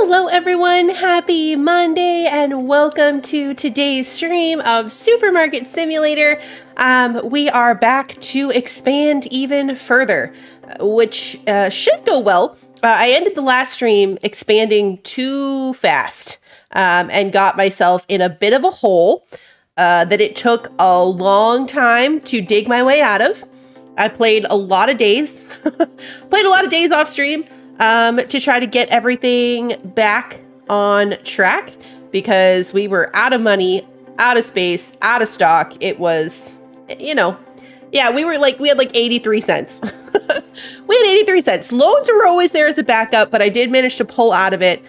Hello everyone, happy Monday and welcome to today's stream of Supermarket Simulator. We are back to expand even further, which should go well. I ended the last stream expanding too fast and got myself in a bit of a hole that it took a long time to dig my way out of. I played a lot of days, off stream. To try to get everything back on track because we were out of money, out of space, out of stock. It was, we had like 83 cents. We had 83 cents. Loans were always there as a backup, but I did manage to pull out of it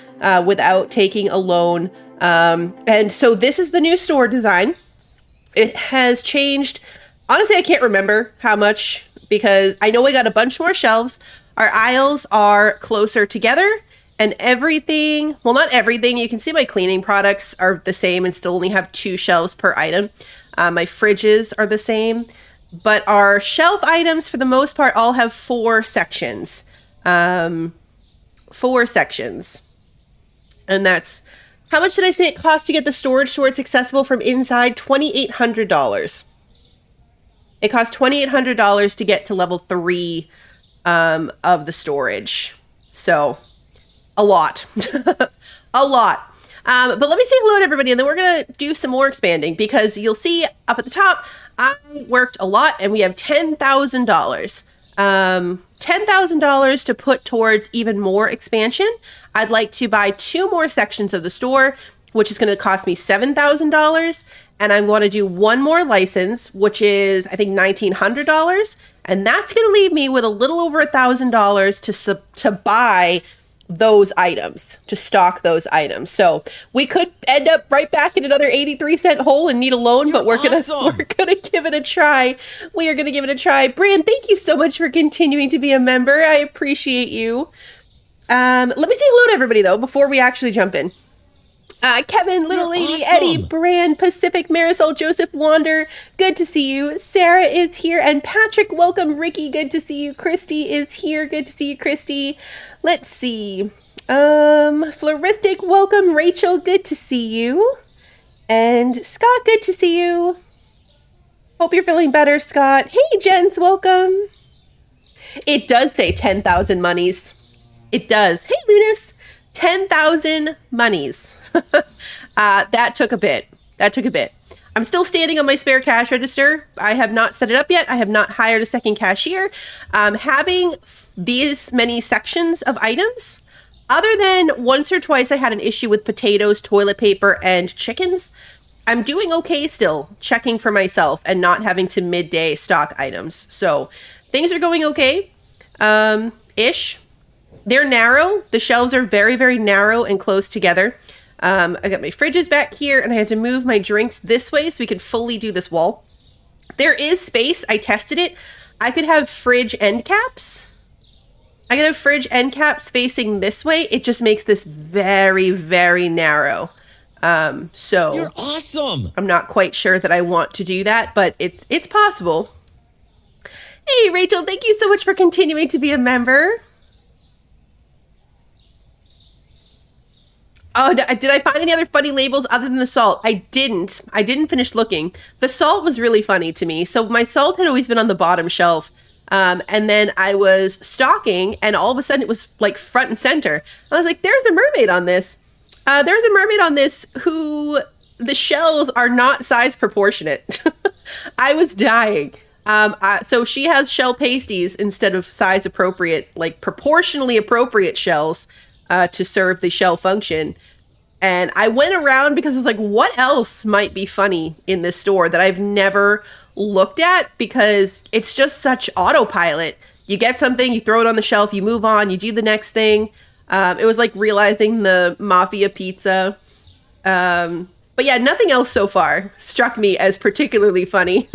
without taking a loan. And so this is the new store design. It has changed. Honestly, I can't remember how much because I know I got a bunch more shelves. Our aisles are closer together and everything, well, not everything. You can see my cleaning products are the same and still only have 2 shelves per item. My fridges are the same, but our shelf items for the most part all have 4 sections. 4 sections. And that's, how much did I say it cost to get the storage so it's accessible from inside? $2,800. It cost $2,800 to get to level 3 of the storage. So a lot, a lot. But let me say hello to everybody and then we're going to do some more expanding because you'll see up at the top, I worked a lot and we have $10,000. $10,000 to put towards even more expansion. I'd like to buy 2 more sections of the store, which is going to cost me $7,000. And I'm going to do 1 more license, which is, I think, $1,900. And that's going to leave me with a little over $1,000 to buy those items, to stock those items. So we could end up right back in another 83-cent hole and need a loan, but we're gonna give it a try. We are gonna give it a try. Brian, thank you so much for continuing to be a member. I appreciate you. Let me say hello to everybody though before we actually jump in. Kevin, Little Lady, awesome. Eddie, Brand, Pacific, Marisol, Joseph, Wander, good to see you. Sarah is here, and Patrick, welcome. Ricky, good to see you. Christy is here, good to see you, Christy. Let's see. Floristic, welcome. Rachel, good to see you. And Scott, good to see you. Hope you're feeling better, Scott. Hey, Jens, welcome. It does say 10,000 monies. It does. Hey, Lunas, 10,000 monies. That took a bit. I'm still standing on my spare cash register. I have not set it up yet. I have not hired a second cashier. Having these many sections of items, other than once or twice I had an issue with potatoes, toilet paper, and chickens, I'm doing okay still checking for myself and not having to midday stock items. So things are going okay, ish. They're narrow. The shelves are very, very narrow and close together. I got my fridges back here and I had to move my drinks this way so we could fully do this wall. There is space. I tested it. I could have fridge end caps. I could have fridge end caps facing this way. It just makes this very, very narrow. So you're awesome. I'm not quite sure that I want to do that, but it's possible. Hey, Rachel, thank you so much for continuing to be a member. Oh, did I find any other funny labels other than the salt? I didn't finish looking. The salt was really funny to me. So my salt had always been on the bottom shelf. And then I was stocking and all of a sudden it was like front and center. And I was like, there's a mermaid on this. There's a mermaid on this who the shells are not size proportionate. I was dying. So she has shell pasties instead of size appropriate, like proportionally appropriate shells. To serve the shell function. And I went around because I was like, what else might be funny in this store that I've never looked at? Because it's just such autopilot. You get something, you throw it on the shelf, you move on, you do the next thing. It was like realizing the mafia pizza. But yeah, nothing else so far struck me as particularly funny.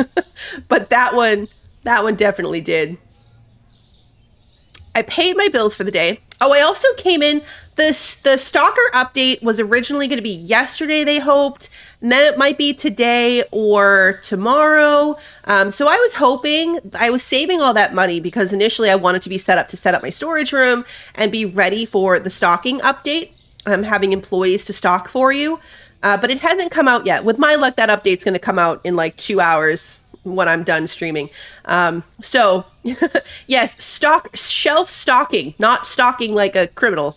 But that one definitely did. I paid my bills for the day. Oh, I also came in, the stalker update was originally going to be yesterday, they hoped, and then it might be today or tomorrow. So I was hoping, I was saving all that money because initially I wanted to be set up my storage room and be ready for the stalking update. having employees to stock for you. But it hasn't come out yet. With my luck, that update's going to come out in like 2 hours when I'm done streaming. So yes, shelf stocking, not stalking like a criminal.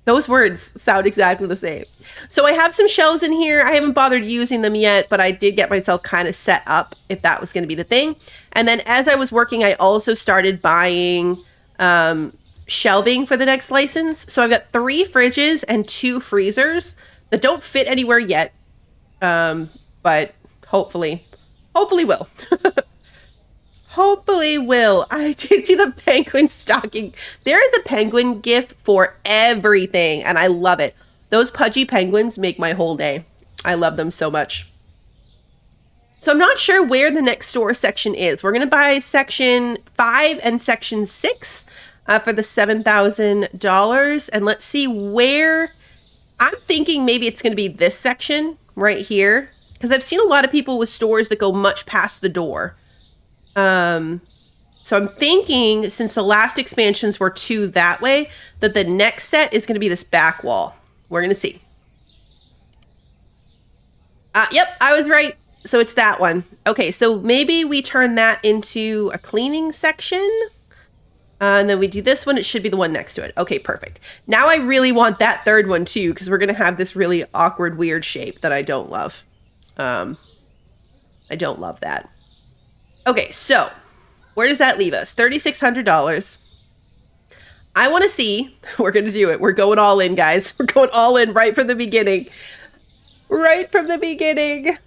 Those words sound exactly the same. So I have some shelves in here. I haven't bothered using them yet, but I did get myself kind of set up if that was going to be the thing. And then as I was working, I also started buying shelving for the next license. So I've got 3 fridges and 2 freezers that don't fit anywhere yet. But hopefully will. Hopefully will. I did see the penguin stocking. There is a penguin GIF for everything, and I love it. Those pudgy penguins make my whole day. I love them so much. So I'm not sure where the next store section is. We're going to buy section 5 and section 6 for the $7,000. And let's see where... I'm thinking maybe it's going to be this section right here, because I've seen a lot of people with stores that go much past the door. So I'm thinking, since the last expansions were 2 that way, that the next set is going to be this back wall. We're going to see. Yep, I was right. So it's that one. Okay, so maybe we turn that into a cleaning section. And then we do this one. It should be the one next to it. Okay, perfect. Now I really want that third one too, because we're going to have this really awkward, weird shape that I don't love. I don't love that. Okay, so where does that leave us? $3,600. I want to see, we're going to do it. We're going all in, guys. We're going all in right from the beginning. Right from the beginning.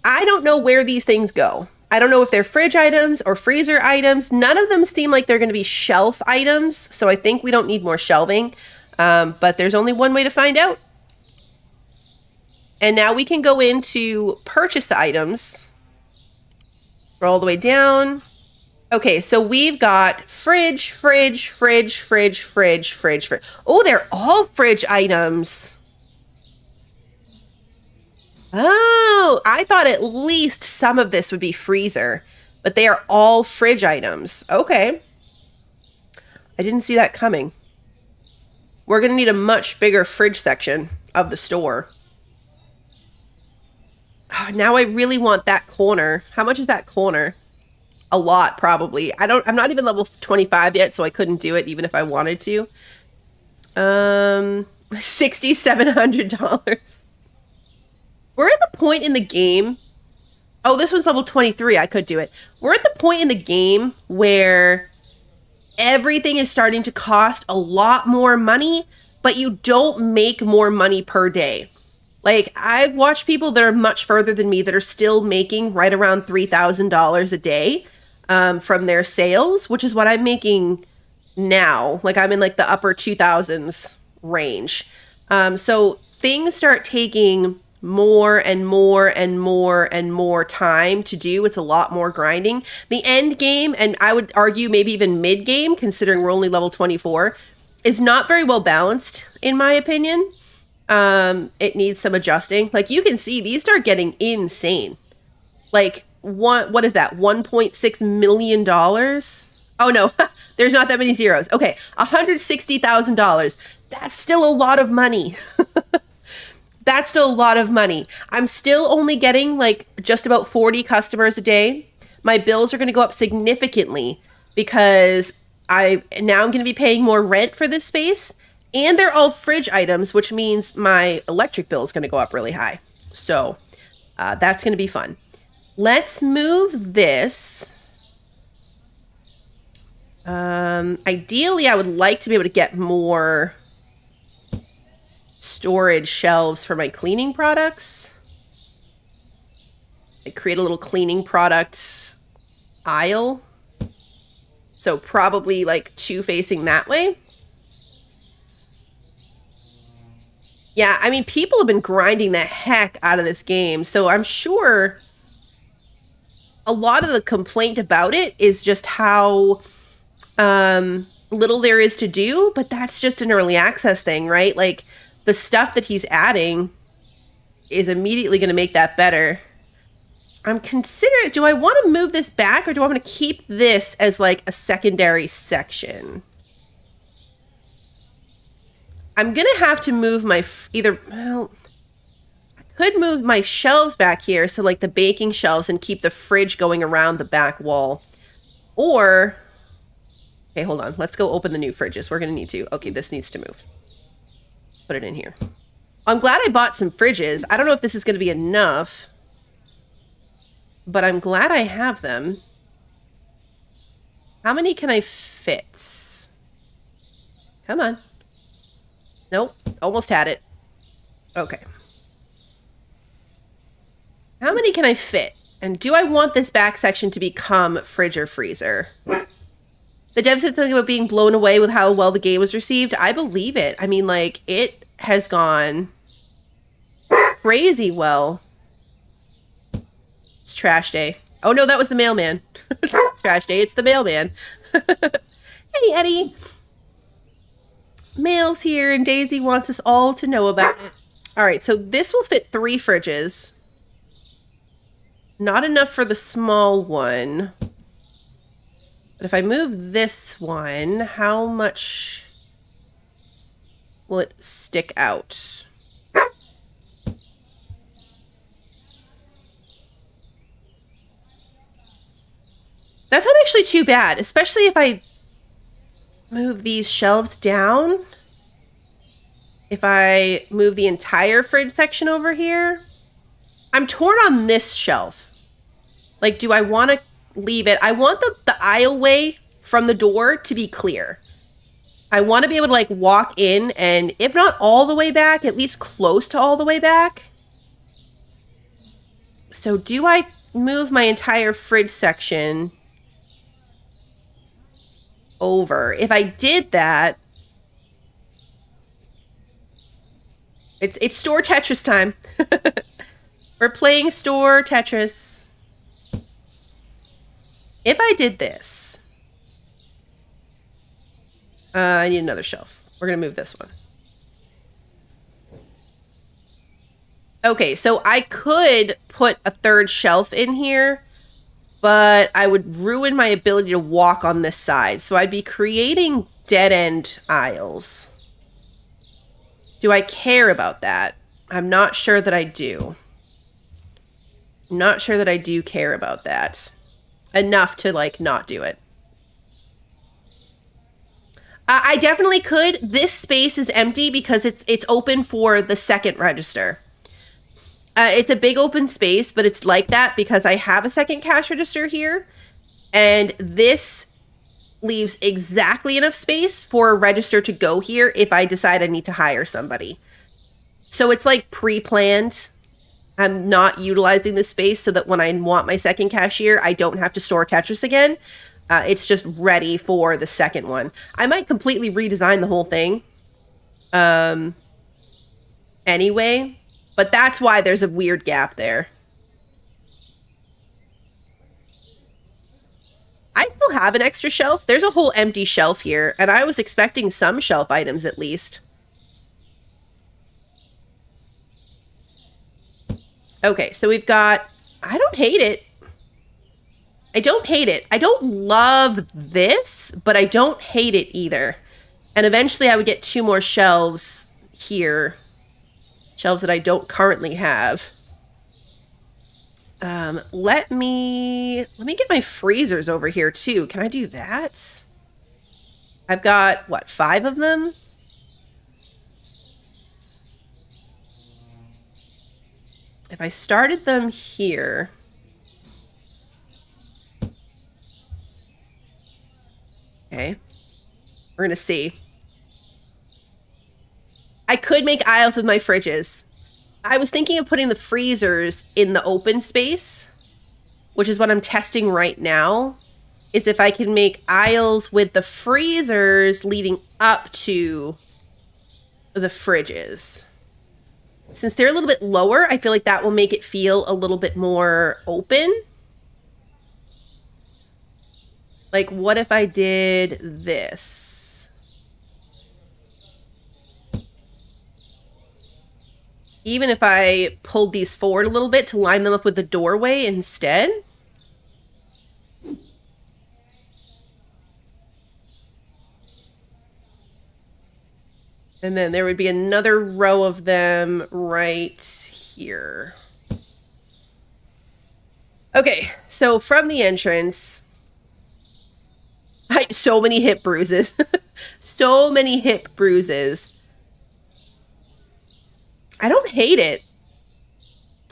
I don't know where these things go. I don't know if they're fridge items or freezer items. None of them seem like they're going to be shelf items. So I think we don't need more shelving. But there's only one way to find out. And now we can go in to purchase the items. Roll all the way down. Okay, so we've got fridge. Oh, they're all fridge items. Oh, I thought at least some of this would be freezer, but they are all fridge items. Okay. I didn't see that coming. We're going to need a much bigger fridge section of the store. Oh, now I really want that corner. How much is that corner? A lot, probably. I'm not even level 25 yet, so I couldn't do it even if I wanted to. $6,700. We're at the point in the game. Oh, this one's level 23. I could do it. We're at the point in the game where everything is starting to cost a lot more money, but you don't make more money per day. Like, I've watched people that are much further than me that are still making right around $3,000 a day from their sales, which is what I'm making now. Like, I'm in like the upper 2000s range. So things start taking more and more time to do. It's a lot more grinding. The end game, and I would argue maybe even mid game, considering we're only level 24, is not very well balanced, in my opinion. It needs some adjusting. Like, you can see these start getting insane. Like, what is that? $1.6 million? Oh no, there's not that many zeros. Okay, $160,000. That's still a lot of money. That's still a lot of money. I'm still only getting like just about 40 customers a day. My bills are going to go up significantly because I'm going to be paying more rent for this space. And they're all fridge items, which means my electric bill is going to go up really high. So that's going to be fun. Let's move this. Ideally, I would like to be able to get more storage shelves for my cleaning products. I create a little cleaning product aisle. So probably like 2 facing that way. Yeah, I mean, people have been grinding the heck out of this game, so I'm sure a lot of the complaint about it is just how little there is to do, but that's just an early access thing, right? Like, the stuff that he's adding is immediately going to make that better. I'm considering, do I want to move this back, or do I want to keep this as like a secondary section? I'm going to have to move my well, I could move my shelves back here. So like the baking shelves and keep the fridge going around the back wall. Or, okay, hold on. Let's go open the new fridges. We're going to need to. Okay, this needs to move. Put it in here. I'm glad I bought some fridges. I don't know if this is going to be enough, but I'm glad I have them. How many can I fit? Come on. Nope. Almost had it. Okay. How many can I fit? And do I want this back section to become fridge or freezer? The dev said something about being blown away with how well the game was received. I believe it. I mean, like, it has gone crazy well. It's trash day. Oh, no, that was the mailman. It's not trash day. It's the mailman. Hey, Eddie. Mail's here, and Daisy wants us all to know about it. All right, so this will fit 3 fridges. Not enough for the small one. But if I move this one, how much will it stick out? That's not actually too bad, especially if I move these shelves down. If I move the entire fridge section over here. I'm torn on this shelf. Like, do I want to leave it? I want the aisleway from the door to be clear. I want to be able to, like, walk in and, if not all the way back, at least close to all the way back. So do I move my entire fridge section over? If I did that, it's store Tetris time. We're playing store Tetris. If I did this, I need another shelf. We're going to move this one. Okay, so I could put a third shelf in here, but I would ruin my ability to walk on this side. So I'd be creating dead-end aisles. Do I care about that? I'm not sure that I do. I'm not sure that I do care about that enough to, like, not do it. I definitely could. This space is empty because it's open for the second register. It's a big open space, but it's like that because I have a second cash register here. And this leaves exactly enough space for a register to go here if I decide I need to hire somebody. So it's like pre-planned. I'm not utilizing this space so that when I want my second cashier, I don't have to store Tetris again. It's just ready for the second one. I might completely redesign the whole thing anyway, but that's why there's a weird gap there. I still have an extra shelf. There's a whole empty shelf here, and I was expecting some shelf items at least. Okay, so we've got, I don't hate it. I don't hate it. I don't love this, but I don't hate it either. And eventually I would get 2 more shelves here. Shelves that I don't currently have. Let me get my freezers over here too. Can I do that? I've got, what, 5 of them? If I started them here. Okay. We're going to see. I could make aisles with my fridges. I was thinking of putting the freezers in the open space, which is what I'm testing right now, is if I can make aisles with the freezers leading up to the fridges. Since they're a little bit lower, I feel like that will make it feel a little bit more open. Like, what if I did this? Even if I pulled these forward a little bit to line them up with the doorway instead. And then there would be another row of them right here. Okay, so from the entrance, so many hip bruises. So many hip bruises. I don't hate it.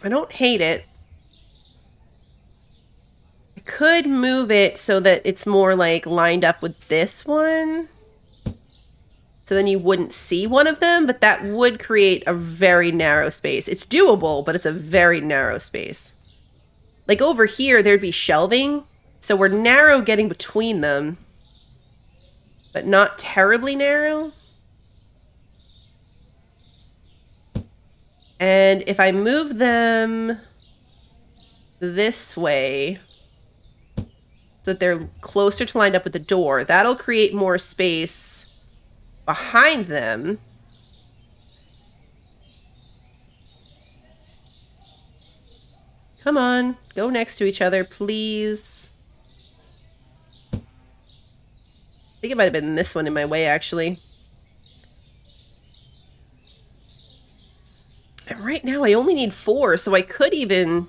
I don't hate it. I could move it so that it's more like lined up with this one. So then you wouldn't see one of them, but that would create a very narrow space. It's doable, but it's a very narrow space. Like over here, there'd be shelving. So we're narrow getting between them, but not terribly narrow. And if I move them this way, so that they're closer to lined up with the door, that'll create more space behind them. Come on, go next to each other, please. I think it might have been this one in my way, actually. And right now I only need 4, so I could even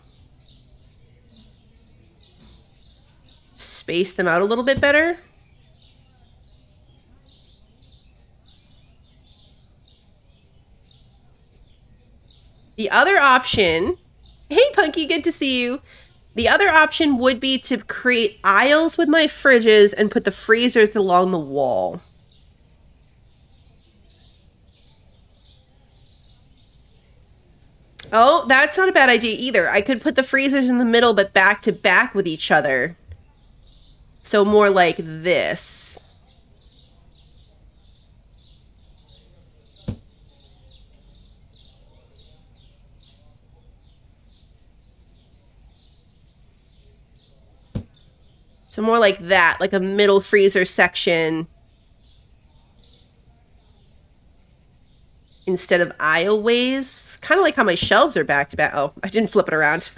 space them out a little bit better. The other option, hey Punky, good to see you. The other option would be to create aisles with my fridges and put the freezers along the wall. Oh, that's not a bad idea either. I could put the freezers in the middle, but back to back with each other. So more like this. So more like that, like a middle freezer section instead of aisleways. Kind of like how my shelves are back to back. Oh, I didn't flip it around.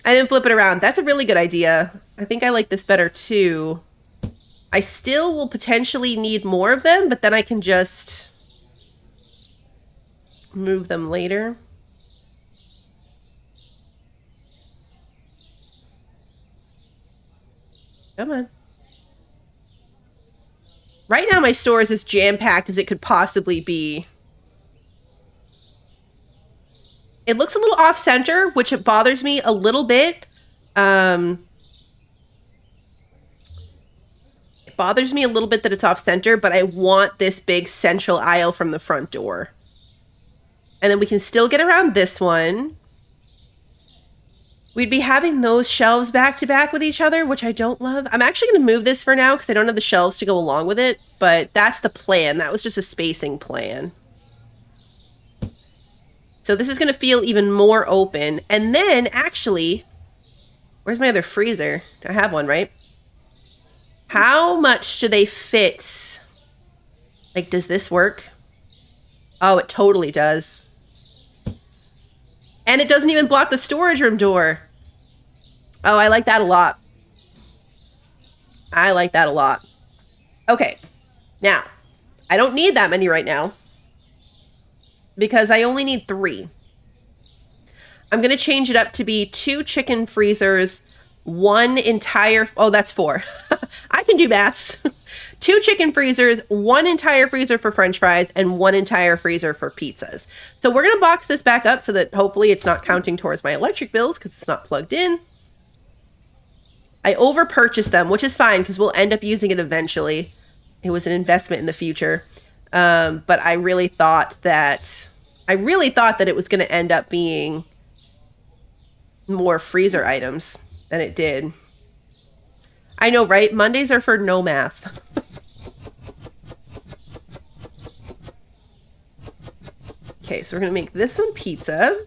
I didn't flip it around. That's a really good idea. I think I like this better too. I still will potentially need more of them, but then I can just move them later. Come on. Right now my store is as jam-packed as it could possibly be. It looks a little off-center, which it bothers me a little bit. It bothers me a little bit that it's off-center, but I want this big central aisle from the front door. And then we can still get around this one. We'd be having those shelves back to back with each other, which I don't love. I'm actually going to move this for now because I don't have the shelves to go along with it, but that's the plan. That was just a spacing plan. So this is going to feel even more open. And then, actually, where's my other freezer? I have one, right? How much do they fit? Like, does this work? Oh, it totally does. And it doesn't even block the storage room door. Oh, I like that a lot. I like that a lot. Okay. Now, I don't need that many right now, because I only need 3. I'm going to change it up to be 2 chicken freezers, 1 entire... Oh, that's 4. I can do maths. 2 chicken freezers, 1 entire freezer for French fries, and 1 entire freezer for pizzas. So we're going to box this back up so that hopefully it's not counting towards my electric bills because it's not plugged in. I over-purchased them, which is fine because we'll end up using it eventually. It was an investment in the future. But I really thought that it was going to end up being more freezer items than it did. I know, right? Mondays are for no math. Okay, so we're going to make this one pizza.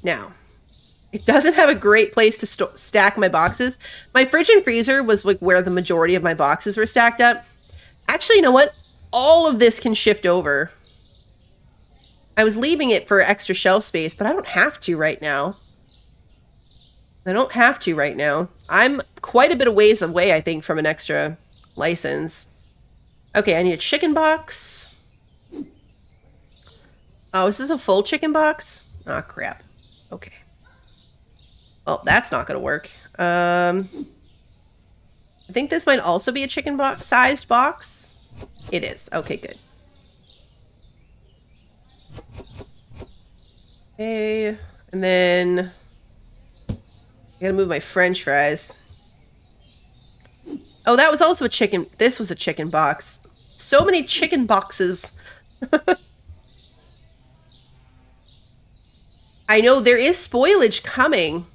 Now, it doesn't have a great place to stack my boxes. My fridge and freezer was like where the majority of my boxes were stacked up. Actually, you know what? All of this can shift over. I was leaving it for extra shelf space, but I don't have to right now. I don't have to right now. I'm quite a bit of ways away, I think, from an extra license. Okay, I need a chicken box. Oh, is this a full chicken box? Ah, crap. Okay. Well, that's not going to work. I think this might also be a chicken box sized box. It is. Okay, good. Okay, and then I gotta move my French fries. Oh, that was also a chicken. This was a chicken box. So many chicken boxes. I know there is spoilage coming.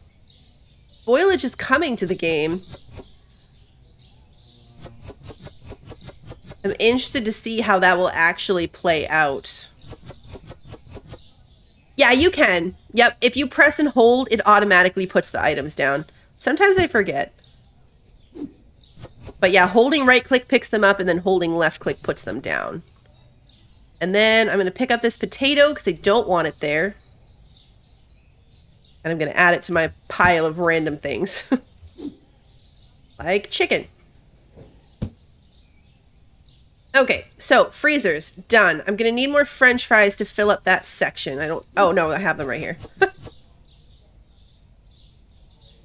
Spoilage is coming to the game. I'm interested to see how that will actually play out. Yeah, you can. Yep, if you press and hold, it automatically puts the items down. Sometimes I forget. But yeah, holding right click picks them up and then holding left click puts them down. And then I'm going to pick up this potato because I don't want it there. And I'm going to add it to my pile of random things. Like chicken. Okay, so freezers, done. I'm going to need more French fries to fill up that section. Oh no, I have them right here.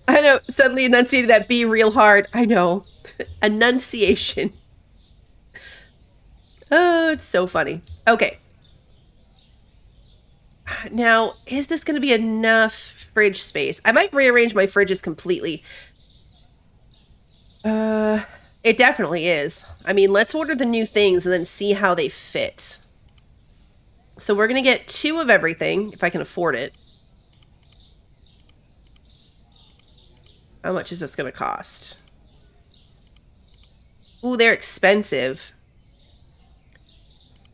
I know, suddenly enunciated that B real hard. I know. Enunciation. Oh, it's so funny. Okay. Now, is this going to be enough fridge space? I might rearrange my fridges completely. It definitely is. I mean, let's order the new things and then see how they fit. So we're going to get 2 of everything, if I can afford it. How much is this going to cost? Ooh, they're expensive.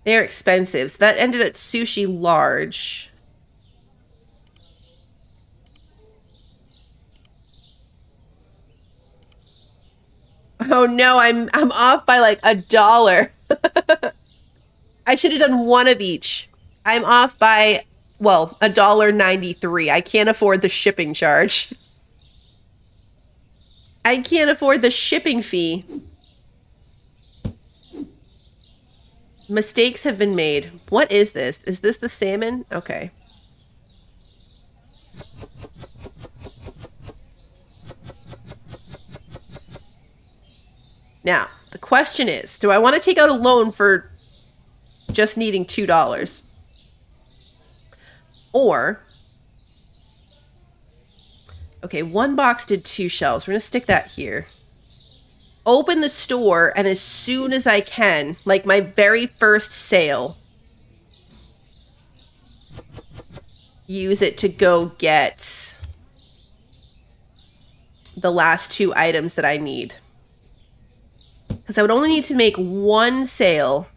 They're expensive. So that ended at sushi large. Oh no, I'm off by like $1. I should have done 1 of each. I'm off by, well, $1.93. I can't afford the shipping charge. I can't afford the shipping fee. Mistakes have been made. What is this? Is this the salmon? Okay. Now, the question is, do I want to take out a loan for just needing $2? Or, okay, 1 box did 2 shelves. We're going to stick that here. Open the store, and as soon as I can, like my very first sale, use it to go get the last 2 items that I need. Because I would only need to make 1 sale,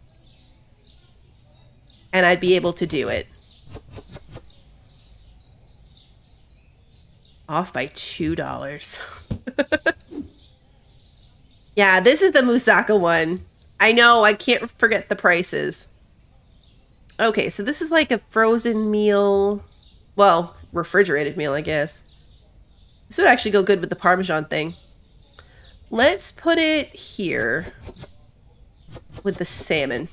and I'd be able to do it. Off by $2. Yeah, this is the Musaka one. I know, I can't forget the prices. Okay, so this is like a frozen meal. Well, refrigerated meal, I guess. This would actually go good with the Parmesan thing. Let's put it here with the salmon.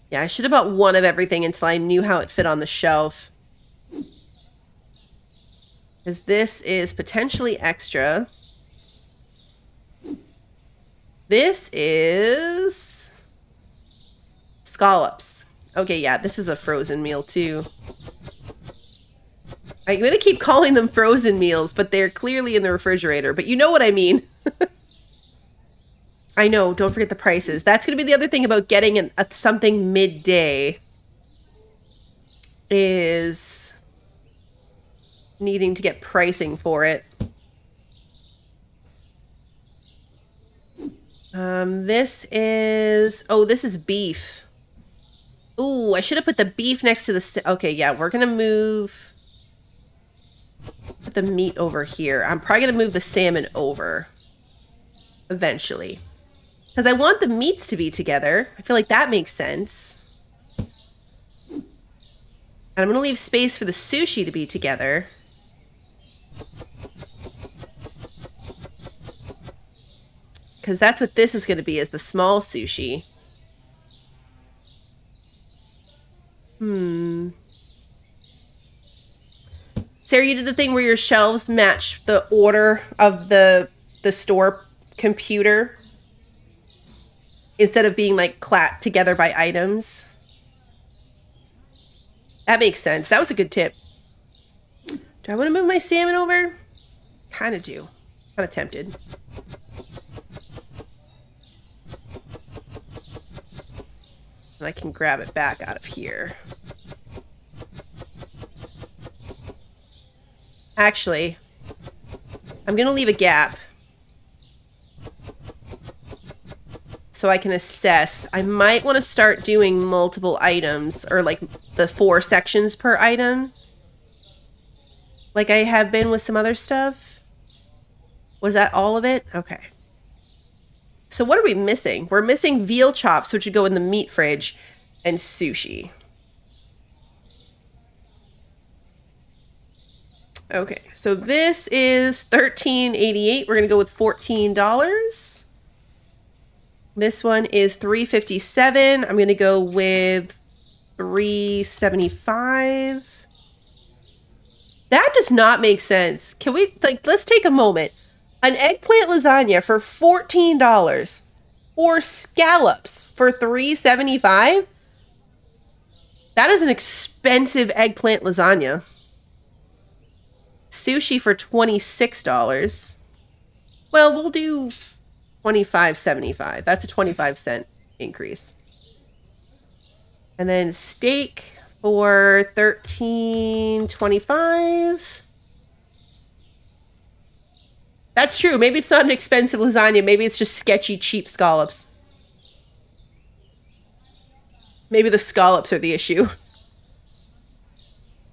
Yeah, I should have bought 1 of everything until I knew how it fit on the shelf. Because this is potentially extra. This is scallops. Okay, yeah, this is a frozen meal too. I'm going to keep calling them frozen meals, but they're clearly in the refrigerator. But you know what I mean. I know, don't forget the prices. That's going to be the other thing about getting something midday. Is needing to get pricing for it. This is... Oh, this is beef. Ooh, I should have put the beef next to the... Okay, yeah, we're going to move... Put the meat over here. I'm probably going to move the salmon over. Eventually. Because I want the meats to be together. I feel like that makes sense. And I'm going to leave space for the sushi to be together. Because that's what this is going to be, is the small sushi. Sarah, you did the thing where your shelves match the order of the store computer instead of being like clapped together by items. That makes sense. That was a good tip. Do I want to move my salmon over? Kind of do. Kind of tempted. And I can grab it back out of here. Actually, I'm going to leave a gap so I can assess. I might want to start doing multiple items, or like the 4 sections per item, like I have been with some other stuff. Was that all of it? Okay. So what are we missing? We're missing veal chops, which would go in the meat fridge, and sushi. Okay, so this is $13.88. We're gonna go with $14. This one is $3.57. I'm gonna go with $3.75. That does not make sense. Can we, like, let's take a moment. An eggplant lasagna for $14 or scallops for $3.75? That is an expensive eggplant lasagna. Sushi for $26. Well, we'll do $25.75. That's a 25-cent increase. And then steak for $13.25. That's true. Maybe it's not an expensive lasagna. Maybe it's just sketchy, cheap scallops. Maybe the scallops are the issue.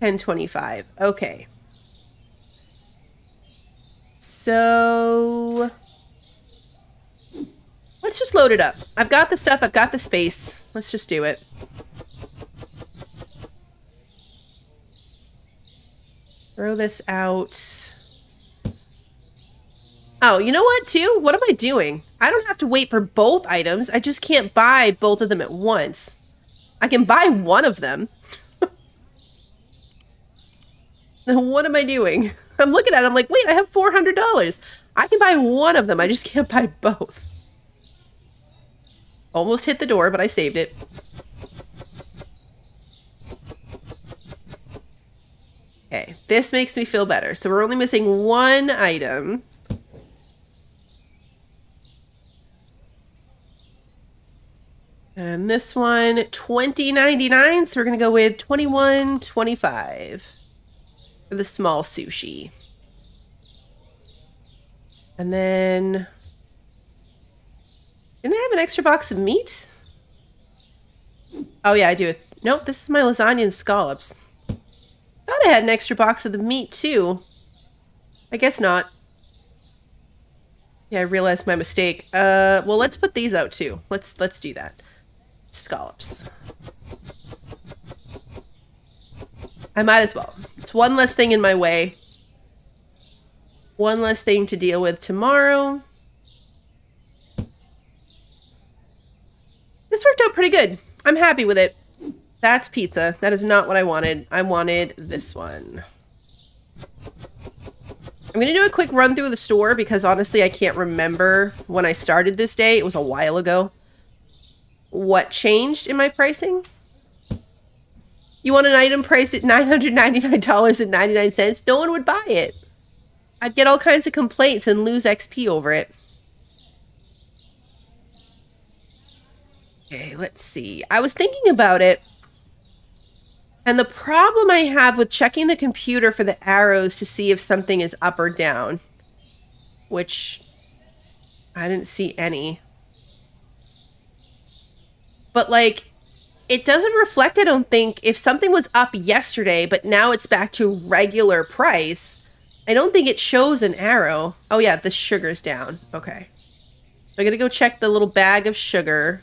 $10.25. Okay. So let's just load it up. I've got the stuff. I've got the space. Let's just do it. Throw this out. Oh, you know what, too? What am I doing? I don't have to wait for both items. I just can't buy both of them at once. I can buy one of them. What am I doing? I'm looking at it. I'm like, wait, I have $400. I can buy one of them. I just can't buy both. Almost hit the door, but I saved it. Okay, this makes me feel better. So we're only missing one item. And this one, $20.99. So we're going to go with $21.25 for the small sushi. And then, didn't I have an extra box of meat? Oh yeah, I do. Nope, this is my lasagna and scallops. Thought I had an extra box of the meat too. I guess not. Yeah, I realized my mistake. Well, let's put these out too. Let's do that. Scallops. I might as well. It's one less thing in my way. One less thing to deal with tomorrow. This worked out pretty good. I'm happy with it. That's pizza. That is not what I wanted. I wanted this one. I'm going to do a quick run through the store because honestly, I can't remember when I started this day. It was a while ago. What changed in my pricing? You want an item priced at $999.99? No one would buy it. I'd get all kinds of complaints and lose XP over it. Okay, let's see. I was thinking about it. And the problem I have with checking the computer for the arrows to see if something is up or down, which I didn't see any. But like, it doesn't reflect, I don't think, if something was up yesterday, but now it's back to regular price. I don't think it shows an arrow. Oh yeah, the sugar's down. Okay. So I gotta go check the little bag of sugar.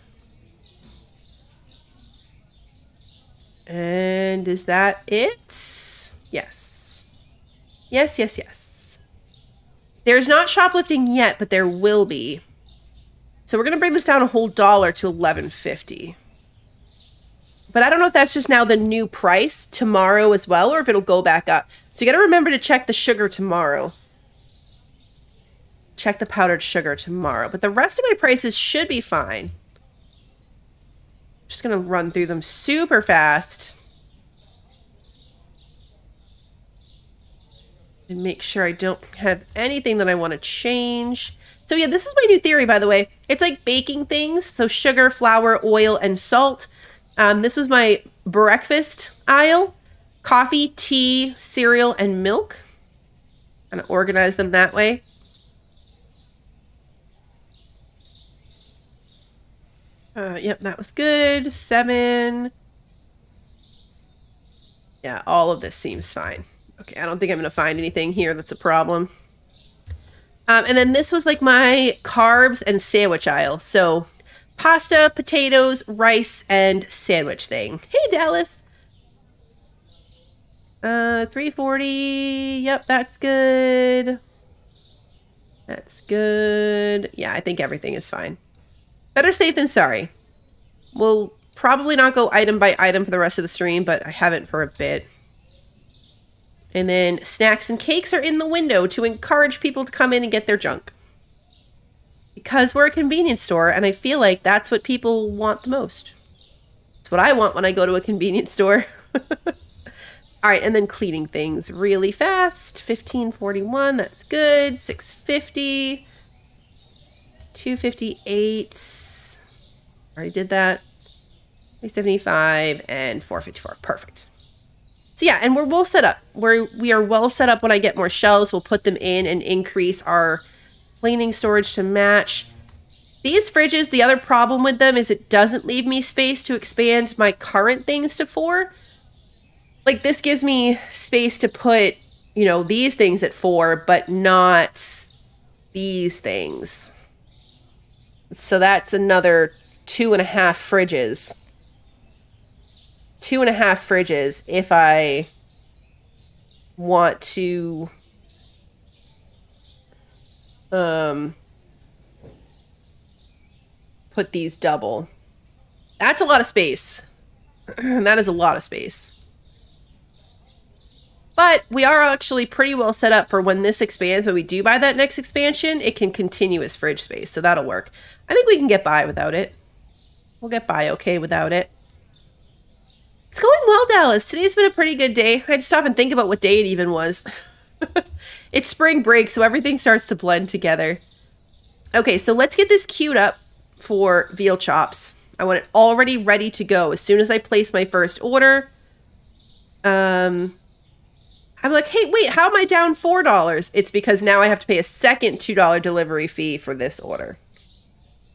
And is that it? Yes. Yes, yes, yes. There's not shoplifting yet, but there will be. So we're going to bring this down a whole $1 to $11.50. But I don't know if that's just now the new price tomorrow as well, or if it'll go back up. So you got to remember to check the sugar tomorrow. Check the powdered sugar tomorrow. But the rest of my prices should be fine. Just going to run through them super fast. And make sure I don't have anything that I want to change. So yeah, this is my new theory, by the way. It's like baking things. So sugar, flour, oil, and salt. This was my breakfast aisle. Coffee, tea, cereal, and milk. Kind of organize them that way. Yep, that was good. 7. Yeah, all of this seems fine. Okay, I don't think I'm going to find anything here that's a problem. And then this was like my carbs and sandwich aisle. So pasta, potatoes, rice, and sandwich thing. Hey, Dallas. 340. Yep, that's good. That's good. Yeah, I think everything is fine. Better safe than sorry. We'll probably not go item by item for the rest of the stream, but I haven't for a bit. And then snacks and cakes are in the window to encourage people to come in and get their junk. Because we're a convenience store, and I feel like that's what people want the most. It's what I want when I go to a convenience store. All right, and then cleaning things really fast. 1541, that's good. 650. 258. Already did that. 375 and 454. Perfect. So yeah, and we're well set up. We are well set up when I get more shelves. We'll put them in and increase our cleaning storage to match. These fridges, the other problem with them is it doesn't leave me space to expand my current things to 4. Like this gives me space to put, you know, these things at 4, but not these things. So that's another 2.5 fridges. 2.5 fridges if I want to put these double. That's a lot of space. That is a lot of space. But we are actually pretty well set up for when this expands. When we do buy that next expansion, it can continue as fridge space. So that'll work. I think we can get by without it. We'll get by okay without it. It's going well, Dallas. Today's been a pretty good day. I just stop and think about what day it even was. It's spring break, so everything starts to blend together. Okay, so let's get this queued up for veal chops. I want it already ready to go as soon as I place my first order. I'm like, hey, wait, how am I down $4? It's because now I have to pay a second $2 delivery fee for this order.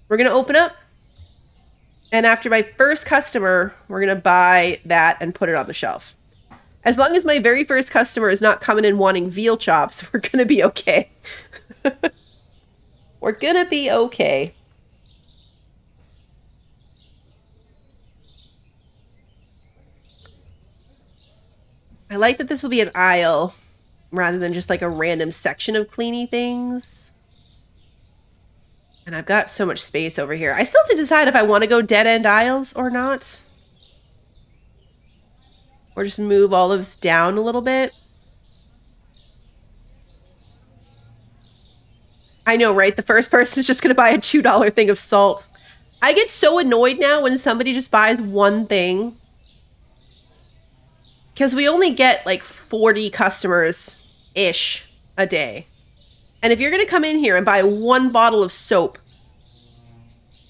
We're going to open up. And after my first customer, we're going to buy that and put it on the shelf. As long as my very first customer is not coming in wanting veal chops, we're going to be okay. We're going to be okay. I like that this will be an aisle rather than just like a random section of cleany things. And I've got so much space over here. I still have to decide if I want to go dead end aisles or not. Or just move all of this down a little bit. I know, right? The first person is just going to buy a $2 thing of salt. I get so annoyed now when somebody just buys one thing. Because we only get like 40 customers-ish a day. And if you're going to come in here and buy one bottle of soap,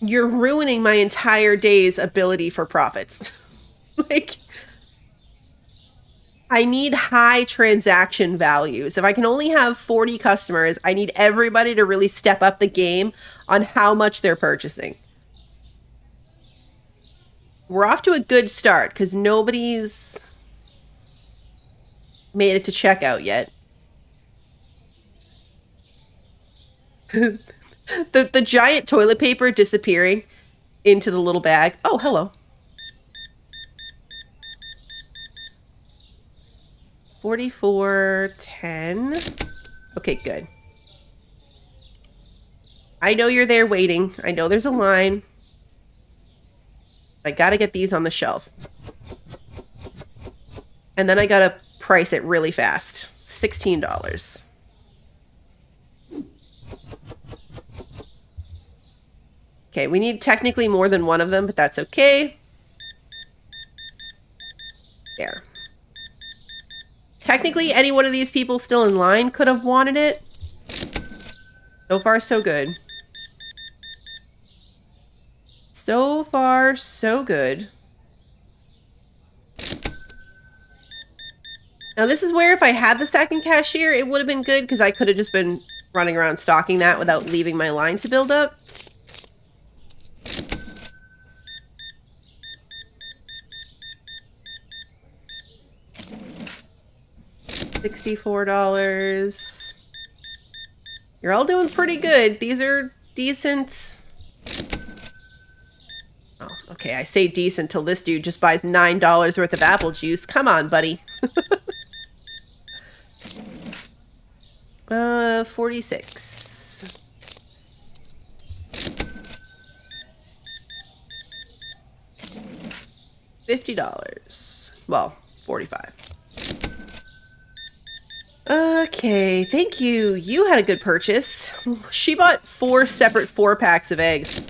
you're ruining my entire day's ability for profits. Like, I need high transaction values. If I can only have 40 customers, I need everybody to really step up the game on how much they're purchasing. We're off to a good start because nobody's made it to checkout yet. the giant toilet paper disappearing into the little bag. Oh, hello. 44.10. Okay, good. I know you're there waiting. I know there's a line. I gotta get these on the shelf. And then I gotta price it really fast. $16. Okay, we need technically more than one of them, but that's okay. There. Technically, any one of these people still in line could have wanted it. So far, so good. So far, so good. Now, this is where if I had the second cashier, it would have been good because I could have just been running around stocking that without leaving my line to build up. $64. You're all doing pretty good. These are decent. Oh, okay. I say decent till this dude just buys $9 worth of apple juice. Come on, buddy. 46. $50. Well, 45. Okay, thank you. You had a good purchase. She bought 4 separate 4-packs of eggs.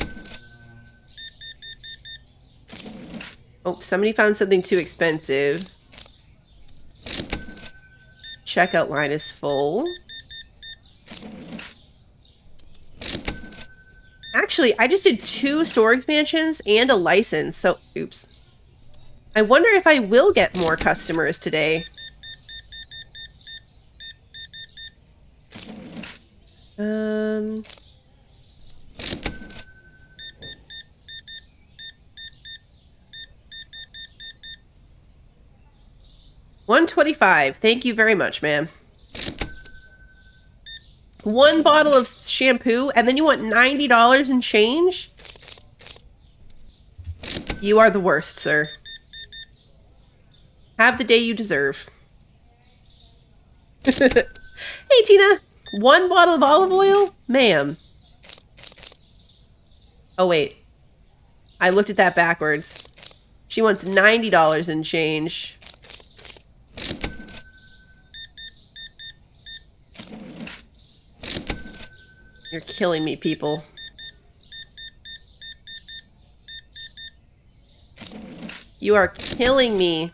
Oh, somebody found something too expensive. Checkout line is full. Actually, I just did 2 store expansions and a license, so oops. I wonder if I will get more customers today. $125. Thank you very much, ma'am. 1 bottle of shampoo, and then you want $90 in change? You are the worst, sir. Have the day you deserve. Hey, Tina. 1 bottle of olive oil? Ma'am. Oh, wait. I looked at that backwards. She wants $90 in change. You're killing me, people. You are killing me.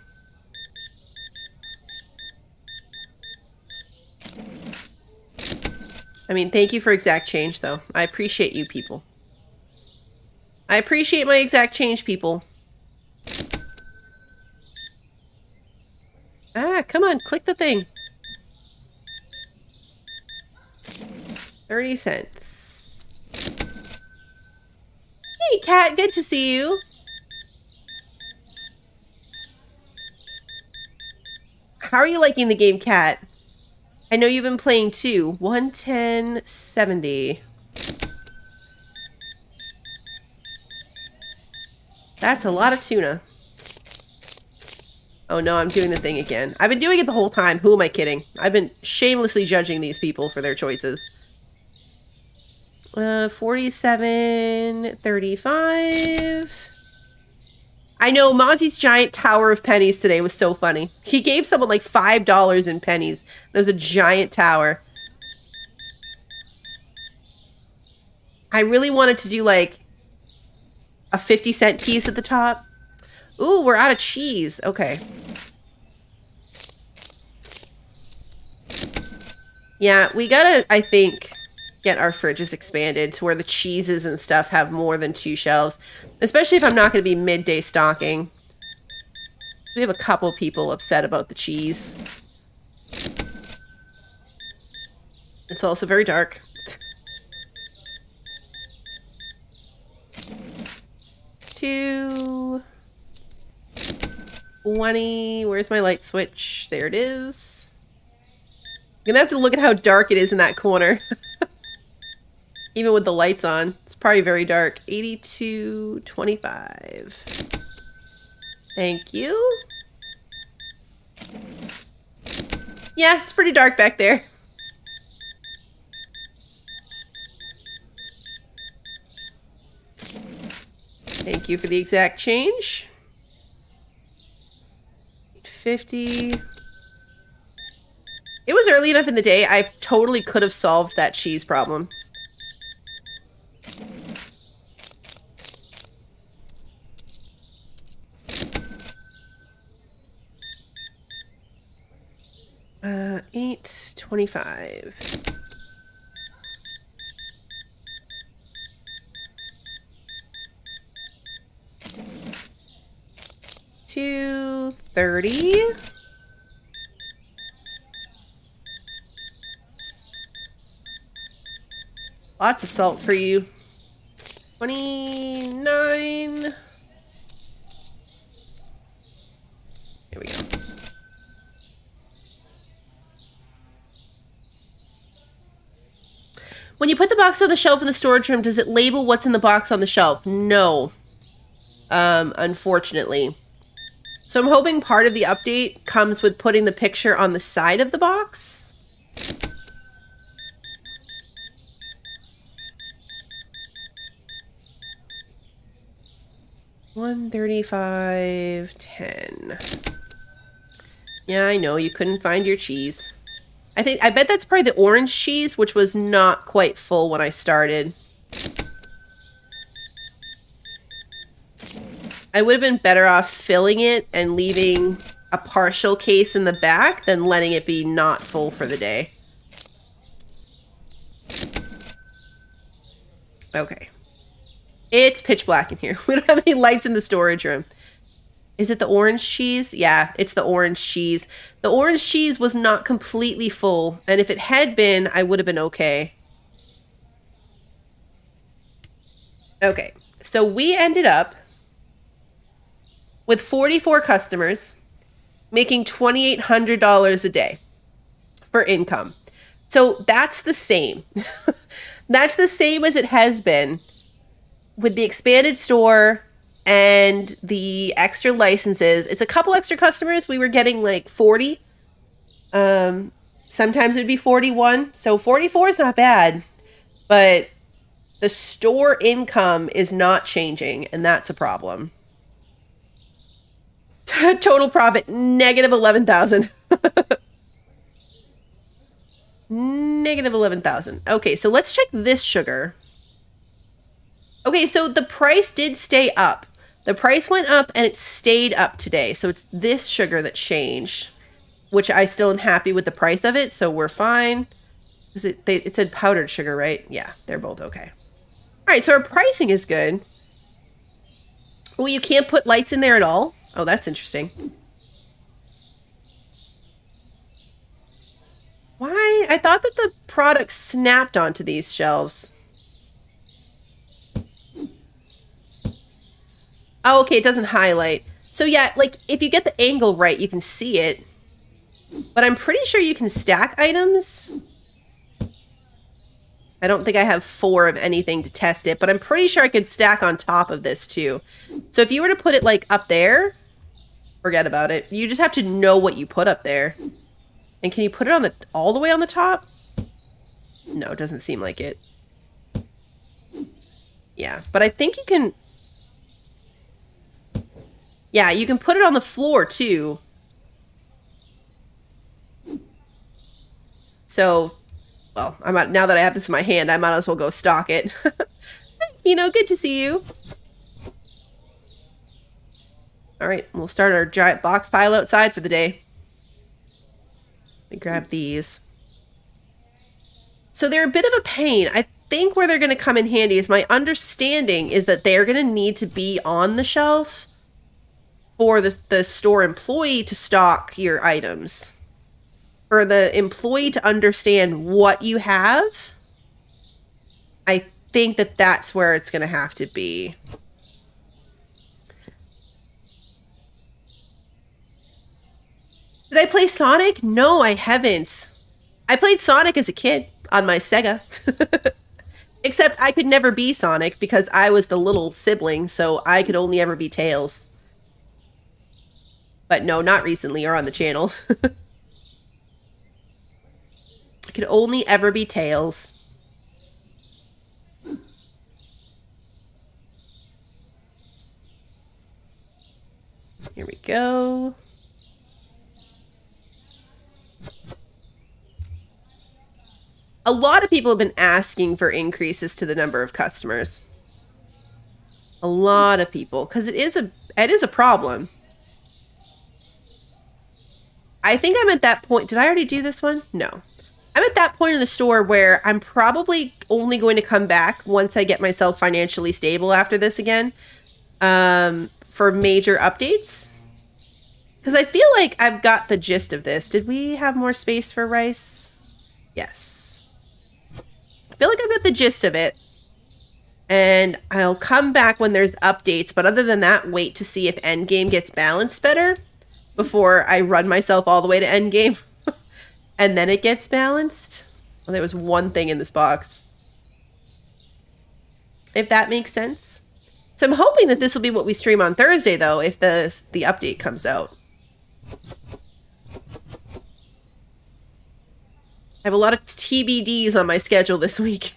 I mean, thank you for exact change, though. I appreciate you, people. I appreciate my exact change, people. Ah, come on, click the thing. 30 cents. Hey, Kat, good to see you. How are you liking the game, Kat? I know you've been playing too. 110.70. That's a lot of tuna. Oh no, I'm doing the thing again. I've been doing it the whole time. Who am I kidding? I've been shamelessly judging these people for their choices. 47.35. I know Mozzie's giant tower of pennies today was so funny. He gave someone like $5 in pennies. It was a giant tower. I really wanted to do like a 50-cent piece at the top. Ooh, we're out of cheese. Okay. Yeah, we gotta, I think, get our fridges expanded to where the cheeses and stuff have more than 2 shelves. Especially if I'm not going to be midday stocking. We have a couple people upset about the cheese. It's also very dark. $2.20. Where's my light switch? There it is. I'm gonna have to look at how dark it is in that corner. Even with the lights on, it's probably very dark. 82.25. Thank you. Yeah, it's pretty dark back there. Thank you for the exact change. 50. It was early enough in the day. I totally could have solved that cheese problem. $8.25. $2.30. Lots of salt for you. 29. Here we go. When you put the box on the shelf in the storage room, does it label what's in the box on the shelf? No. Unfortunately. So I'm hoping part of the update comes with putting the picture on the side of the box. $135.10. Yeah, I know you couldn't find your cheese. I bet that's probably the orange cheese, which was not quite full when I started. I would have been better off filling it and leaving a partial case in the back than letting it be not full for the day. Okay. It's pitch black in here. We don't have any lights in the storage room. Is it the orange cheese? Yeah, it's the orange cheese. The orange cheese was not completely full, and if it had been, I would have been okay. Okay, so we ended up with 44 customers making $2,800 a day for income. So that's the same. That's the same as it has been with the expanded store and the extra licenses. It's a couple extra customers. We were getting like 40. Sometimes it would be 41. So 44 is not bad, but the store income is not changing, and that's a problem. Total profit, negative 11,000. Negative 11,000. Okay, so let's check this sugar. Okay, so the price did stay up. The price went up and it stayed up today. So it's this sugar that changed, which I still am happy with the price of it. So we're fine. It said powdered sugar, right? Yeah, they're both okay. All right, so our pricing is good. Oh, you can't put lights in there at all? Oh, that's interesting. Why? I thought that the product snapped onto these shelves. Oh, okay, it doesn't highlight. So yeah, like if you get the angle right, you can see it. But I'm pretty sure you can stack items. I don't think I have 4 of anything to test it, but I'm pretty sure I could stack on top of this too. So if you were to put it like up there, forget about it. You just have to know what you put up there. And can you put it on all the way on the top? No, it doesn't seem like it. Yeah, but I think you can... Yeah, you can put it on the floor too. So, well, now that I have this in my hand, I might as well go stock it. You know, good to see you. All right, we'll start our giant box pile outside for the day. Let me grab these. So they're a bit of a pain. I think where they're going to come in handy is my understanding is that they're going to need to be on the shelf for the store employee to stock your items. For the employee to understand what you have, I think that that's where it's going to have to be. Did I play Sonic? No, I haven't. I played Sonic as a kid on my Sega. Except I could never be Sonic because I was the little sibling, so I could only ever be Tails. But no, not recently or on the channel. It can only ever be tails. Here we go. A lot of people have been asking for increases to the number of customers. A lot of people, because it is a problem. I think I'm at that point. Did I already do this one? No. I'm at that point in the store where I'm probably only going to come back once I get myself financially stable after this again, for major updates. Because I feel like I've got the gist of this. Did we have more space for rice? Yes. I feel like I've got the gist of it. And I'll come back when there's updates. But other than that, wait to see if endgame gets balanced better before I run myself all the way to endgame. And then it gets balanced. Well, there was one thing in this box. If that makes sense. So I'm hoping that this will be what we stream on Thursday, though, if the update comes out. I have a lot of TBDs on my schedule this week.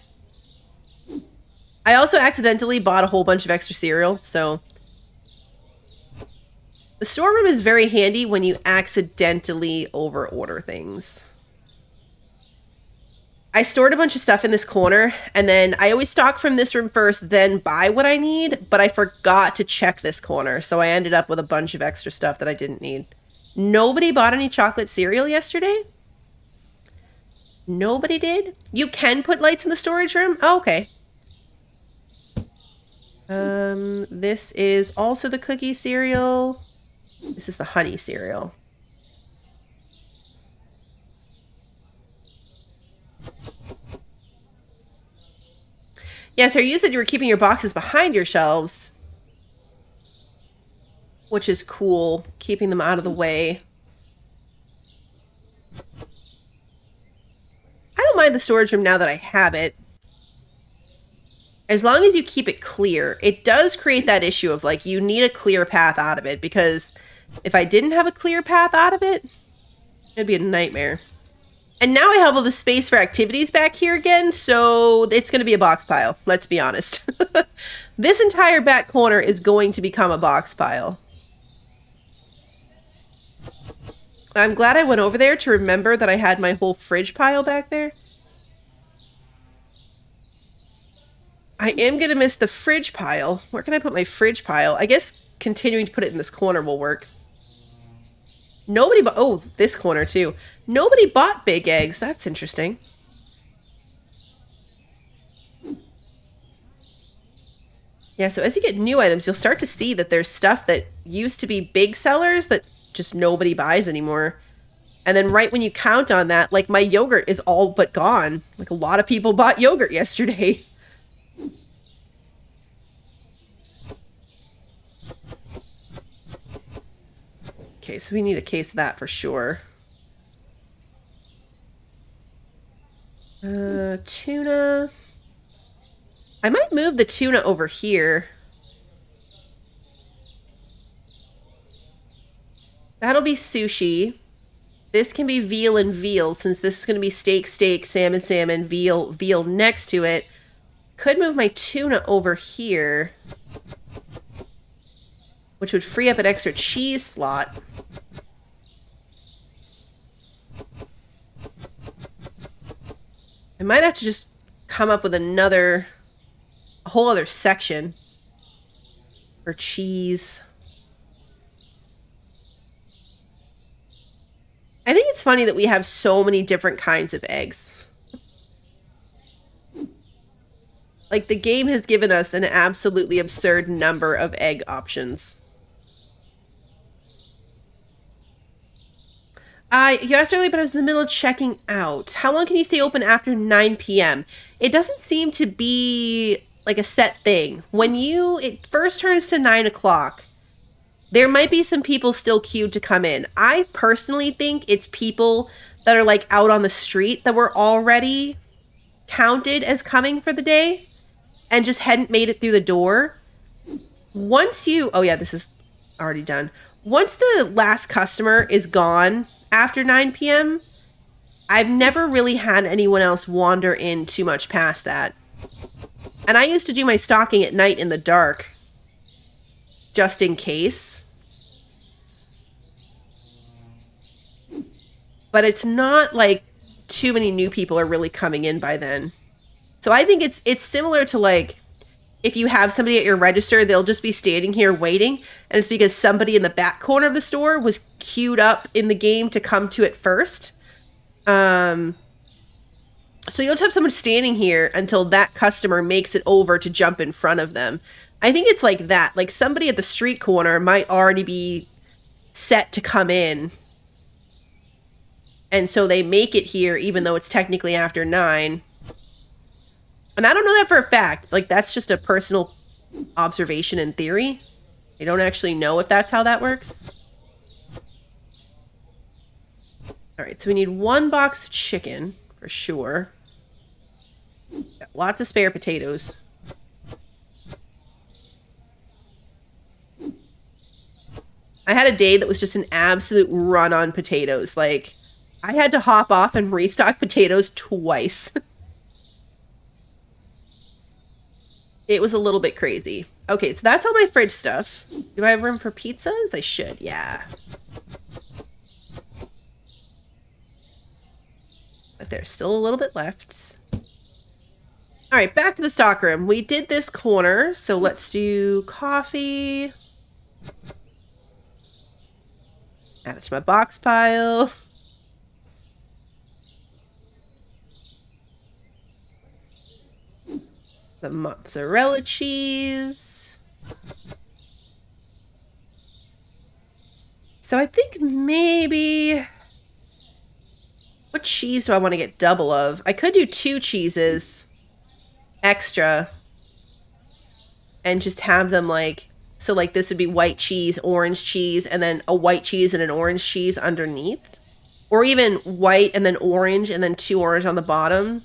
I also accidentally bought a whole bunch of extra cereal, so... The storeroom is very handy when you accidentally overorder things. I stored a bunch of stuff in this corner, and then I always stock from this room first, then buy what I need, but I forgot to check this corner, so I ended up with a bunch of extra stuff that I didn't need. Nobody bought any chocolate cereal yesterday? Nobody did? You can put lights in the storage room? Oh, okay. This is also the cookie cereal. This is the honey cereal. Yes, you said you were keeping your boxes behind your shelves, which is cool, keeping them out of the way. I don't mind the storage room now that I have it. As long as you keep it clear. It does create that issue of, like, you need a clear path out of it, because if I didn't have a clear path out of it, it'd be a nightmare. And now I have all the space for activities back here again, so it's going to be a box pile, let's be honest. This entire back corner is going to become a box pile. I'm glad I went over there to remember that I had my whole fridge pile back there. I am going to miss the fridge pile. Where can I put my fridge pile? I guess continuing to put it in this corner will work. Nobody bought... Oh, this corner too. Nobody bought big eggs. That's interesting. Yeah, so as you get new items, you'll start to see that there's stuff that used to be big sellers that just nobody buys anymore. And then right when you count on that, like my yogurt is all but gone. Like a lot of people bought yogurt yesterday. Okay, so we need a case of that for sure. Tuna. I might move the tuna over here. That'll be sushi. This can be veal and veal, since this is going to be steak, steak, salmon, salmon, veal, veal next to it. Could move my tuna over here, which would free up an extra cheese slot. I might have to just come up with a whole other section for cheese. I think it's funny that we have so many different kinds of eggs. Like, the game has given us an absolutely absurd number of egg options. You asked earlier, but I was in the middle of checking out. How long can you stay open after 9 p.m.? It doesn't seem to be like a set thing. When it first turns to 9 o'clock, there might be some people still queued to come in. I personally think it's people that are like out on the street that were already counted as coming for the day and just hadn't made it through the door. Oh yeah, this is already done. Once the last customer is gone after 9 p.m., I've never really had anyone else wander in too much past that. And I used to do my stocking at night in the dark, just in case. But it's not like too many new people are really coming in by then. So I think it's similar to like if you have somebody at your register, they'll just be standing here waiting, and it's because somebody in the back corner of the store was queued up in the game to come to it first. So you'll just have someone standing here until that customer makes it over to jump in front of them. I think it's like that. Like somebody at the street corner might already be set to come in. And so they make it here even though it's technically after 9. And I don't know that for a fact. Like, that's just a personal observation and theory. I don't actually know if that's how that works. All right, so we need 1 box of chicken for sure. Got lots of spare potatoes. I had a day that was just an absolute run on potatoes. Like, I had to hop off and restock potatoes twice. It was a little bit crazy. Okay, so that's all my fridge stuff. Do I have room for pizzas? I should, yeah. But there's still a little bit left. All right, back to the stockroom. We did this corner, so let's do coffee. Add it to my box pile. The mozzarella cheese. So I think maybe... What cheese do I want to get double of? I could do 2 cheeses extra and just have them like... So like this would be white cheese, orange cheese, and then a white cheese and an orange cheese underneath. Or even white and then orange and then 2 orange on the bottom.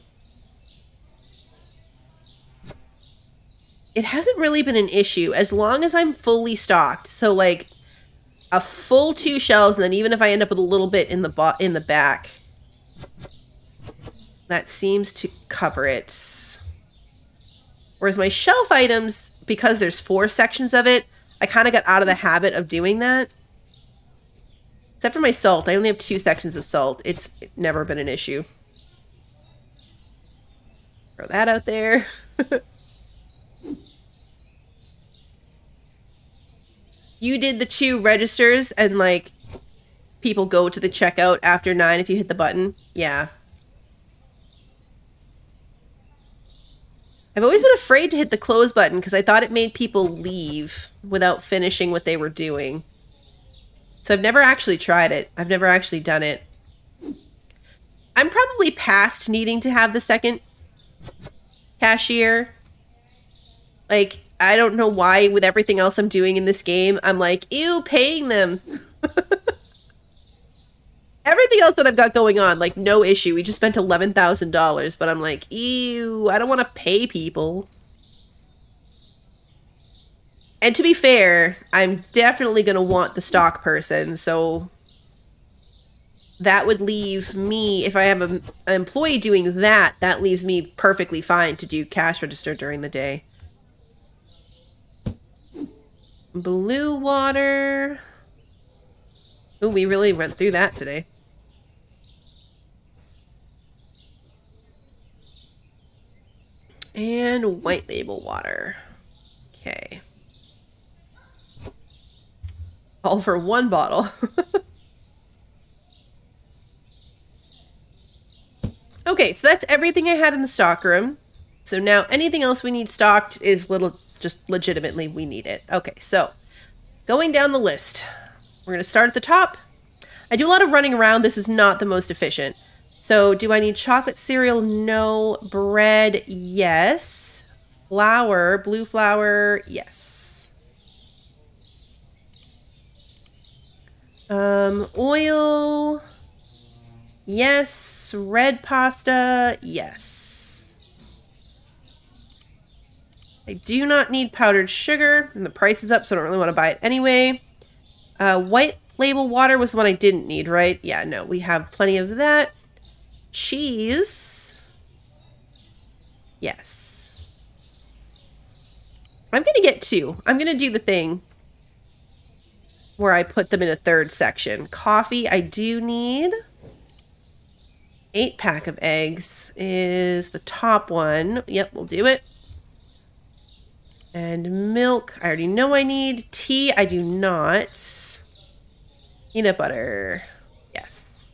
It hasn't really been an issue as long as I'm fully stocked. So like a full 2 shelves, and then even if I end up with a little bit in the back, that seems to cover it. Whereas my shelf items, because there's 4 sections of it, I kind of got out of the habit of doing that. Except for my salt. I only have 2 sections of salt. It's never been an issue. Throw that out there. You did the 2 registers and like people go to the checkout after 9 if you hit the button. Yeah. I've always been afraid to hit the close button because I thought it made people leave without finishing what they were doing. So I've never actually tried it. I've never actually done it. I'm probably past needing to have the second cashier. Like, I don't know why with everything else I'm doing in this game, I'm like, ew, paying them. Everything else that I've got going on, like, no issue. We just spent $11,000, but I'm like, ew, I don't want to pay people. And to be fair, I'm definitely going to want the stock person, so that would leave me, if I have an employee doing that, that leaves me perfectly fine to do cash register during the day. Blue water. Oh, we really went through that today. And white label water. Okay. All for 1 bottle. Okay, so that's everything I had in the stock room. So now anything else we need stocked is just legitimately we need it. Okay, so going down the list. We're going to start at the top. I do a lot of running around. This is not the most efficient. So do I need chocolate cereal? No. Bread? Yes. Flour? Blue flour? Yes. Oil? Yes. Red pasta? Yes. I do not need powdered sugar, and the price is up, so I don't really want to buy it anyway. White label water was the one I didn't need, right? Yeah, no, we have plenty of that. Cheese. Yes. I'm going to get 2. I'm going to do the thing where I put them in a 3rd section. Coffee, I do need. 8-pack of eggs is the top one. Yep, we'll do it. And milk, I already know I need. Tea, I do not. Peanut butter, yes.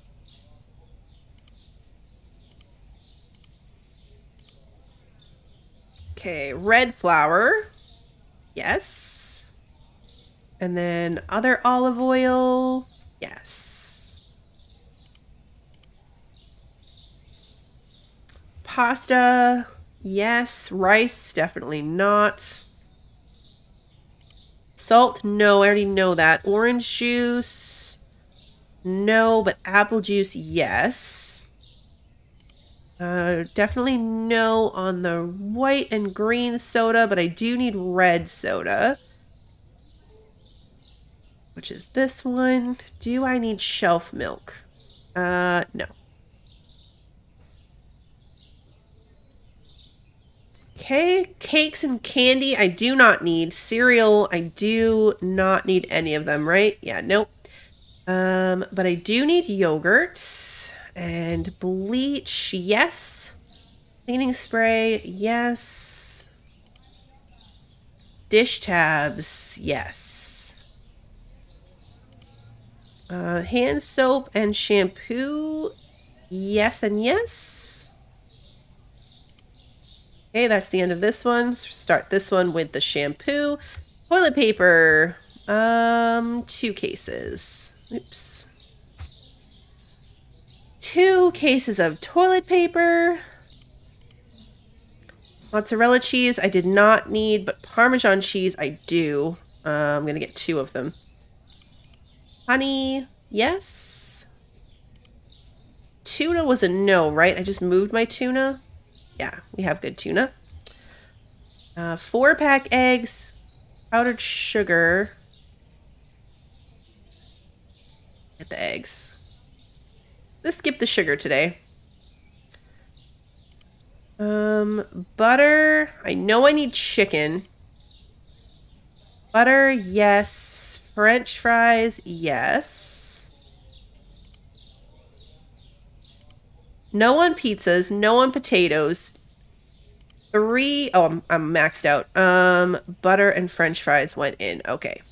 Okay, red flour, yes. And then other olive oil, yes. Pasta, yes. Rice, definitely not. Salt, no, I already know that. Orange juice, no, but apple juice, yes. Definitely no on the white and green soda, but I do need red soda. Which is this one. Do I need shelf milk? No. Okay, cakes and candy, I do not need. Cereal, I do not need any of them, right? Yeah, nope. But I do need yogurt and bleach, yes. Cleaning spray, yes. Dish tabs, yes. Hand soap and shampoo, yes and yes. Okay, that's the end of this one. Start this one with the shampoo. Toilet paper, 2 cases. Oops. 2 cases of toilet paper. Mozzarella cheese, I did not need, but Parmesan cheese, I do. I'm going to get 2 of them. Honey, yes. Tuna was a no, right? I just moved my tuna. Yeah, we have good tuna. 4-pack eggs, powdered sugar. Get the eggs. Let's skip the sugar today. Butter. I know I need chicken. Butter, yes. French fries, yes. No on pizzas, no on potatoes. 3, oh, I'm maxed out. Butter and French fries went in. Okay.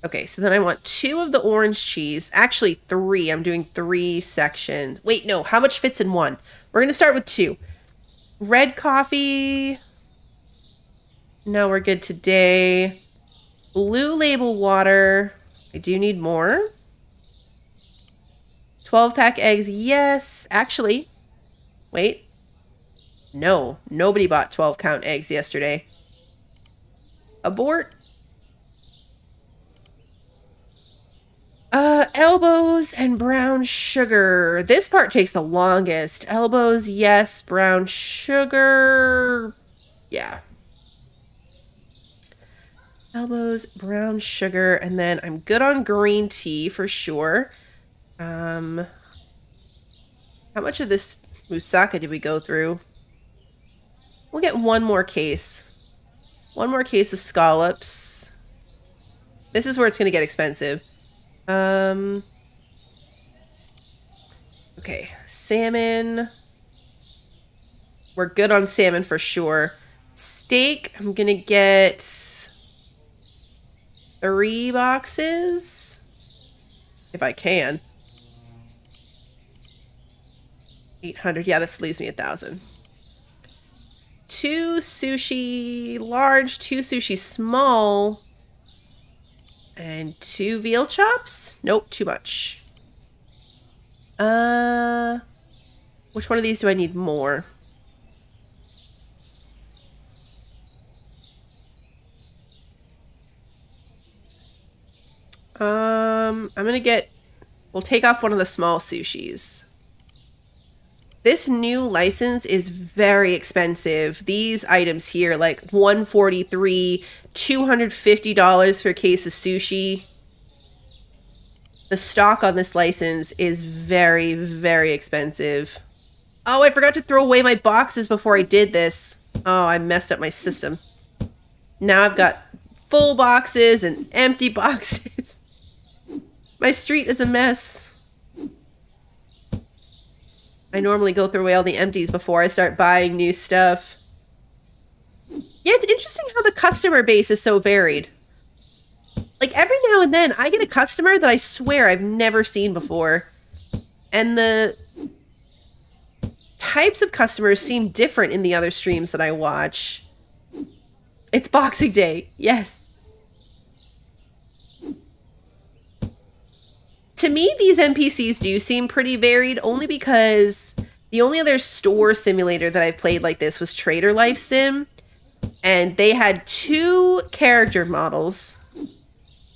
Okay, so then I want 2 of the orange cheese. Actually, 3. I'm doing 3 sections. Wait, no. How much fits in 1? We're going to start with 2. Red coffee. No, we're good today. Blue Label water. I do need more. 12-pack eggs. Yes. Actually, wait. No, nobody bought 12-count eggs yesterday. Abort. Elbows and brown sugar. This part takes the longest. Elbows, yes. Brown sugar, yeah. Elbows, brown sugar, and then I'm good on green tea for sure. How much of this moussaka did we go through? We'll get 1 more case. 1 more case of scallops. This is where it's going to get expensive. Okay, salmon. We're good on salmon for sure. Steak, I'm gonna get 3 boxes. If I can. 800, yeah, this leaves me 1,000. 2 sushi large, 2 sushi small. And 2 veal chops? Nope, too much. Which one of these do I need more? I'm gonna get, we'll take off one of the small sushis. This new license is very expensive. These items here, like $143, $250 for a case of sushi. The stock on this license is very, very expensive. Oh, I forgot to throw away my boxes before I did this. Oh, I messed up my system. Now I've got full boxes and empty boxes. My street is a mess. I normally go throw away all the empties before I start buying new stuff. Yeah, it's interesting how the customer base is so varied. Like, every now and then, I get a customer that I swear I've never seen before. And the types of customers seem different in the other streams that I watch. It's Boxing Day. Yes. To me, these NPCs do seem pretty varied, only because the only other store simulator that I've played like this was Trader Life Sim. And they had 2 character models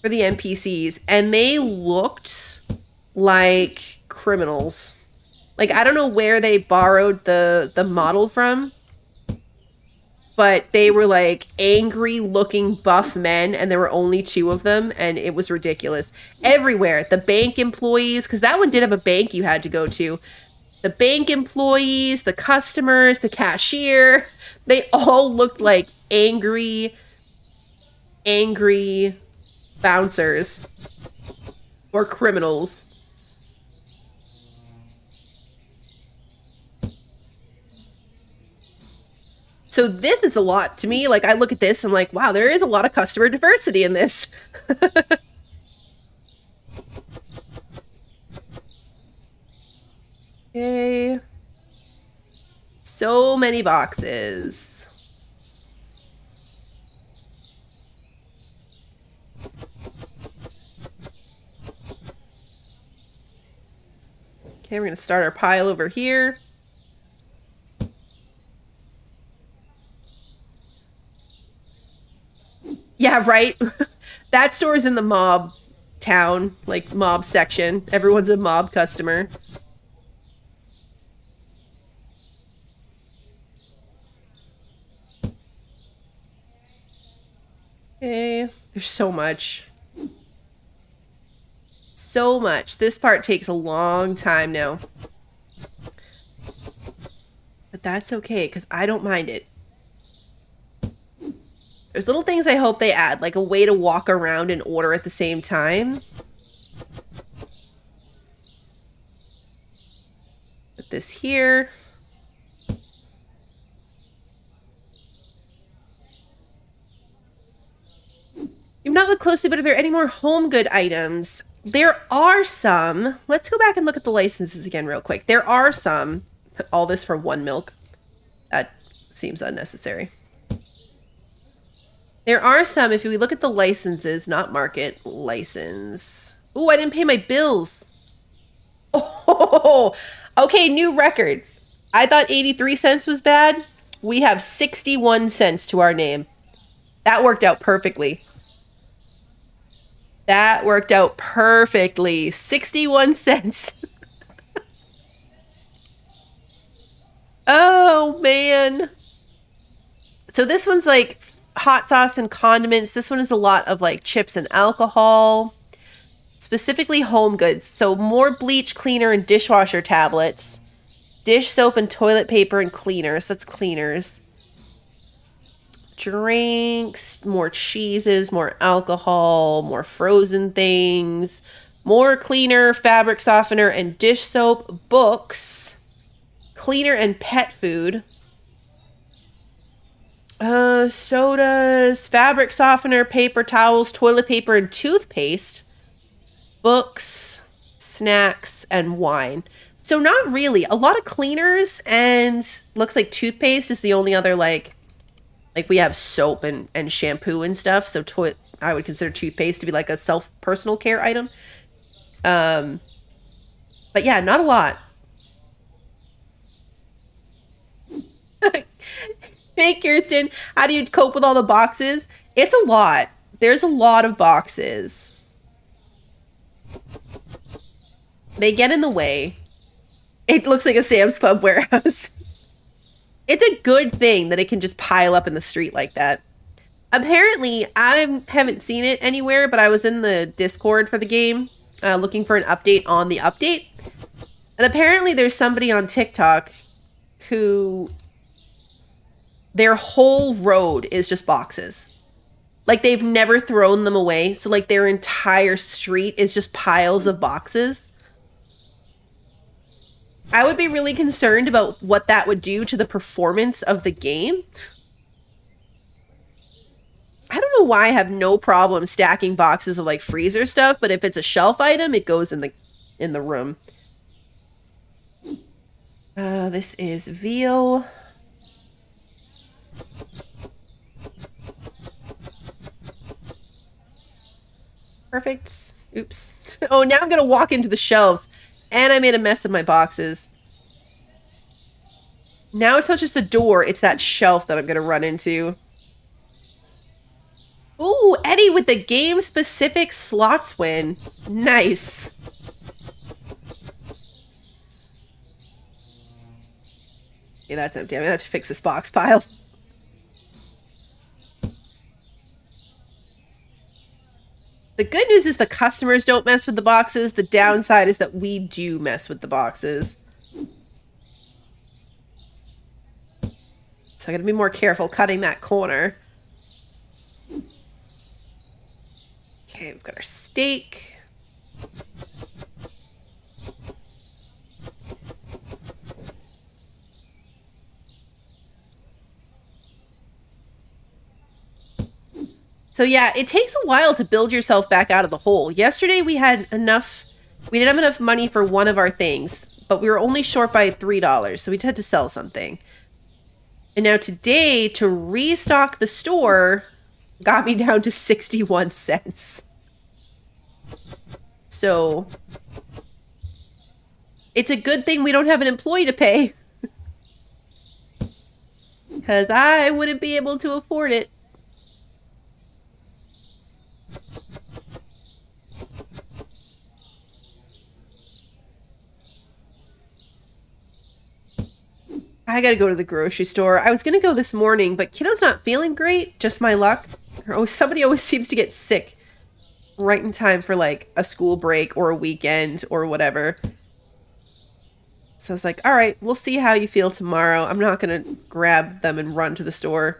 for the NPCs, and they looked like criminals. Like, I don't know where they borrowed the model from, but they were like angry looking buff men, and there were only 2 of them, and it was ridiculous. Everywhere, the bank employees, because that one did have a bank you had to go to. The bank employees, the customers, the cashier, they all looked like angry bouncers or criminals. So this is a lot to me. Like, I look at this and I'm like, wow, there is a lot of customer diversity in this. Okay. So many boxes. Okay, we're going to start our pile over here. Yeah, right? That store's in the mob town, like mob section. Everyone's a mob customer. Okay, there's so much. So much. This part takes a long time now. But that's okay, because I don't mind it. There's little things I hope they add, like a way to walk around and order at the same time. Put this here. You've not looked closely, but are there any more home good items? There are some. Let's go back and look at the licenses again real quick. There are some. All this for 1 milk. That seems unnecessary. There are some, if we look at the licenses, not market, license. Ooh, I didn't pay my bills. Oh, okay, new record. I thought 83 cents was bad. We have 61 cents to our name. That worked out perfectly. That worked out perfectly. 61 cents. Oh, man. So this one's like hot sauce and condiments. This one is a lot of like chips and alcohol. Specifically home goods. So more bleach, cleaner, and dishwasher tablets. Dish soap and toilet paper and cleaners. That's cleaners. Drinks, more cheeses, more alcohol, more frozen things, more cleaner, fabric softener, and dish soap, books, cleaner and pet food, sodas, fabric softener, paper towels, toilet paper, and toothpaste, books, snacks, and wine. So not really. A lot of cleaners, and looks like toothpaste is the only other like we have soap and shampoo and stuff. So I would consider toothpaste to be like a personal care item. But yeah, not a lot. Hey, Kirsten, how do you cope with all the boxes? It's a lot. There's a lot of boxes. They get in the way. It looks like a Sam's Club warehouse. It's a good thing that it can just pile up in the street like that. Apparently, I haven't seen it anywhere, but I was in the Discord for the game, looking for an update on the update. And apparently there's somebody on TikTok who their whole road is just boxes. Like they've never thrown them away. So like their entire street is just piles of boxes. I would be really concerned about what that would do to the performance of the game. I don't know why I have no problem stacking boxes of like freezer stuff, but if it's a shelf item, it goes in the room. This is veal. Perfect. Oops. Oh, now I'm going to walk into the shelves. And I made a mess of my boxes. Now it's not just the door, it's that shelf that I'm going to run into. Ooh, Eddie with the game-specific slots win. Nice. Yeah, that's empty. I'm going to have to fix this box pile. The good news is the customers don't mess with the boxes. The downside is that we do mess with the boxes. So I gotta be more careful cutting that corner. Okay, we've got our steak. So yeah, it takes a while to build yourself back out of the hole. Yesterday we didn't have enough money for one of our things, but we were only short by $3, so we had to sell something. And now today, to restock the store, got me down to 61 cents. So it's a good thing we don't have an employee to pay. Because I wouldn't be able to afford it. I gotta go to the grocery store. I was gonna go this morning, but kiddo's not feeling great. Just my luck. Somebody always seems to get sick right in time for like a school break or a weekend or whatever. So I was like, all right, we'll see how you feel tomorrow. I'm not gonna grab them and run to the store.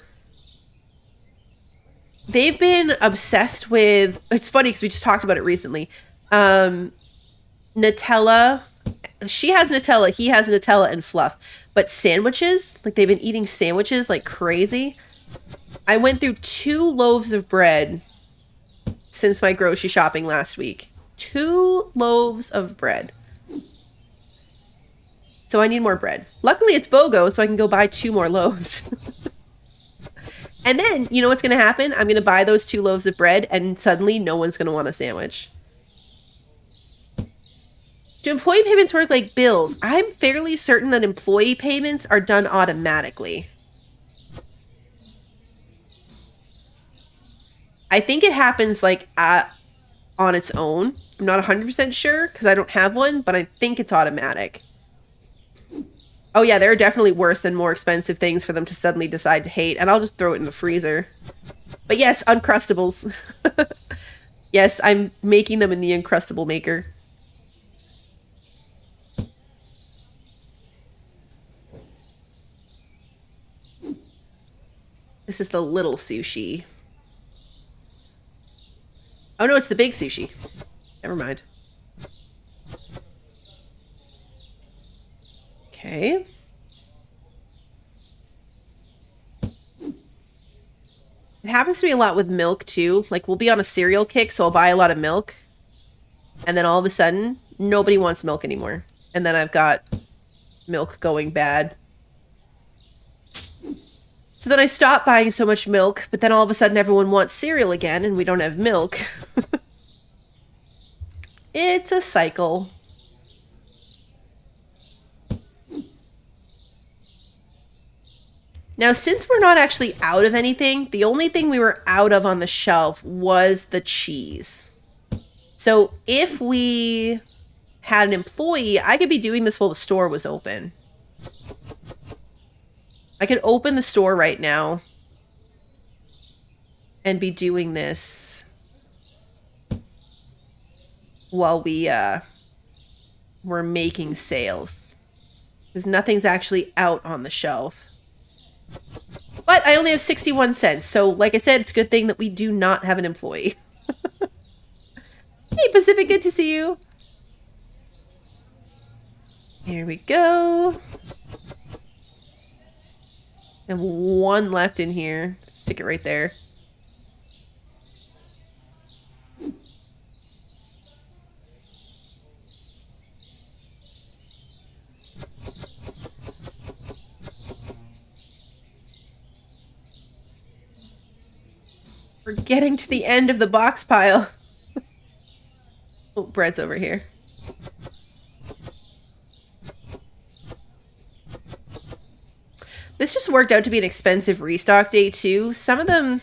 They've been obsessed with, it's funny because we just talked about it recently. Nutella. She has Nutella, he has Nutella and fluff. But sandwiches, like they've been eating sandwiches like crazy. I went through 2 loaves of bread since my grocery shopping last week. 2 loaves of bread. So I need more bread. Luckily it's BOGO, so I can go buy 2 more loaves. And then, you know what's going to happen? I'm going to buy those 2 loaves of bread and suddenly no one's going to want a sandwich. Do employee payments work like bills? I'm fairly certain that employee payments are done automatically. I think it happens like on its own. I'm not 100% sure because I don't have one, but I think it's automatic. Oh yeah, there are definitely worse and more expensive things for them to suddenly decide to hate, and I'll just throw it in the freezer. But yes, Uncrustables. Yes, I'm making them in the Uncrustable maker. This is the little sushi. Oh no, it's the big sushi. Never mind. Okay. It happens to me a lot with milk too. Like we'll be on a cereal kick, so I'll buy a lot of milk. And then all of a sudden, nobody wants milk anymore. And then I've got milk going bad. So then I stop buying so much milk, but then all of a sudden everyone wants cereal again and we don't have milk. It's a cycle. Now, since we're not actually out of anything, the only thing we were out of on the shelf was the cheese. So if we had an employee, I could be doing this while the store was open. I could open the store right now and be doing this while we're making sales. Because nothing's actually out on the shelf. But I only have 61 cents. So like I said, it's a good thing that we do not have an employee. Hey, Pacific, good to see you. Here we go. And one left in here. Stick it right there. We're getting to the end of the box pile. Oh, bread's over here. This just worked out to be an expensive restock day too. Some of them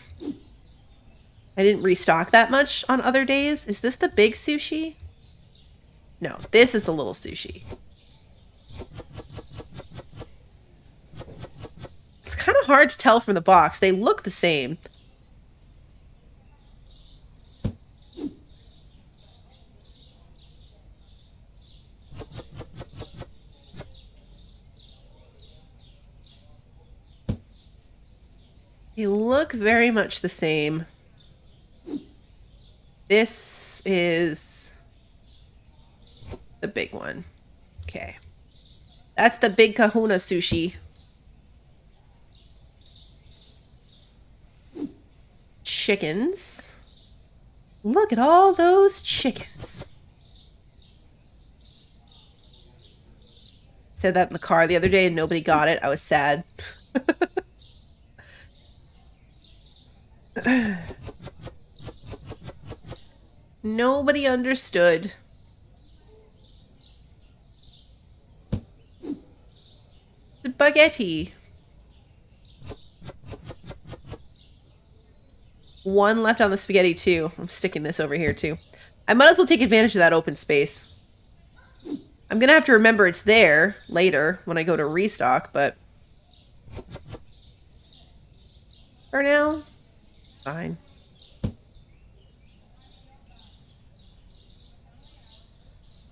I didn't restock that much on other days. Is this the big sushi? No, this is the little sushi. It's kind of hard to tell from the box. They look the same. They look very much the same. This is the big one. Okay. That's the big kahuna sushi. Chickens. Look at all those chickens. Said that in the car the other day and nobody got it. I was sad. Nobody understood. Spaghetti. One left on the spaghetti too. I'm sticking this over here too. I might as well take advantage of that open space. I'm gonna have to remember it's there later when I go to restock, but for now, fine.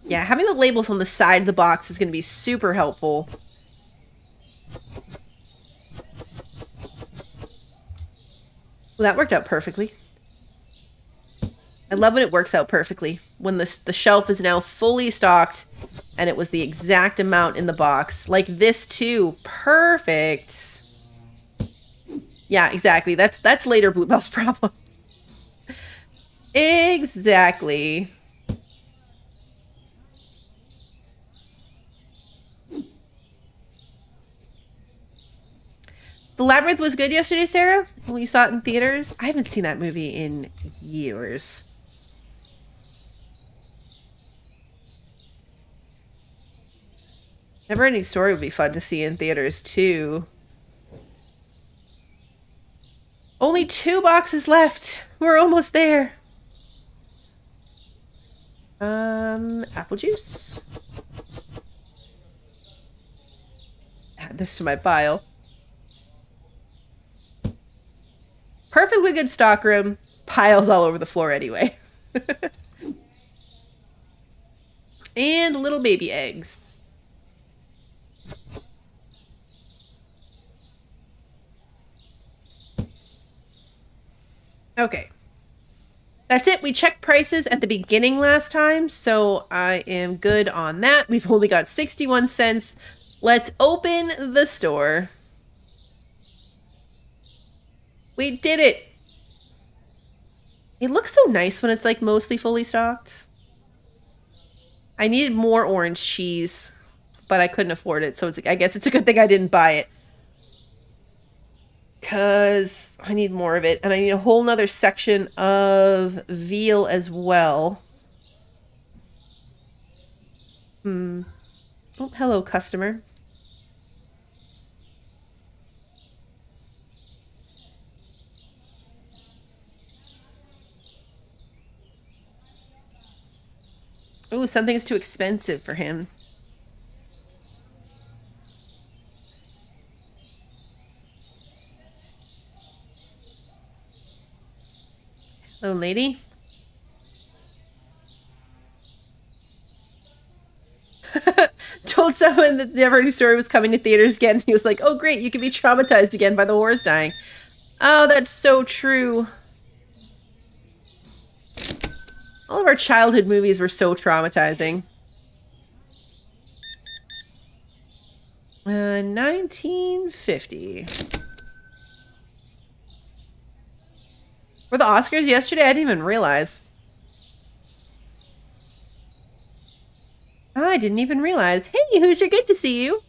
Yeah, having the labels on the side of the box is going to be super helpful. Well, that worked out perfectly. I love when it works out perfectly. When the shelf is now fully stocked and it was the exact amount in the box. Like this too. Perfect. Yeah, exactly. That's later Bluebell's problem. Exactly. The Labyrinth was good yesterday, Sarah? When you saw it in theaters? I haven't seen that movie in years. Neverending Story would be fun to see in theaters, too. Only 2 boxes left. We're almost there. Apple juice. Add this to my pile. Perfectly good stockroom. Piles all over the floor anyway. And little baby eggs. Okay. That's it. We checked prices at the beginning last time, so I am good on that. We've only got 61 cents. Let's open the store. We did it. It looks so nice when it's like mostly fully stocked. I needed more orange cheese, but I couldn't afford it. So I guess it's a good thing I didn't buy it. Because I need more of it. And I need a whole nother section of veal as well. Oh, hello, customer. Oh, something's too expensive for him. Hello, lady. someone that the Neverending Story was coming to theaters again. He was like, oh, great, you can be traumatized again by the horse dying. Oh, that's so true. All of our childhood movies were so traumatizing. 1950. Were the Oscars yesterday? I didn't even realize. I didn't even realize. Hey, Hoosier, good to see you.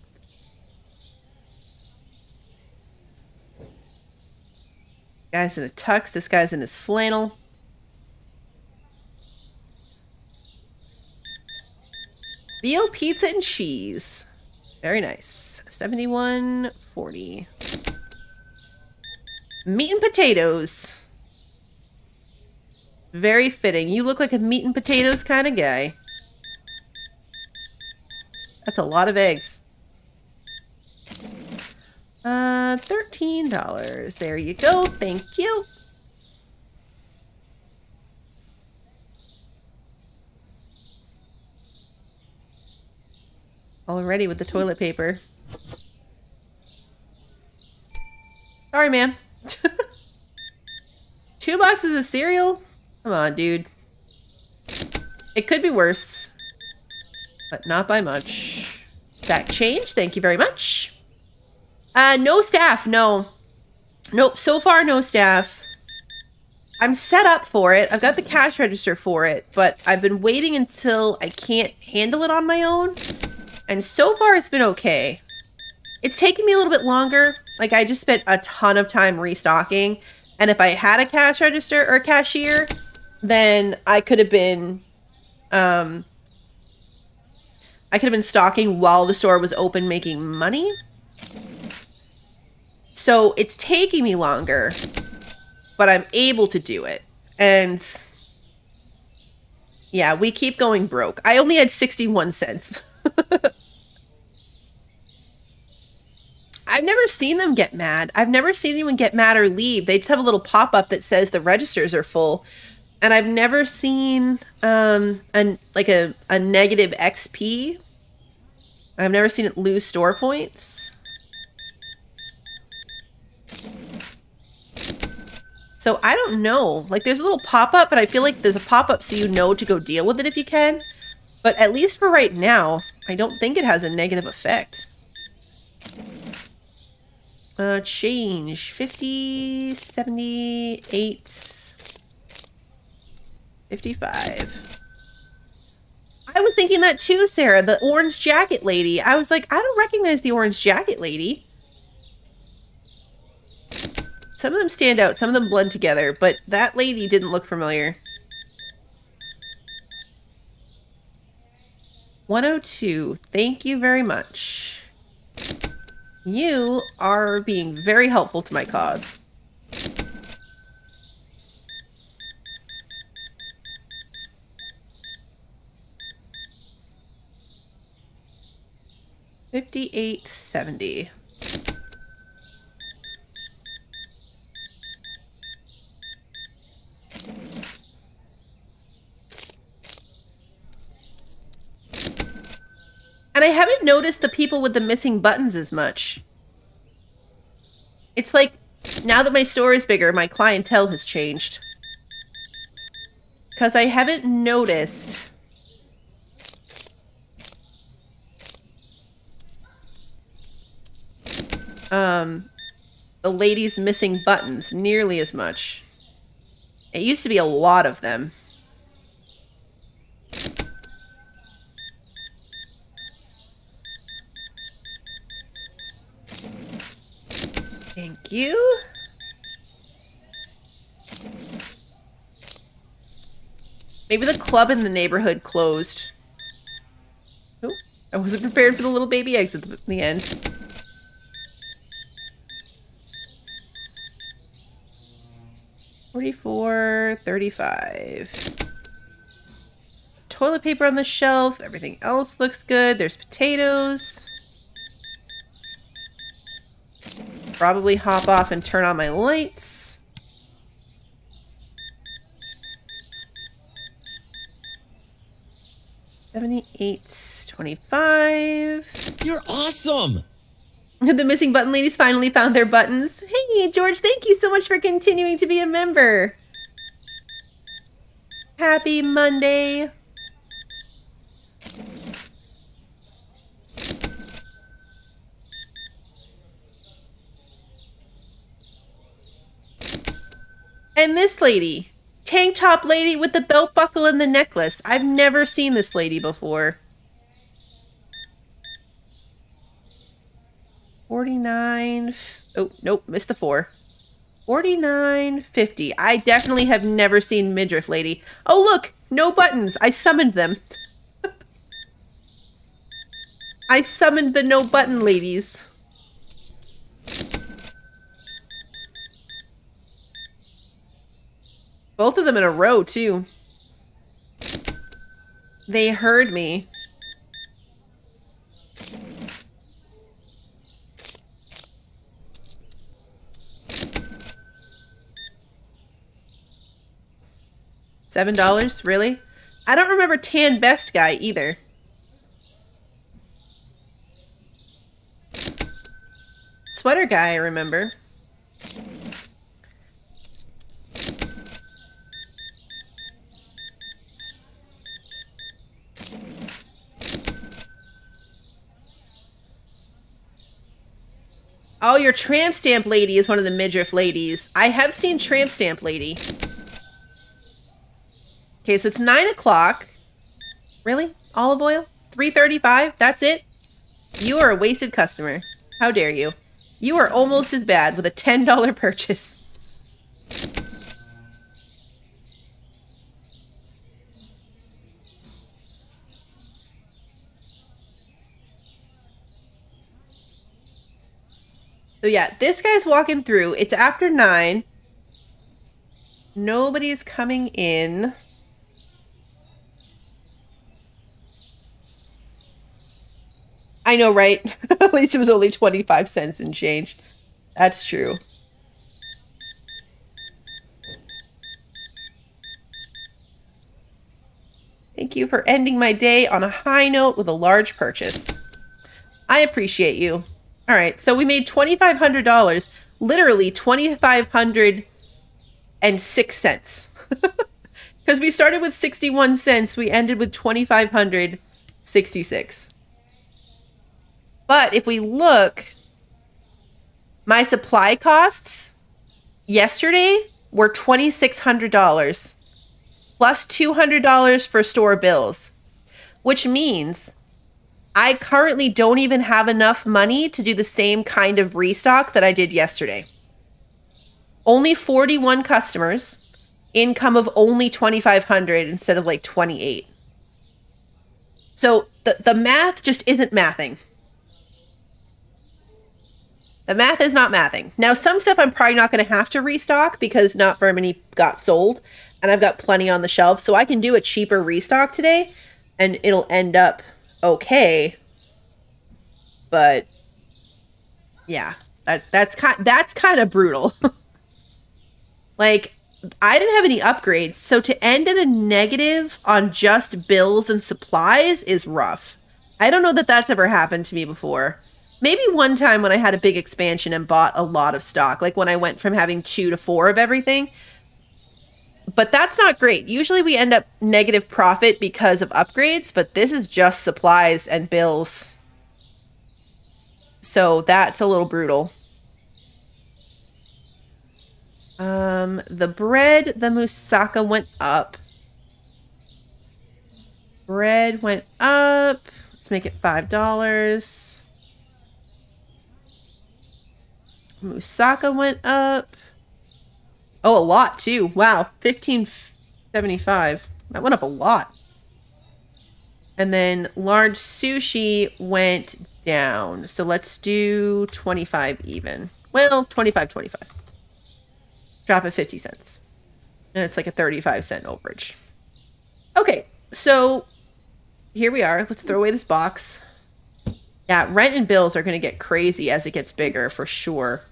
Guy's in a tux. This guy's in his flannel. Veal pizza and cheese. Very nice. 71.40. Meat and potatoes. Very fitting. You look like a meat and potatoes kind of guy. That's a lot of eggs. $13. There you go. Thank you. Already with the toilet paper. Sorry, man. 2 boxes of cereal? Come on, dude. It could be worse, but not by much. Back change. Thank you very much. No staff. No. Nope. So far, no staff. I'm set up for it. I've got the cash register for it, but I've been waiting until I can't handle it on my own. And so far, it's been okay. It's taken me a little bit longer. Like, I just spent a ton of time restocking. And if I had a cash register or a cashier, then I could have been stocking while the store was open making money. So it's taking me longer, but I'm able to do it. And yeah, we keep going broke. I only had 61 cents. I've never seen them get mad. I've never seen anyone get mad or leave. They just have a little pop-up that says the registers are full. And I've never seen a negative XP. I've never seen it lose store points. So I don't know. Like, there's a little pop-up, but I feel like there's a pop-up so you know to go deal with it if you can. But at least for right now, I don't think it has a negative effect. Change 50, 78, 55. I was thinking that too, Sarah, the orange jacket lady. I was like, I don't recognize the orange jacket lady. Some of them stand out, some of them blend together, but that lady didn't look familiar. 102. Thank you very much. You are being very helpful to my cause. $58.70. And I haven't noticed the people with the missing buttons as much. It's like, now that my store is bigger, my clientele has changed. Because I haven't noticed the ladies missing buttons nearly as much. It used to be a lot of them. Thank you. Maybe the club in the neighborhood closed. Oh, I wasn't prepared for the little baby eggs at the end. $44.35. Toilet paper on the shelf. Everything else looks good. There's potatoes. Probably hop off and turn on my lights. $78.25. You're awesome! The missing button ladies finally found their buttons. Hey, George, thank you so much for continuing to be a member. Happy Monday. And this lady, tank top lady with the belt buckle and the necklace. I've never seen this lady before. 49. Oh, nope, missed the 4. 49.50. I definitely have never seen midriff lady. Oh, look, no buttons. I summoned them. I summoned the no button ladies. Both of them in a row, too. They heard me. $7? Really? I don't remember tan vest guy either. Sweater guy, I remember. Oh, your tramp stamp lady is one of the midriff ladies. I have seen tramp stamp lady. Okay, so it's 9 o'clock. Really? Olive oil? $3.35? That's it? You are a wasted customer. How dare you? You are almost as bad with a $10 purchase. So yeah, this guy's walking through. It's after 9. Nobody's coming in. I know, right? At least it was only 25 cents and change. That's true. Thank you for ending my day on a high note with a large purchase. I appreciate you. All right, so we made $2,500, literally 2,506 cents. Because we started with 61 cents, we ended with 2,566. But if we look, my supply costs yesterday were $2,600 plus $200 for store bills, which means I currently don't even have enough money to do the same kind of restock that I did yesterday. Only 41 customers, income of only 2,500 instead of like 28. So the math just isn't mathing. The math is not mathing. Now, some stuff I'm probably not going to have to restock because not very many got sold and I've got plenty on the shelf. So I can do a cheaper restock today and it'll end up okay. But yeah, that's kind of brutal. Like, I didn't have any upgrades. So to end in a negative on just bills and supplies is rough. I don't know that that's ever happened to me before. Maybe one time when I had a big expansion and bought a lot of stock, like when I went from having 2 to 4 of everything. But that's not great. Usually we end up negative profit because of upgrades, but this is just supplies and bills. So that's a little brutal. The bread, the moussaka went up. Bread went up. Let's make it $5. Moussaka went up. Oh, a lot too. Wow, $15.75. That went up a lot. And then large sushi went down. So let's do 25 even. Well, 25.25. Drop it 50 cents. And it's like a 35-cent overage. Okay, so here we are. Let's throw away this box. Yeah, rent and bills are going to get crazy as it gets bigger for sure.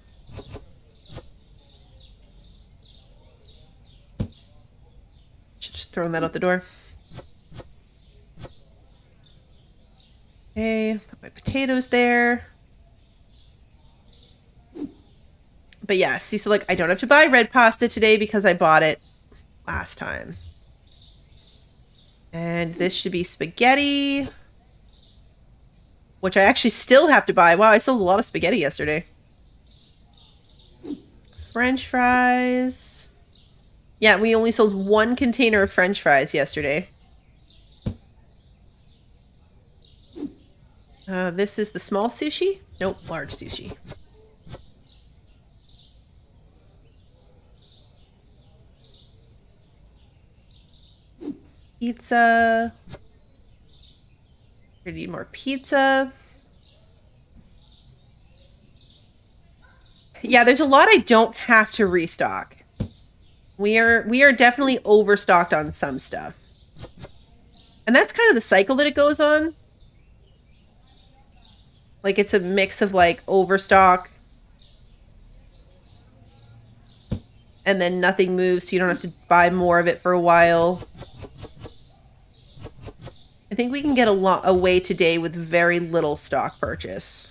Just throwing that out the door. Okay, put my potatoes there. But yeah, see, so like I don't have to buy red pasta today because I bought it last time. And this should be spaghetti, which I actually still have to buy. Wow, I sold a lot of spaghetti yesterday. French fries. Yeah, we only sold 1 container of French fries yesterday. This is the small sushi? Nope, large sushi. Pizza. We need more pizza. Yeah, there's a lot I don't have to restock. We are definitely overstocked on some stuff. And that's kind of the cycle that it goes on. Like it's a mix of like overstock and then nothing moves, so you don't have to buy more of it for a while. I think we can get away today with very little stock purchase.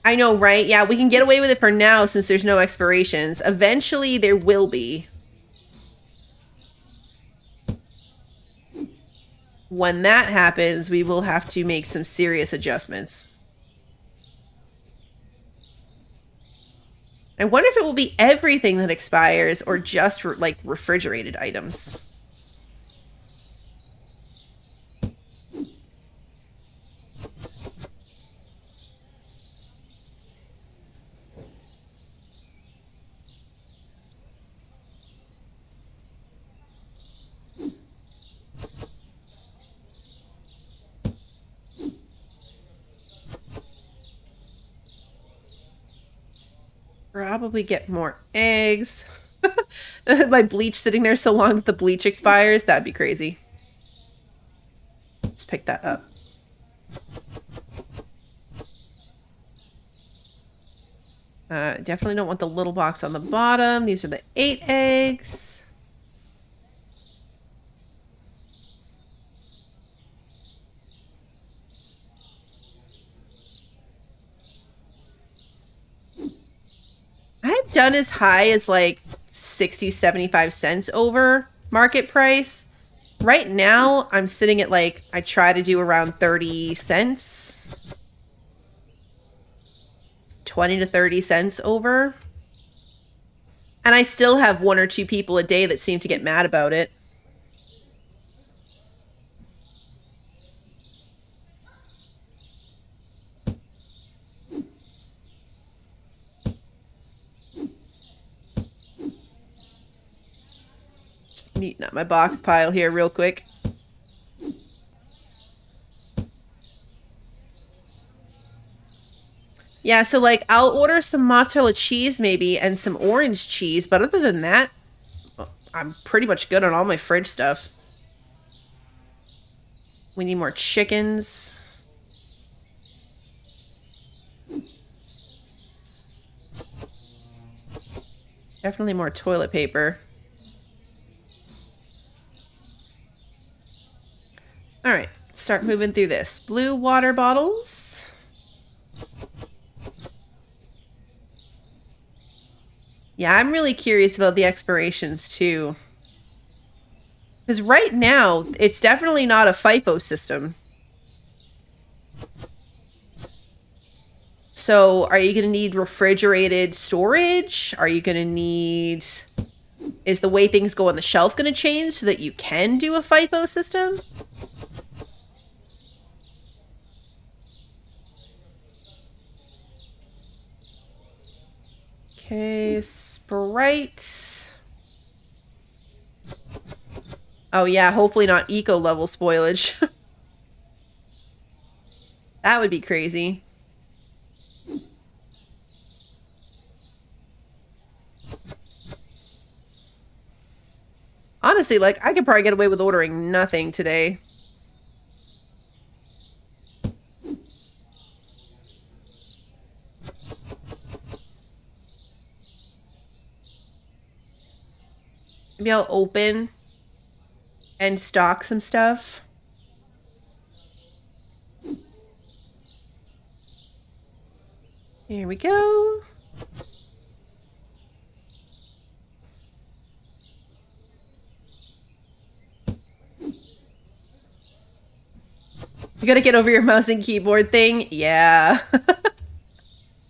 I know, right? Yeah, we can get away with it for now since there's no expirations. Eventually, there will be. When that happens, we will have to make some serious adjustments. I wonder if it will be everything that expires or just like refrigerated items. Probably get more eggs. My bleach sitting there so long that the bleach expires. That'd be crazy. Just pick that up. Definitely don't want the little box on the bottom. These are the 8 eggs. I've done as high as like 60, 75 cents over market price. Right now, I'm sitting at like, I try to do around 30 cents. 20 to 30 cents over. And I still have 1 or 2 people a day that seem to get mad about it. Just neaten up my box pile here real quick. Yeah, so like I'll order some mozzarella cheese maybe and some orange cheese, but other than that, I'm pretty much good on all my fridge stuff. We need more chickens. Definitely more toilet paper. All right, let's start moving through this. Blue water bottles. Yeah, I'm really curious about the expirations too. Because right now, it's definitely not a FIFO system. So are you going to need refrigerated storage? Are you going to need... Is the way things go on the shelf going to change so that you can do a FIFO system? Okay, Sprite. Oh yeah, hopefully not eco-level spoilage. That would be crazy. Honestly, like, I could probably get away with ordering nothing today. Maybe I'll open and stock some stuff. Here we go. You gotta get over your mouse and keyboard thing. Yeah.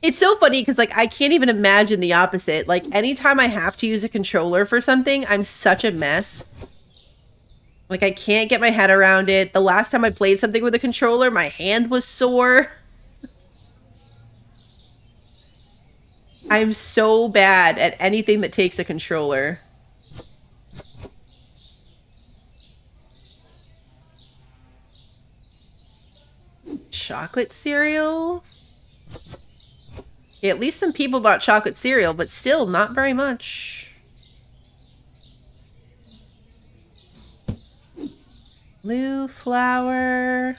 It's so funny because, like, I can't even imagine the opposite. Like, anytime I have to use a controller for something, I'm such a mess. Like, I can't get my head around it. The last time I played something with a controller, my hand was sore. I'm so bad at anything that takes a controller. Chocolate cereal? Yeah, at least some people bought chocolate cereal, but still not very much. Blue flour.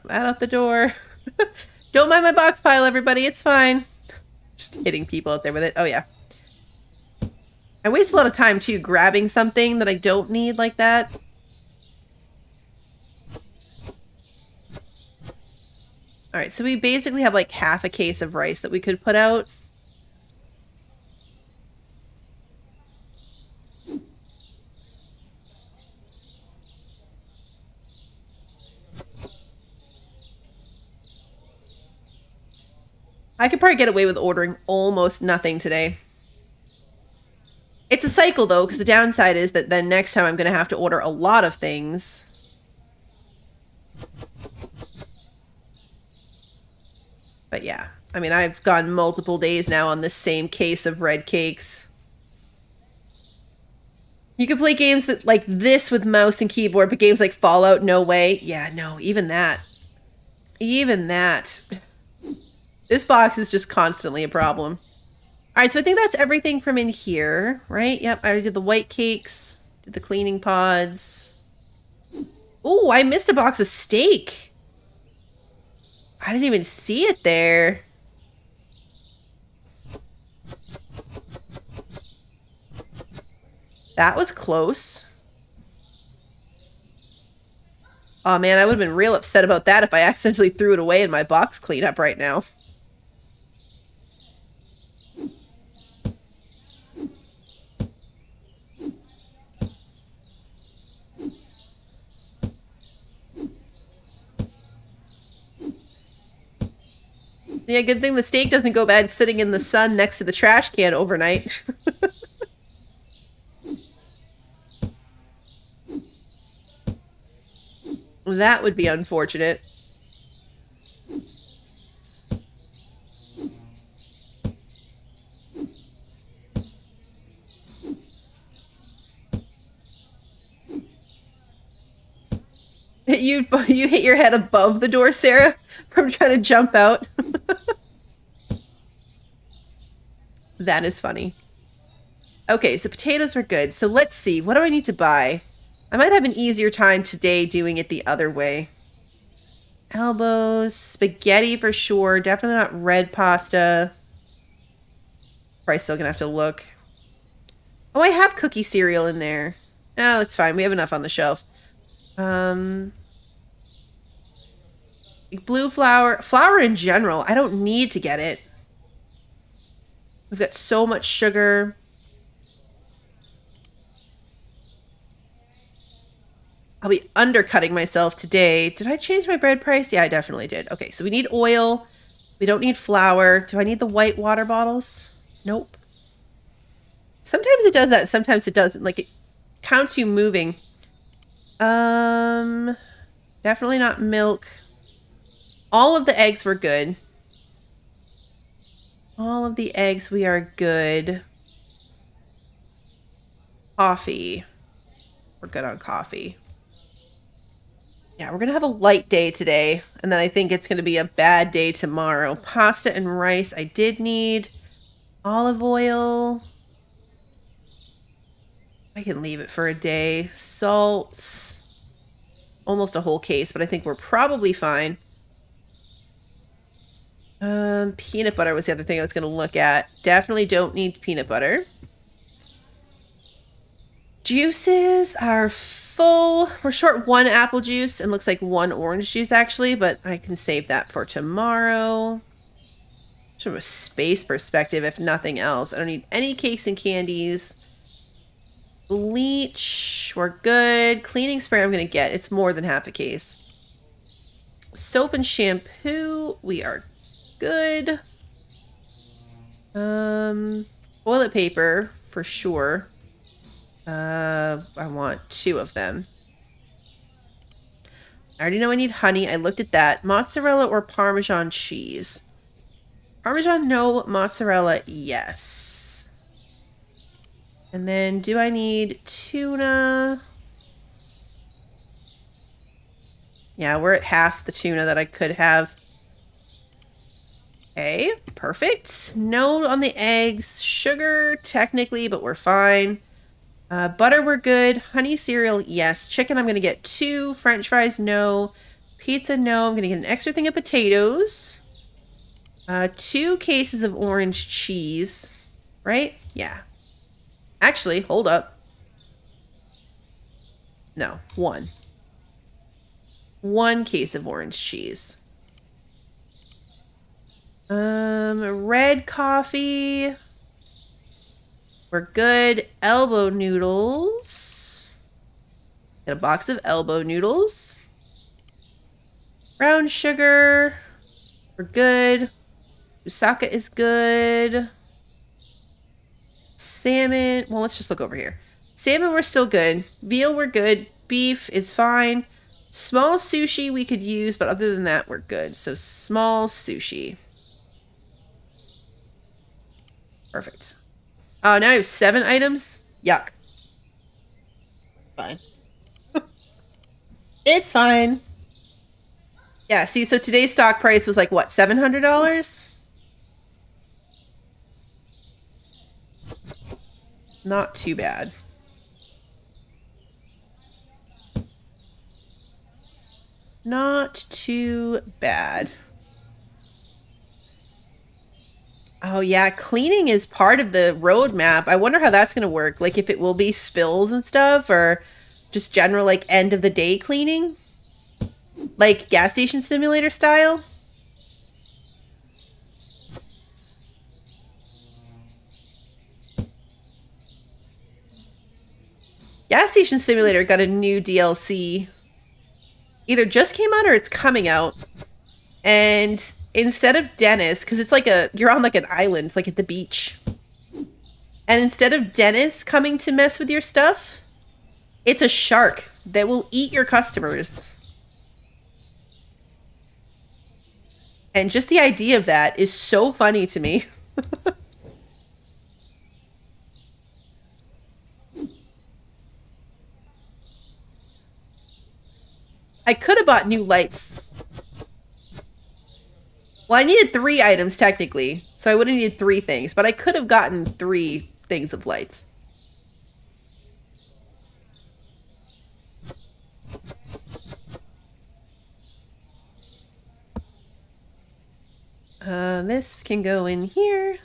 That out the door. Don't mind my box pile, everybody. It's fine. Just hitting people out there with it. Oh, yeah. I waste a lot of time, too, grabbing something that I don't need like that. All right, so we basically have like half a case of rice that we could put out. I could probably get away with ordering almost nothing today. It's a cycle, though, because the downside is that then next time I'm going to have to order a lot of things. But yeah, I mean, I've gone multiple days now on this same case of red cakes. You could play games that like this with mouse and keyboard, but games like Fallout, no way. Yeah, no, even that. Even that. This box is just constantly a problem. All right, so I think that's everything from in here, right? Yep, I already did the white cakes, did the cleaning pods. Oh, I missed a box of steak. I didn't even see it there. That was close. Oh man, I would have been real upset about that if I accidentally threw it away in my box cleanup right now. Yeah, good thing the steak doesn't go bad sitting in the sun next to the trash can overnight. That would be unfortunate. You hit your head above the door, Sarah, from trying to jump out. That is funny. Okay, so potatoes were good. So let's see. What do I need to buy? I might have an easier time today doing it the other way. Elbows, spaghetti for sure. Definitely not red pasta. Probably still gonna have to look. Oh, I have cookie cereal in there. Oh, it's fine. We have enough on the shelf. Blue flour in general. I don't need to get it. We've got so much sugar. I'll be undercutting myself today. Did I change my bread price? Yeah, I definitely did. Okay, so we need oil. We don't need flour. Do I need the white water bottles? Nope. Sometimes it does that. Sometimes it doesn't. Like, it counts you moving. Definitely not milk. All of the eggs were good. All of the eggs, we are good. Coffee. We're good on coffee. Yeah, we're going to have a light day today. And then I think it's going to be a bad day tomorrow. Pasta and rice. I did need olive oil. I can leave it for a day. Salt. Almost a whole case, but I think we're probably fine. Peanut butter was the other thing I was going to look at. Definitely don't need peanut butter. Juices are full. We're short one apple juice and looks like one orange juice actually, but I can save that for tomorrow. Just from a space perspective, if nothing else. I don't need any cakes and candies. Bleach, we're good. Cleaning spray I'm gonna get. It's more than half a case. Soap and shampoo, we are good. Toilet paper for sure. I want 2 of them. I already know I need honey. I looked at that. Mozzarella or Parmesan cheese? Parmesan, no. Mozzarella, yes. And then do I need tuna? Yeah, we're at half the tuna that I could have. Okay, perfect. No on the eggs. Sugar, technically, but we're fine. Butter, we're good. Honey cereal, yes. Chicken, I'm going to get 2. French fries, no. Pizza, no. I'm going to get an extra thing of potatoes. 2 cases of orange cheese. Right? Yeah. Actually, hold up. No, 1. 1 case of orange cheese. Red coffee. We're good. Elbow noodles. Get a box of elbow noodles. Brown sugar. We're good. Usaka is good. Salmon. Well, let's just look over here. Salmon, we're still good. Veal, we're good. Beef is fine. Small sushi we could use, but other than that, we're good. So small sushi. Perfect. Oh, now I have 7 items? Yuck. Fine. It's fine. Yeah, see, so today's stock price was like, what, $700? Not too bad. Not too bad. Oh, yeah, cleaning is part of the roadmap. I wonder how that's going to work. Like, if it will be spills and stuff, or just general, like, end of the day cleaning? Like, gas station simulator style? Gas station simulator got a new DLC. Either just came out or it's coming out. And instead of Dennis, because it's like you're on like an island, like at the beach. And instead of Dennis coming to mess with your stuff, it's a shark that will eat your customers. And just the idea of that is so funny to me. I could have bought new lights. Well, I needed 3 items technically, so I would have needed 3 things, but I could have gotten 3 things of lights. This can go in here.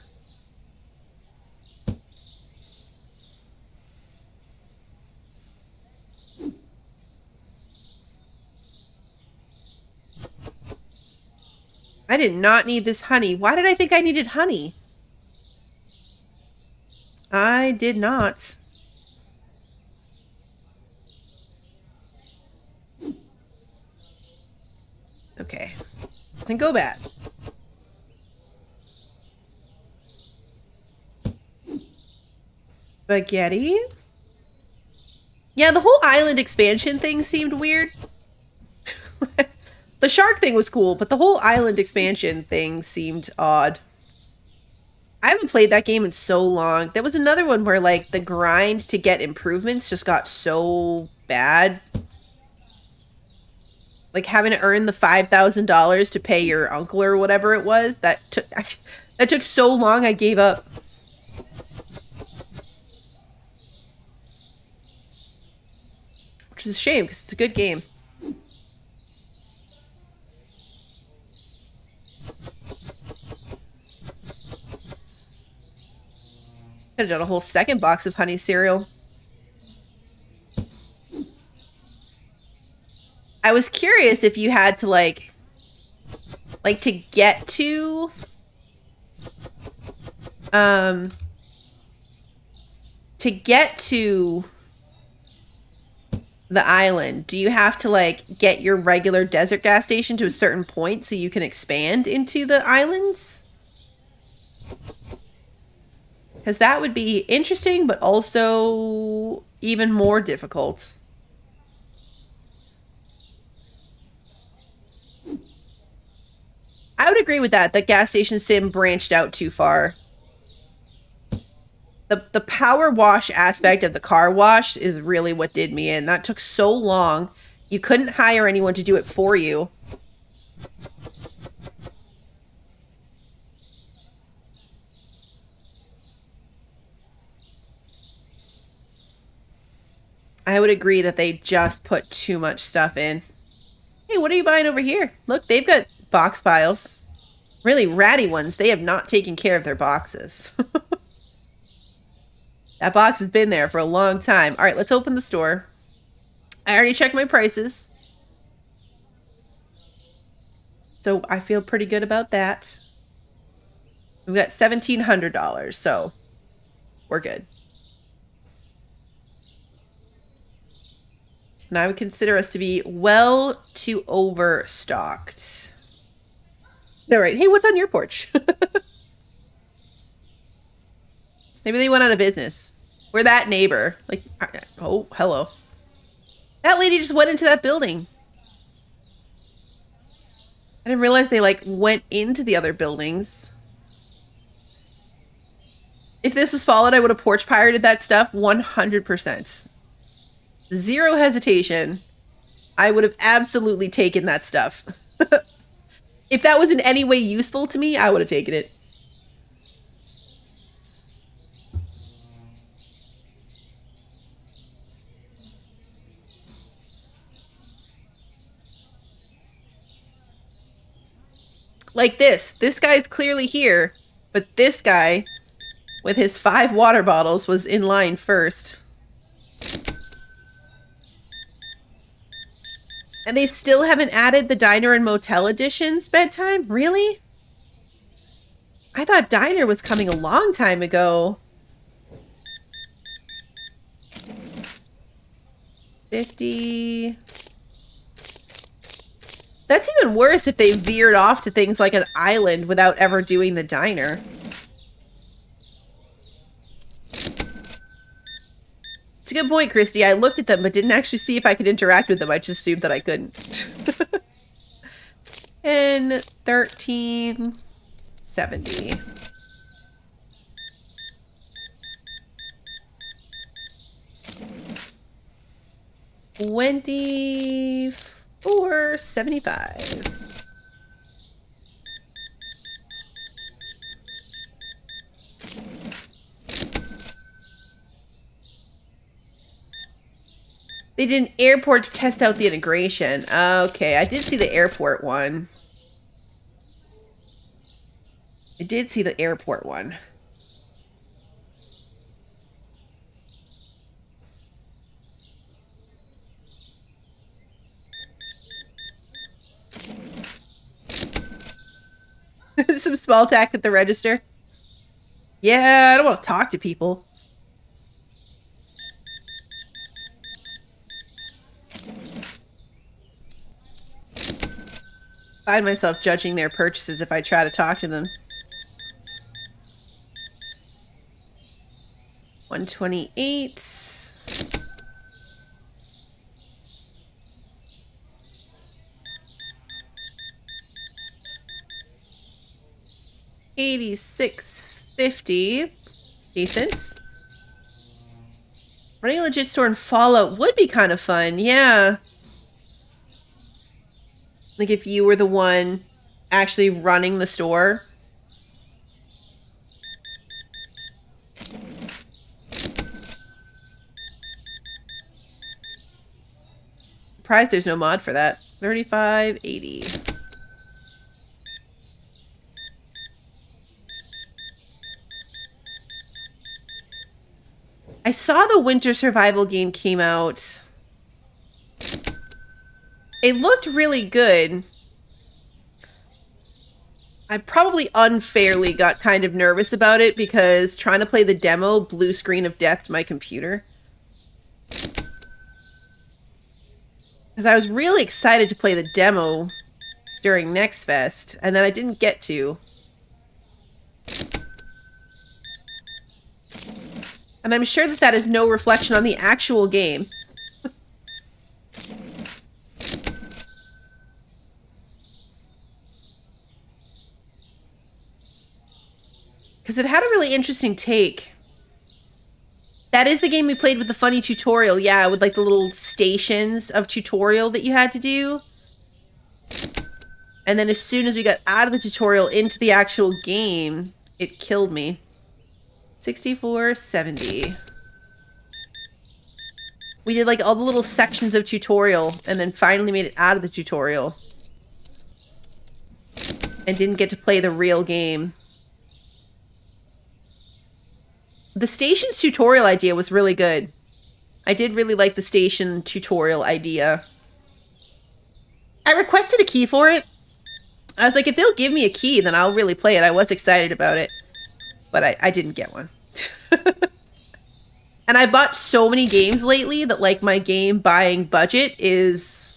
I did not need this honey. Why did I think I needed honey? I did not. Okay. Doesn't go bad. Spaghetti. Yeah, the whole island expansion thing seemed weird. The shark thing was cool, but the whole island expansion thing seemed odd. I haven't played that game in so long. There was another one where, like, the grind to get improvements just got so bad. Like, having to earn the $5,000 to pay your uncle or whatever it was. That took so long, I gave up. Which is a shame, because it's a good game. Could have done a whole second box of honey cereal. I was curious if you had to like to get to the island, do you have to like get your regular desert gas station to a certain point so you can expand into the islands? Because that would be interesting, but also even more difficult. I would agree with that. The gas station sim branched out too far. The power wash aspect of the car wash is really what did me in. That took so long. You couldn't hire anyone to do it for you. I would agree that they just put too much stuff in. Hey, what are you buying over here? Look, they've got box piles. Really ratty ones. They have not taken care of their boxes. That box has been there for a long time. All right, let's open the store. I already checked my prices. So I feel pretty good about that. We've got $1,700, so we're good. And I would consider us to be well to overstocked. All right. Hey, what's on your porch? Maybe they went out of business. We're that neighbor. Like, oh, hello. That lady just went into that building. I didn't realize they, like, went into the other buildings. If this was Fallout, I would have porch pirated that stuff 100%. Zero hesitation. I would have absolutely taken that stuff. If that was in any way useful to me, I would have taken it. Like this. This guy's clearly here, but this guy with his 5 water bottles was in line first. And they still haven't added the Diner and Motel editions bedtime? Really? I thought Diner was coming a long time ago. 50. That's even worse if they veered off to things like an island without ever doing the diner. It's a good point, Christy. I looked at them but didn't actually see if I could interact with them. I just assumed that I couldn't. 10, 13, 70. $24.75. They did an airport to test out the integration. Okay, I did see the airport one. I did see the airport one. Some small talk at the register. Yeah, I don't want to talk to people. Find myself judging their purchases if I try to talk to them. 128. $86.50. Decent. Running a legit store in Fallout would be kind of fun. Yeah. Like if you were the one actually running the store. Surprised there's no mod for that. 35.80. I saw the winter survival game came out It looked really good. I probably unfairly got kind of nervous about it because trying to play the demo blue screen of death to my computer. Because I was really excited to play the demo during Next Fest, and then I didn't get to. And I'm sure that that is no reflection on the actual game. Because it had a really interesting take. That is the game we played with the funny tutorial. Yeah, with like the little stations of tutorial that you had to do. And then as soon as we got out of the tutorial into the actual game, it killed me. 6470. We did like all the little sections of tutorial and then finally made it out of the tutorial. And didn't get to play the real game. The station's tutorial idea was really good. I did really like the station tutorial idea. I requested a key for it. I was like, if they'll give me a key, then I'll really play it. I was excited about it. But I didn't get one. And I bought so many games lately that like my game buying budget is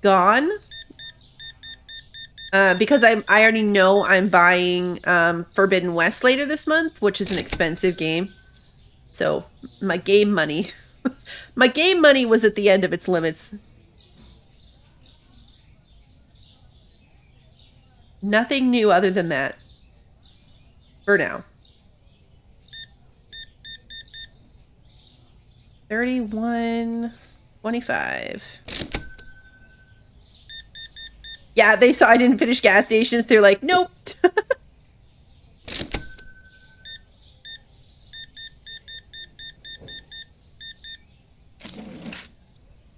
gone. Because I already know I'm buying Forbidden West later this month, which is an expensive game. So my game money, my game money was at the end of its limits. Nothing new other than that. For now. 31.25. Yeah, they saw I didn't finish gas stations. They're like, nope.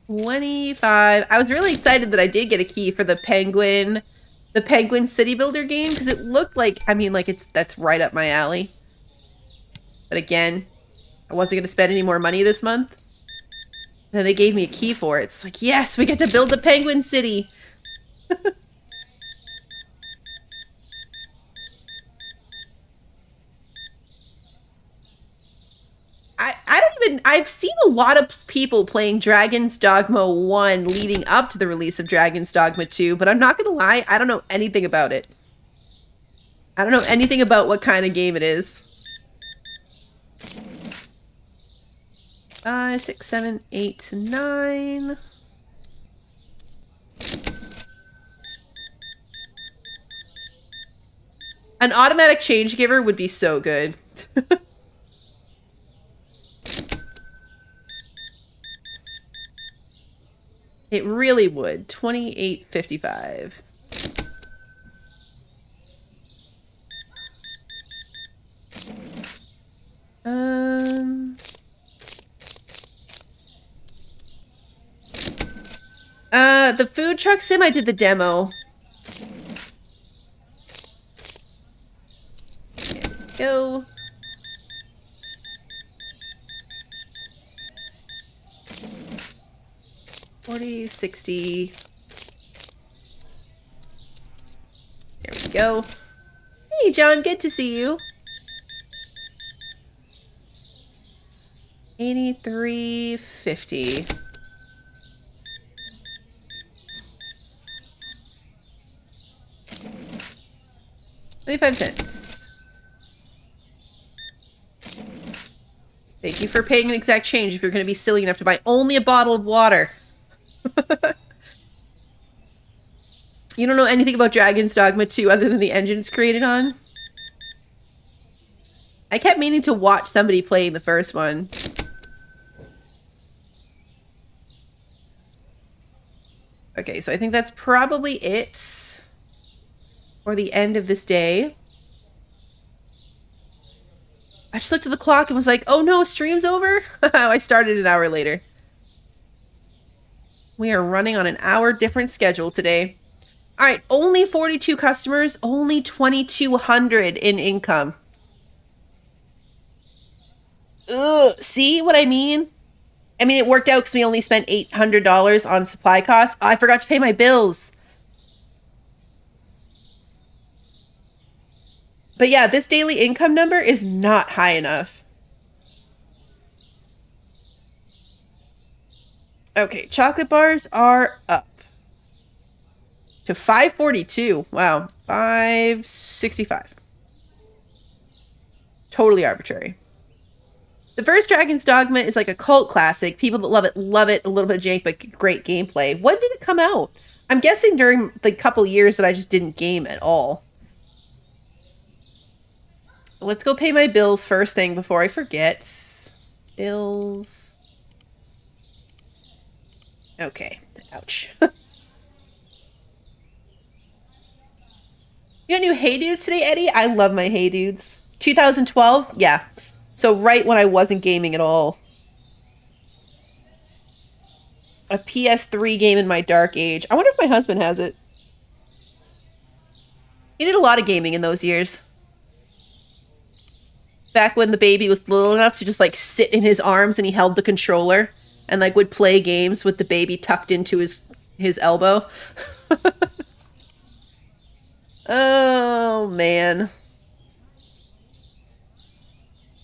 25. I was really excited that I did get a key for the Penguin City Builder game because it looked like, I mean, like that's right up my alley. But again, I wasn't going to spend any more money this month. And they gave me a key for it. It's like, yes, we get to build the Penguin City. I've seen a lot of people playing Dragon's Dogma 1 leading up to the release of Dragon's Dogma 2, but I'm not going to lie, I don't know anything about it. I don't know anything about what kind of game it is. 5, 6, 7, 8, 9. An automatic change giver would be so good. It really would. 28.55. The food truck sim, I did the demo. There we go. $40, $60. There we go. Hey, John, good to see you. 83.50. $0.25. Thank you for paying an exact change if you're going to be silly enough to buy only a bottle of water. You don't know anything about Dragon's Dogma 2 other than the engine it's created on? I kept meaning to watch somebody playing the first one. Okay, so I think that's probably it for the end of this day. I just looked at the clock and was like, oh no, stream's over? I started an hour later. We are running on an hour different schedule today. All right, only 42 customers, only 2,200 in income. Ugh, see what I mean? I mean, it worked out because we only spent $800 on supply costs. Oh, I forgot to pay my bills. But yeah, this daily income number is not high enough. Okay, chocolate bars are up to 542. Wow, 565. Totally arbitrary. The first Dragon's Dogma is like a cult classic. People that love it, love it. A little bit of jank, but great gameplay. When did it come out? I'm guessing during the couple years that I just didn't game at all. Let's go pay my bills first thing before I forget. Bills. Okay. Ouch. You got new Hey Dudes today, Eddie? I love my Hey Dudes. 2012? Yeah. So right when I wasn't gaming at all. A PS3 game in my dark age. I wonder if my husband has it. He did a lot of gaming in those years. Back when the baby was little enough to just like sit in his arms and he held the controller and like would play games with the baby tucked into his elbow. Oh, man.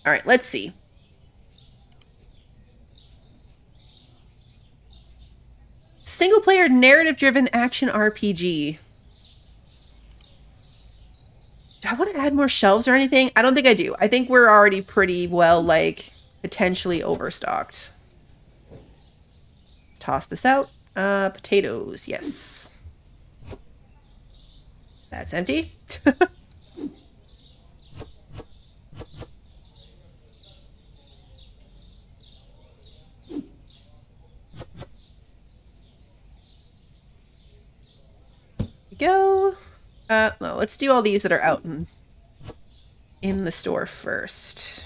All right, let's see. Single player narrative driven action RPG. Do I want to add more shelves or anything? I don't think I do. I think we're already pretty well, like, potentially overstocked. Let's toss this out. Potatoes, yes. That's empty. Go. No, let's do all these that are out in the store first.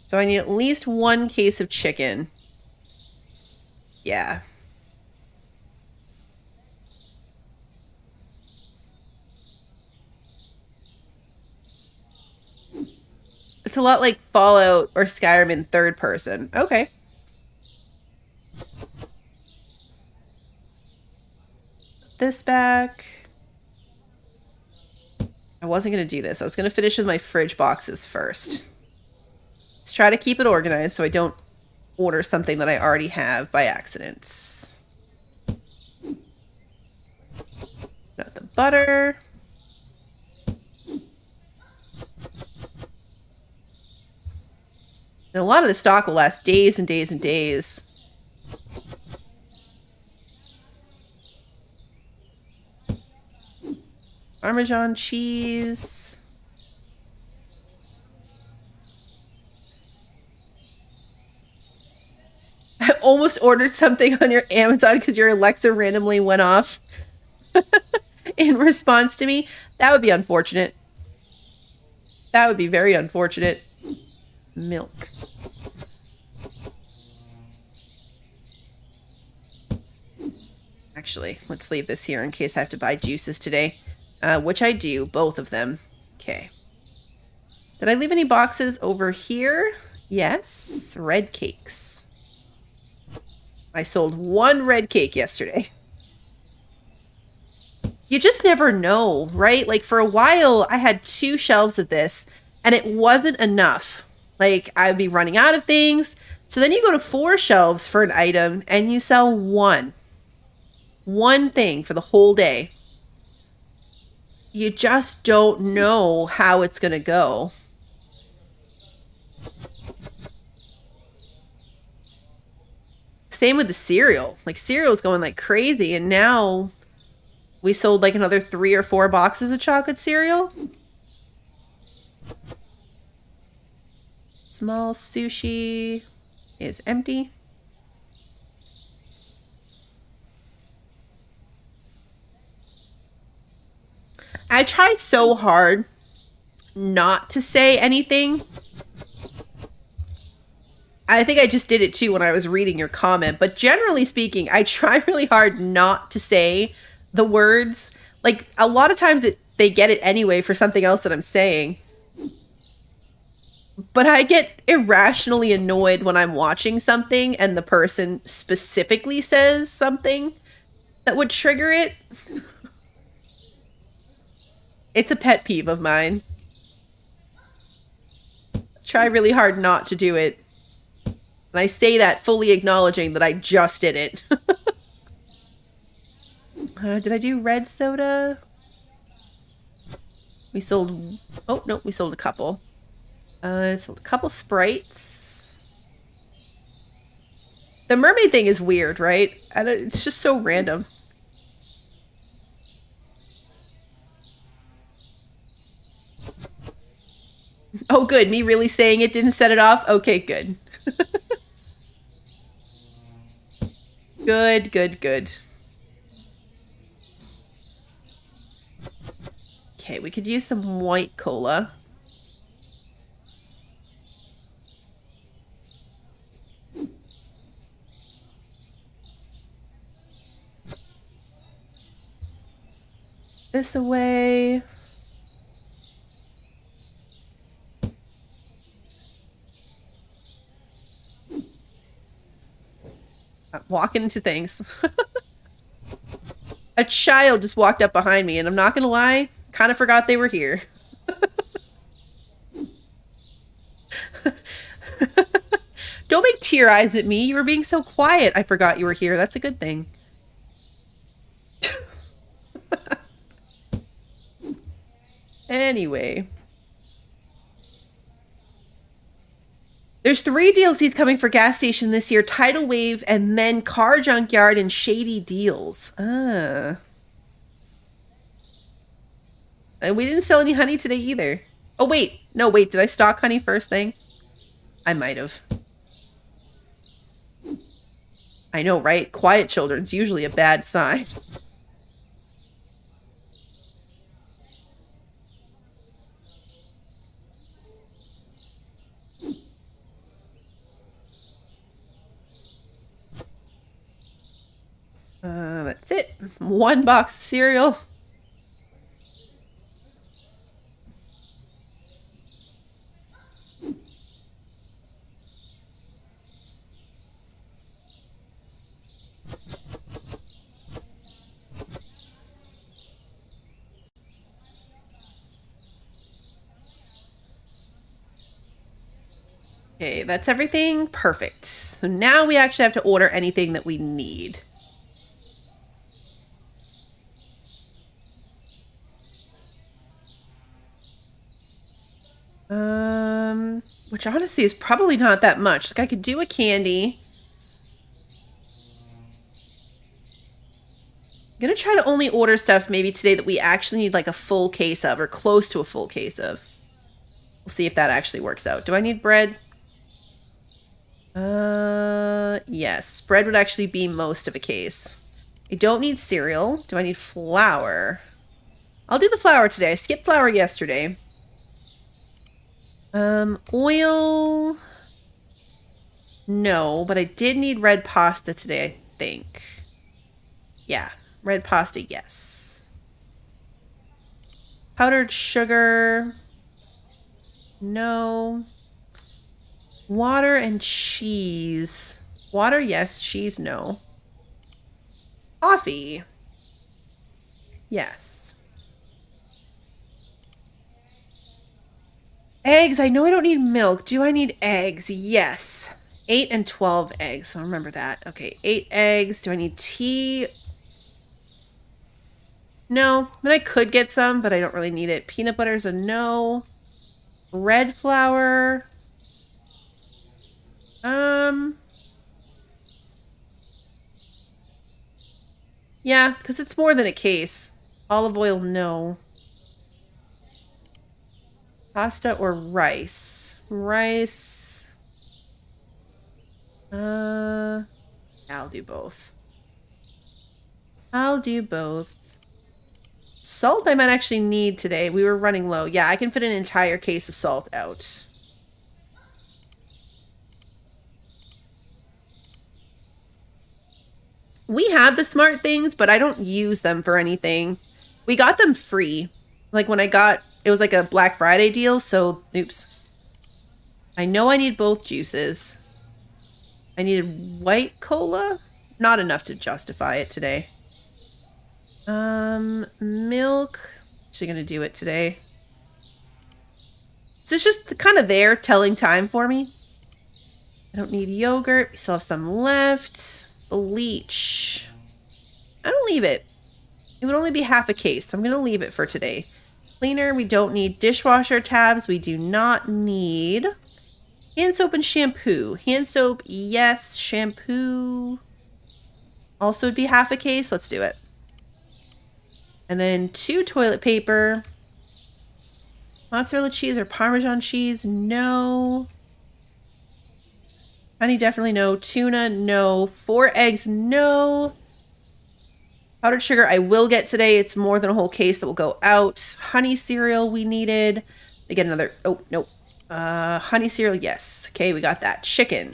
So I need at least one case of chicken. Yeah. It's a lot like Fallout or Skyrim in third person. Okay. This back. I wasn't going to do this. I was going to finish with my fridge boxes first. Let's try to keep it organized so I don't order something that I already have by accident. Got the butter. And a lot of the stock will last days and days and days. Parmesan cheese. I almost ordered something on your Amazon because your Alexa randomly went off in response to me. That would be unfortunate. That would be very unfortunate. Milk. Actually, let's leave this here in case I have to buy juices today. Which I do, both of them. Okay. Did I leave any boxes over here? Yes. Red cakes. I sold one red cake yesterday. You just never know, right? Like for a while, I had 2 shelves of this and it wasn't enough. Like I'd be running out of things. So then you go to 4 shelves for an item and you sell one thing for the whole day. You just don't know how it's going to go. Same with the cereal. Like cereal's going like crazy. And now we sold like another 3 or 4 boxes of chocolate cereal. Small sushi is empty. I try so hard not to say anything. I think I just did it too when I was reading your comment, but generally speaking, I try really hard not to say the words. Like a lot of times they get it anyway for something else that I'm saying. But I get irrationally annoyed when I'm watching something and the person specifically says something that would trigger it. It's a pet peeve of mine. Try really hard not to do it. And I say that fully acknowledging that I just did it. Did I do red soda? We sold... Oh, no, we sold a couple. Sold a couple Sprites. The mermaid thing is weird, right? It's just so random. Oh, good. Me really saying it didn't set it off? Okay, good. Good, good, good. Okay, we could use some white cola. This away. I'm walking into things. A child just walked up behind me, and I'm not gonna lie, kind of forgot they were here. Don't make tear eyes at me. You were being so quiet. I forgot you were here. That's a good thing. Anyway. There's 3 DLCs coming for Gas Station this year. Tidal Wave and then Car Junkyard and Shady Deals. And we didn't sell any honey today either. Oh, wait. No, wait. Did I stock honey first thing? I might have. I know, right? Quiet children's usually a bad sign. That's it. 1 box of cereal. Okay, that's everything. Perfect. So now we actually have to order anything that we need. Which honestly is probably not that much. Like I could do a candy. I'm gonna try to only order stuff maybe today that we actually need like a full case of or close to a full case of. We'll see if that actually works out. Do I need bread? Yes. Bread would actually be most of a case. I don't need cereal. Do I need flour? I'll do the flour today. I skipped flour yesterday. Oil. No, but I did need red pasta today, I think. Yeah, red pasta, yes. Powdered sugar. No. Water and cheese. Water, yes. Cheese, no. Coffee. Yes. Eggs. I know I don't need milk. Do I need eggs? Yes. 8 and 12 eggs. I'll remember that. Okay, 8 eggs. Do I need tea? No. I mean, I could get some, but I don't really need it. Peanut butter's a no. Red flour. Yeah, because it's more than a case. Olive oil, no. Pasta or rice? Rice. Yeah, I'll do both. I'll do both. Salt I might actually need today. We were running low. Yeah, I can fit an entire case of salt out. We have the smart things, but I don't use them for anything. We got them free. Like when I got, it was like a Black Friday deal, so, oops. I know I need both juices. I needed white cola. Not enough to justify it today. Milk. Actually gonna do it today. So it's just kind of there telling time for me. I don't need yogurt. We still have some left. Bleach. I don't leave it. It would only be half a case, so I'm gonna leave it for today. Cleaner, we don't need. Dishwasher tabs, we do not need. Hand soap and shampoo. Hand soap, yes. Shampoo also would be half a case. Let's do it. And then 2 toilet paper. Mozzarella cheese or Parmesan cheese? No. Honey, definitely no. Tuna, no. 4 eggs, no. Powdered sugar, I will get today. It's more than a whole case that will go out. Honey cereal, we needed. We get another. Oh, no. Honey cereal, yes. Okay, we got that. Chicken.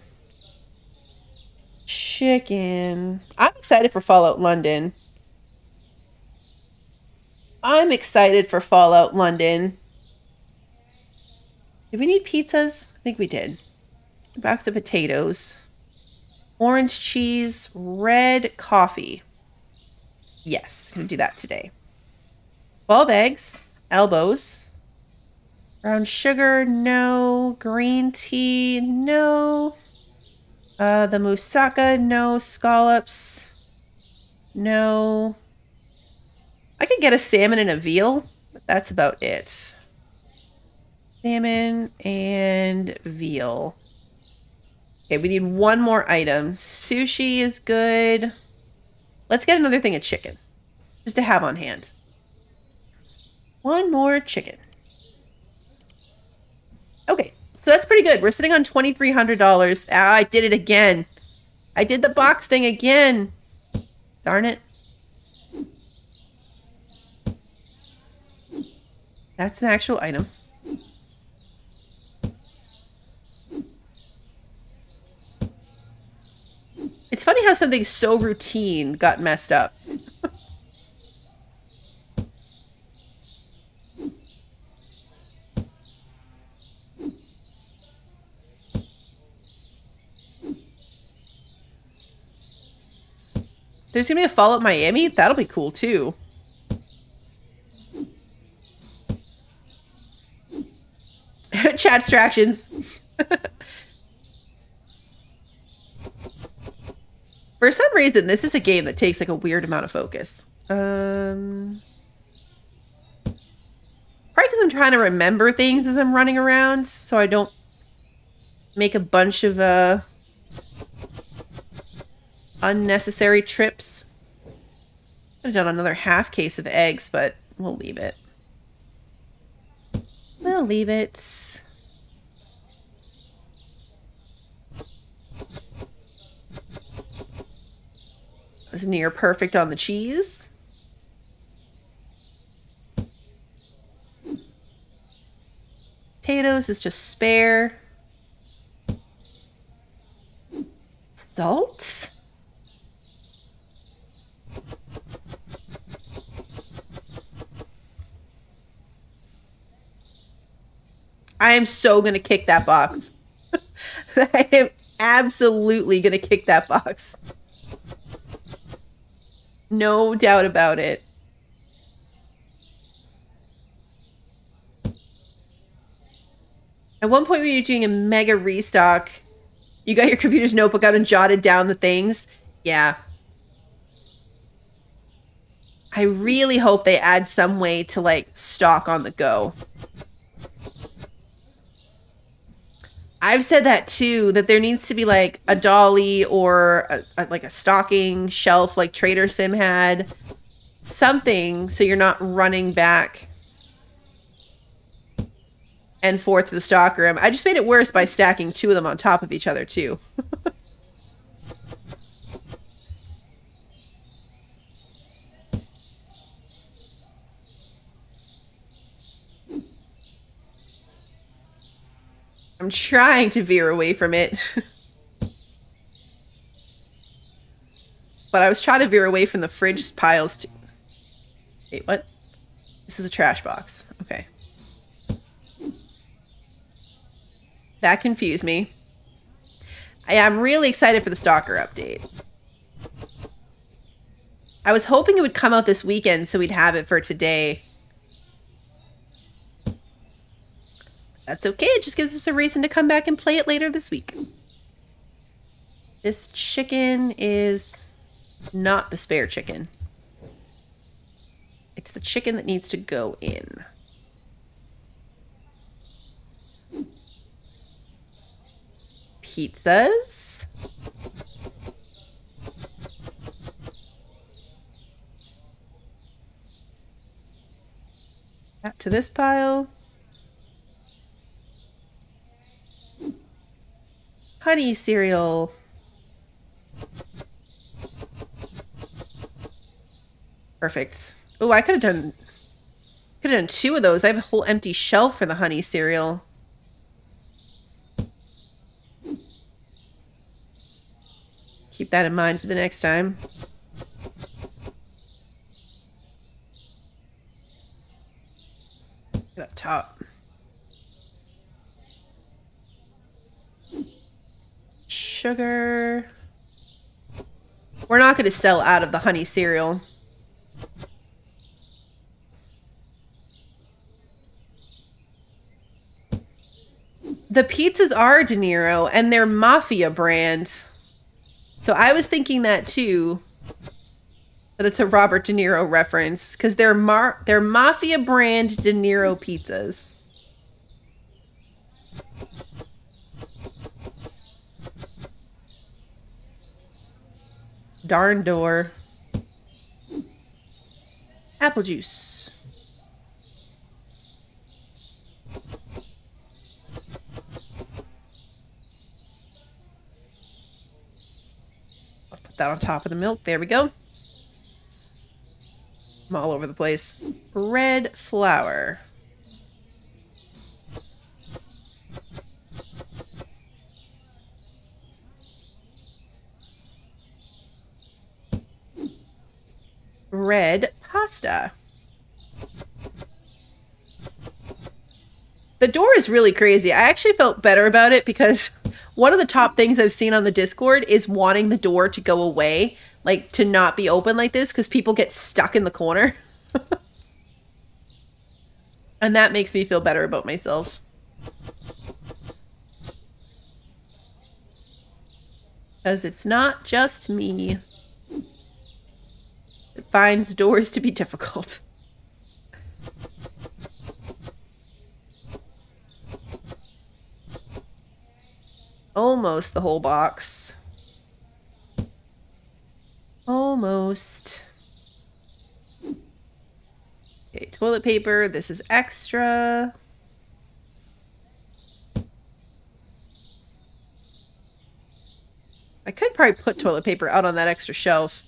Chicken. I'm excited for Fallout London. I'm excited for Fallout London. Did we need pizzas? I think we did. Box of potatoes. Orange cheese. Red coffee. Yes, gonna do that today. 12 eggs. Elbows. Brown sugar, no. Green tea, no. The moussaka, no. Scallops, no. I could get a salmon and a veal, but that's about it. Salmon and veal. Okay, we need one more item. Sushi is good. Let's get another thing of chicken, just to have on hand. One more chicken. Okay, so that's pretty good. We're sitting on $2,300. Ah, I did it again. I did the box thing again. Darn it. That's an actual item. It's funny how something so routine got messed up. There's gonna be a Fallout Miami? That'll be cool too. Chat distractions. For some reason, this is a game that takes like a weird amount of focus. Probably because I'm trying to remember things as I'm running around, so I don't make a bunch of unnecessary trips. Could have done another half case of eggs, but we'll leave it. We'll leave it. It's near perfect on the cheese. Potatoes is just spare. Salt? I am so gonna kick that box. I am absolutely gonna kick that box. No doubt about it. At one point when you're doing a mega restock, you got your computer's notebook out and jotted down the things. Yeah. I really hope they add some way to like stock on the go. I've said that too, that there needs to be like a dolly or like a stocking shelf like Trader Sim had. Something so you're not running back and forth to the stock room. I just made it worse by stacking 2 of them on top of each other too. I'm trying to veer away from it. But I was trying to veer away from the fridge piles too. Wait, what? This is a trash box. Okay. That confused me. I'm really excited for the Stalker update. I was hoping it would come out this weekend so we'd have it for today. That's okay. It just gives us a reason to come back and play it later this week. This chicken is not the spare chicken. It's the chicken that needs to go in. Pizzas. Back to this pile. Honey cereal. Perfect. Oh, I could have done 2 of those. I have a whole empty shelf for the honey cereal. Keep that in mind for the next time. Get up top. Sugar. We're not going to sell out of the honey cereal. The pizzas are De Niro, and they're Mafia brand. So I was thinking that too, that it's a Robert De Niro reference, because they're Mafia brand De Niro pizzas. Darn door. Apple juice. I'll put that on top of the milk. There we go. I'm all over the place. Red flour. Red pasta. The door is really crazy. I actually felt better about it because one of the top things I've seen on the Discord is wanting the door to go away, like to not be open like this, because people get stuck in the corner. And that makes me feel better about myself. Because it's not just me that finds doors to be difficult. Almost the whole box. Almost. Okay, toilet paper. This is extra. I could probably put toilet paper out on that extra shelf.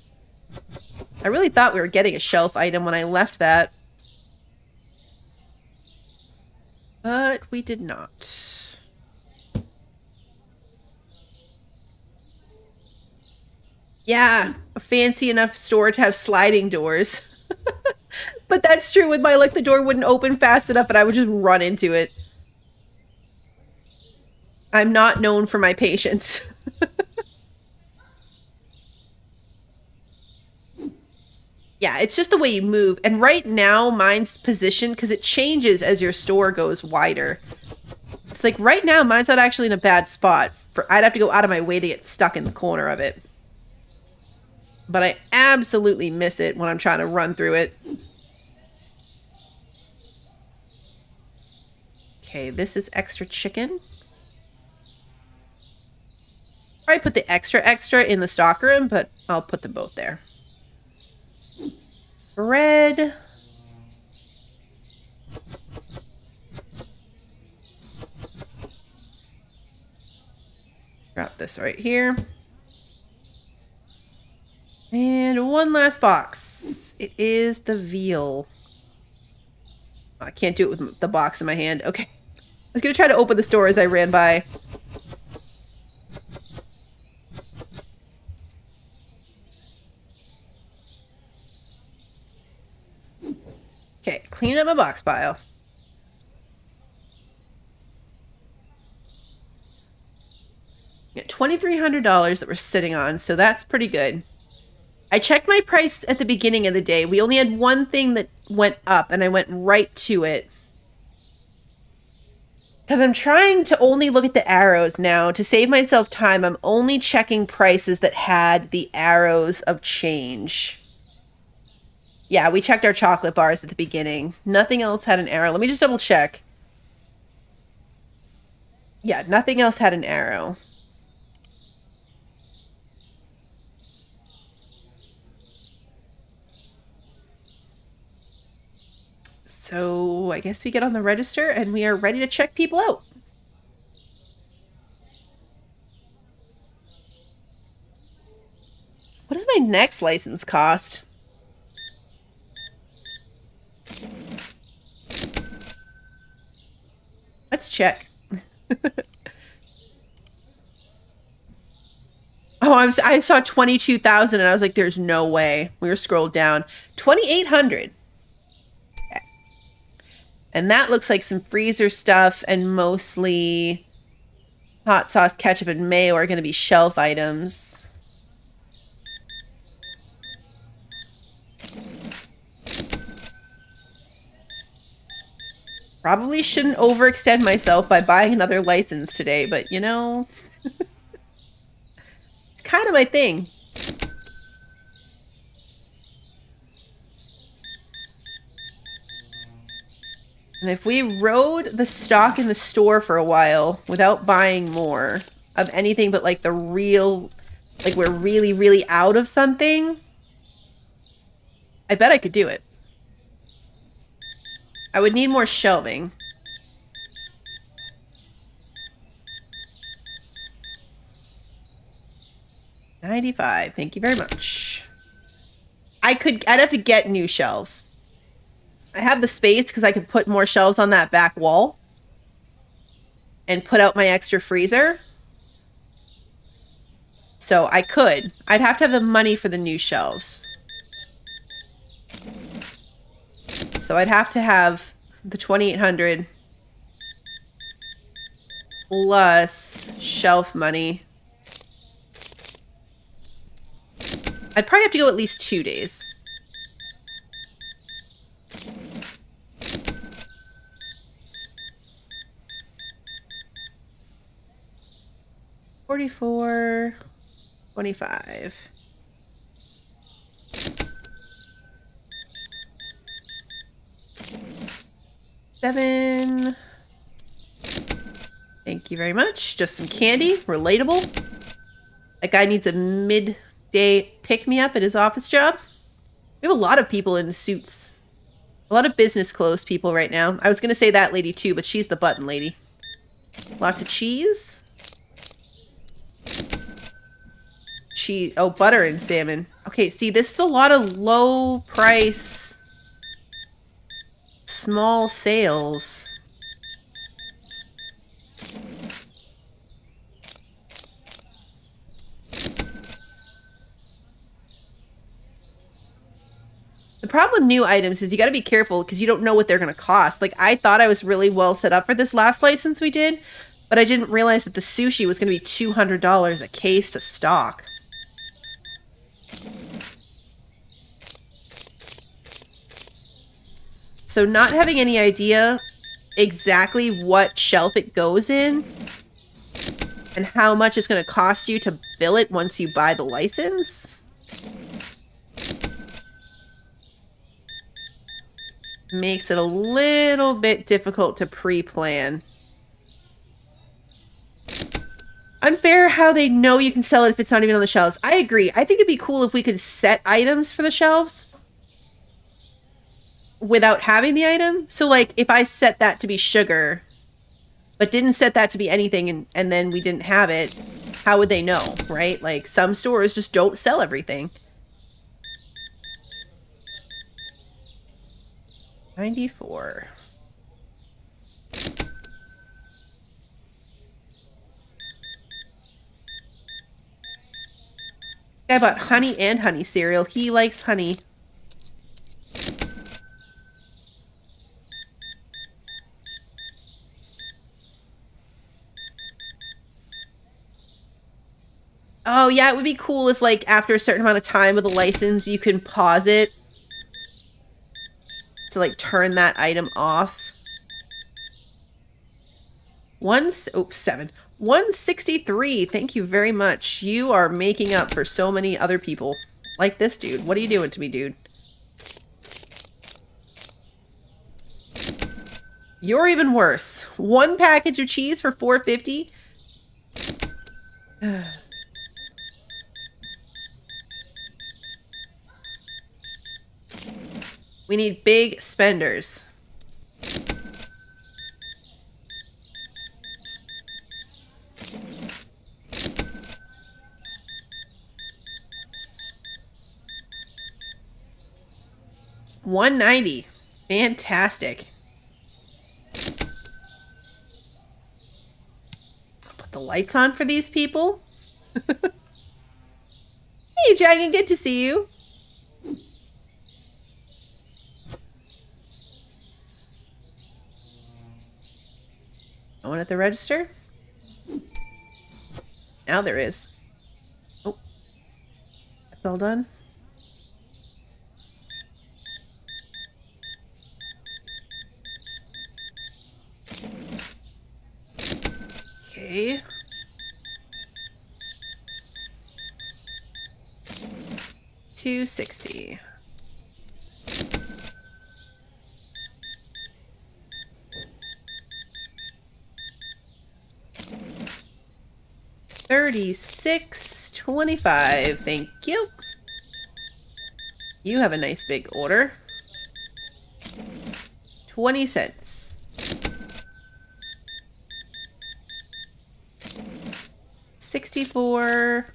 I really thought we were getting a shelf item when I left that. But we did not. Yeah, a fancy enough store to have sliding doors. But that's true with my luck. The door wouldn't open fast enough and I would just run into it. I'm not known for my patience. Yeah, it's just the way you move. And right now, mine's positioned because it changes as your store goes wider. It's like right now, mine's not actually in a bad spot. I'd have to go out of my way to get stuck in the corner of it. But I absolutely miss it when I'm trying to run through it. Okay, this is extra chicken. I put the extra in the stock room, but I'll put them both there. Bread. Drop this right here. And one last box. It is the veal. Oh, I can't do it with the box in my hand. Okay. I was going to try to open the store as I ran by. Okay, clean up my box pile. $2,300 that we're sitting on, so that's pretty good. I checked my price at the beginning of the day. We only had one thing that went up, and I went right to it. Because I'm trying to only look at the arrows now. To save myself time, I'm only checking prices that had the arrows of change. Yeah, we checked our chocolate bars at the beginning. Nothing else had an arrow. Let me just double check. Yeah, nothing else had an arrow. So I guess we get on the register and we are ready to check people out. What does my next license cost? Let's check. Oh, I saw 22,000 and I was like, there's no way. We were scrolled down. 2,800. Okay. And that looks like some freezer stuff, and mostly hot sauce, ketchup, and mayo are going to be shelf items. Probably shouldn't overextend myself by buying another license today, but you know, it's kind of my thing. And if we rode the stock in the store for a while without buying more of anything but like the real, like we're really, really out of something, I bet I could do it. I would need more shelving. $95. Thank you very much. I'd have to get new shelves. I have the space because I could put more shelves on that back wall and put out my extra freezer. So I could. I'd have to have the money for the new shelves. So I'd have to have the 2,800 plus shelf money. I'd probably have to go at least 2 days. $44, $25. $7. Thank you very much. Just some candy. Relatable. That guy needs a midday pick-me-up at his office job. We have a lot of people in suits. A lot of business clothes people right now. I was going to say that lady too, but she's the button lady. Lots of cheese. Oh, butter and salmon. Okay, see, this is a lot of low price, small sales. The problem with new items is you got to be careful because you don't know what they're going to cost. Like, I thought I was really well set up for this last license we did, but I didn't realize that the sushi was going to be $200 a case to stock. So not having any idea exactly what shelf it goes in and how much it's going to cost you to bill it once you buy the license makes it a little bit difficult to pre-plan. Unfair how they know you can sell it if it's not even on the shelves. I agree. I think it'd be cool if we could set items for the shelves without having the item. So like if I set that to be sugar, but didn't set that to be anything and then we didn't have it, how would they know, right? Like some stores just don't sell everything. 94. I bought honey and honey cereal. He likes honey. Oh, yeah, it would be cool if, like, after a certain amount of time with a license, you can pause it to, like, turn that item off. 7. 163. Thank you very much. You are making up for so many other people. Like this dude. What are you doing to me, dude? You're even worse. 1 package of cheese for $4.50. We need big spenders. $190. Fantastic. Put the lights on for these people. Hey, Dragon, good to see you. No one at the register? Now there is. Oh. That's all done. Okay. $260. $36.25. Thank you. You have a nice big order. 20 cents. 64.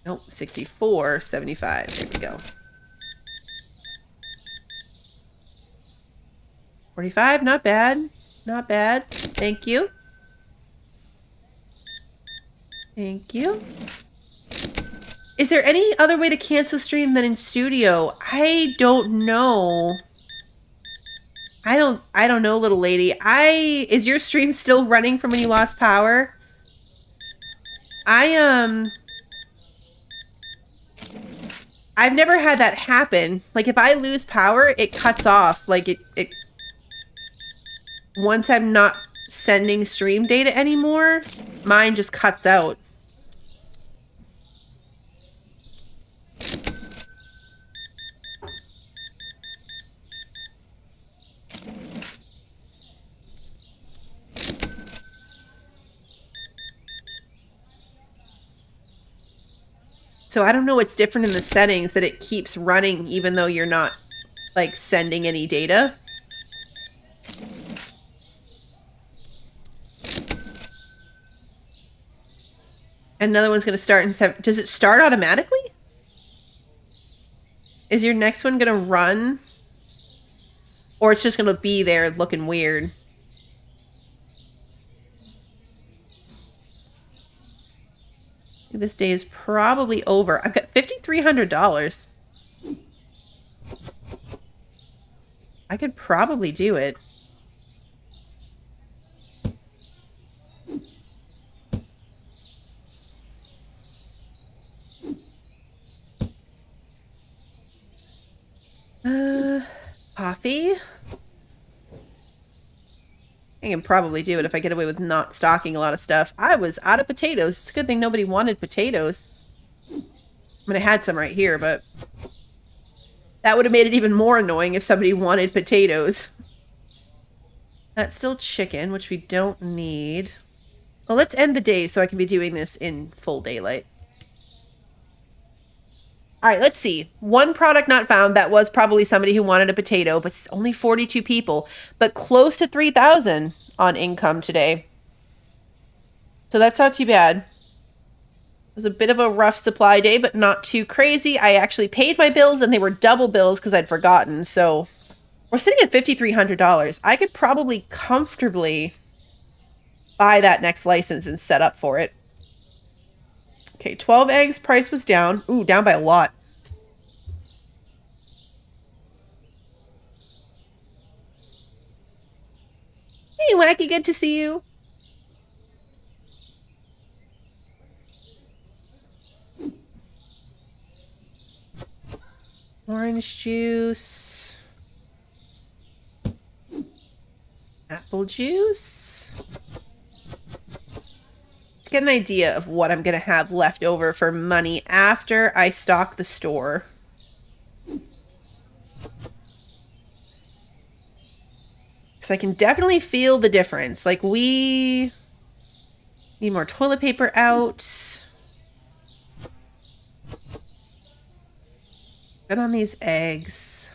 Nope, 64.75. There we go. 45, not bad. Not bad. Thank you. Thank you. Is there any other way to cancel stream than in studio? I don't know. I don't know, little lady. Is your stream still running from when you lost power? I've never had that happen. Like, if I lose power, it cuts off. Like, it once I'm not sending stream data anymore, mine just cuts out. So I don't know what's different in the settings that it keeps running even though you're not, like, sending any data. Another one's going to start in 7. Does it start automatically? Is your next one going to run? Or it's just going to be there looking weird? This day is probably over. I've got $5,300. I could probably do it. Coffee? I can probably do it if I get away with not stocking a lot of stuff. I was out of potatoes. It's a good thing nobody wanted potatoes. I mean, I had some right here, but that would have made it even more annoying if somebody wanted potatoes. That's still chicken, which we don't need. Well, let's end the day so I can be doing this in full daylight. All right, let's see. One product not found. That was probably somebody who wanted a potato, but it's only 42 people, but close to 3,000 on income today. So that's not too bad. It was a bit of a rough supply day, but not too crazy. I actually paid my bills and they were double bills because I'd forgotten. So we're sitting at $5,300. I could probably comfortably buy that next license and set up for it. Okay, 12 eggs, price was down. Ooh, down by a lot. Hey, Wacky, good to see you. Orange juice. Apple juice. To get an idea of what I'm going to have left over for money after I stock the store. Because I can definitely feel the difference. Like, we need more toilet paper out. Good on these eggs.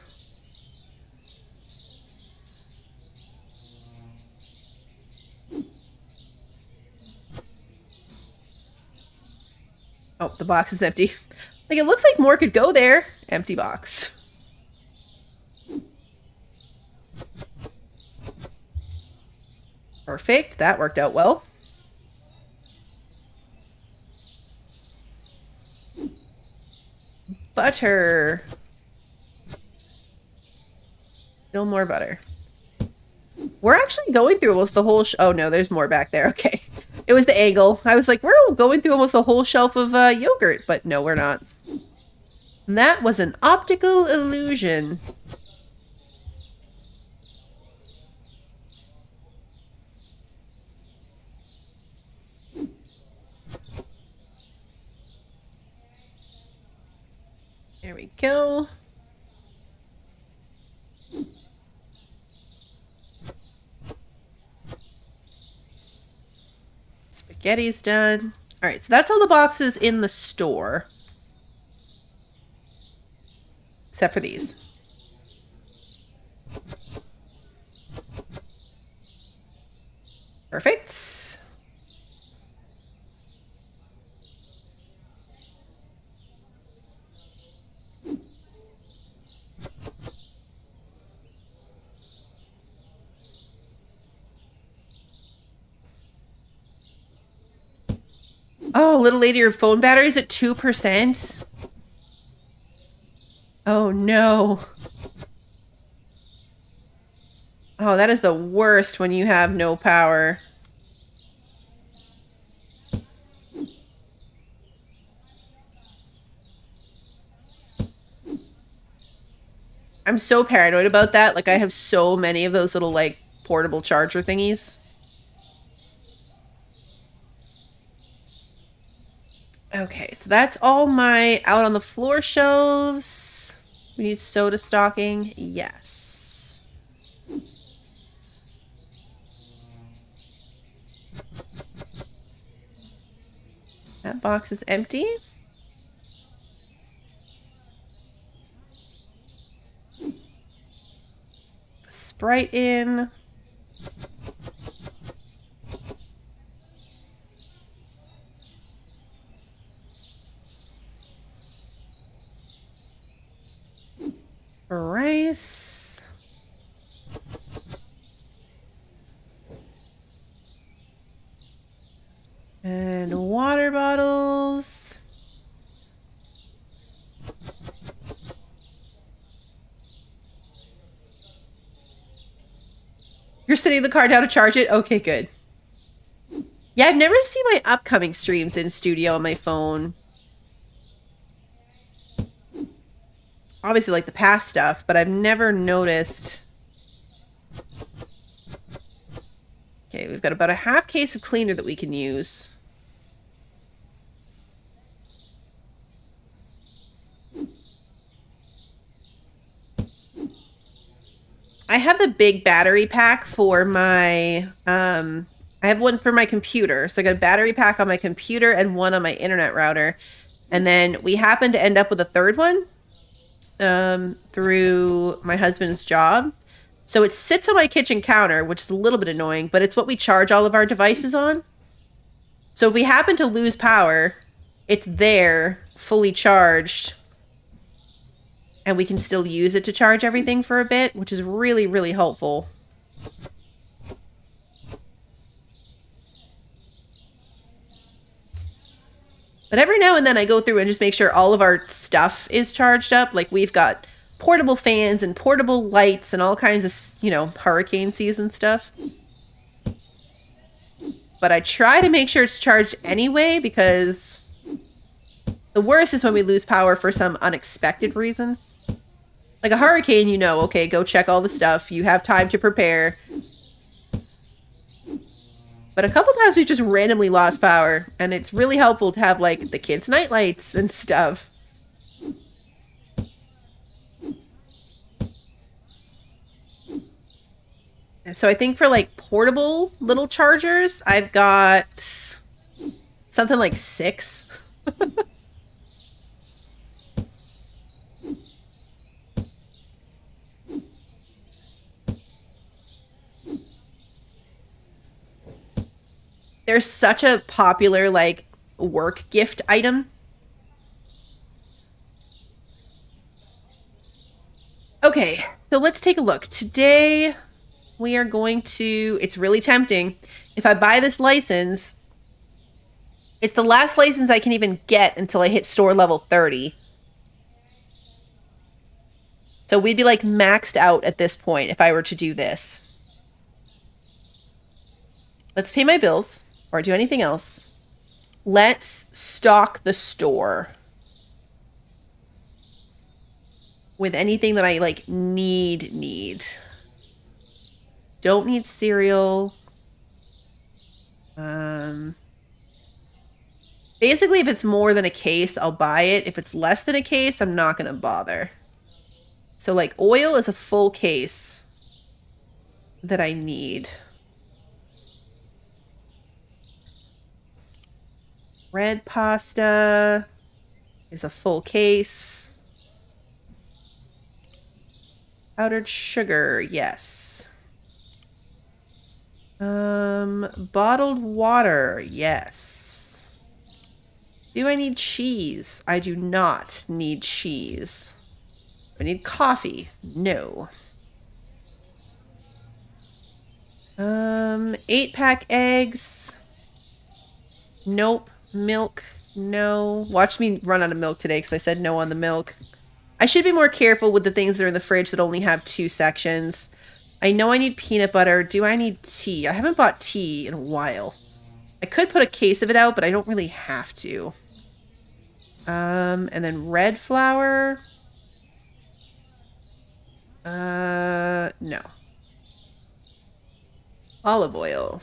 Oh, the box is empty. Like, it looks like more could go there. Empty box. Perfect. That worked out well. Butter. Still more butter. We're actually going through almost the whole... oh, no, there's more back there. Okay. It was the angle. I was like, we're going through almost a whole shelf of yogurt. But no, we're not. That was an optical illusion. There we go. Spaghetti's done. All right, so that's all the boxes in the store. Except for these. Perfect. Oh, little lady, your phone battery's at 2%. Oh, no. Oh, that is the worst when you have no power. I'm so paranoid about that. Like, I have so many of those little, like, portable charger thingies. Okay, so that's all my out on the floor shelves. We need soda stocking. Yes. That box is empty. Sprite in. Rice. And water bottles. You're sitting the car down to charge it? Okay, good. Yeah, I've never seen my upcoming streams in studio on my phone. Obviously, like the past stuff, but I've never noticed. Okay, we've got about a half case of cleaner that we can use. I have the big battery pack for my, I have one for my computer. So I got a battery pack on my computer and one on my internet router. And then we happen to end up with a third one through my husband's job. So it sits on my kitchen counter, which is a little bit annoying, but it's what we charge all of our devices on. So if we happen to lose power, it's there, fully charged, and we can still use it to charge everything for a bit, which is really, really helpful. But every now and then I go through and just make sure all of our stuff is charged up. Like, we've got portable fans and portable lights and all kinds of, you know, hurricane season stuff. But I try to make sure it's charged anyway, because the worst is when we lose power for some unexpected reason. Like a hurricane, you know, okay, go check all the stuff. You have time to prepare. But a couple times we just randomly lost power, and it's really helpful to have, like, the kids' nightlights and stuff. And so I think for, like, portable little chargers, I've got something like 6. They're such a popular, like, work gift item. Okay, so let's take a look. Today, we are going to... It's really tempting. If I buy this license, it's the last license I can even get until I hit store level 30. So we'd be, like, maxed out at this point if I were to do this. Let's pay my bills. Or do anything else. Let's stock the store with anything that I, like, need. Don't need cereal. Basically, if it's more than a case, I'll buy it. If it's less than a case, I'm not going to bother. So, like, oil is a full case that I need. Red pasta is a full case. Powdered sugar, yes. Bottled water, yes. Do I need cheese? I do not need cheese. Do I need coffee? No. 8-pack eggs. Nope. Milk, no. Watch me run out of milk today because I said no on the milk. I should be more careful with the things that are in the fridge that only have 2 sections. I know I need peanut butter. Do I need tea? I haven't bought tea in a while. I could put a case of it out, but I don't really have to. And then red flour. No. Olive oil.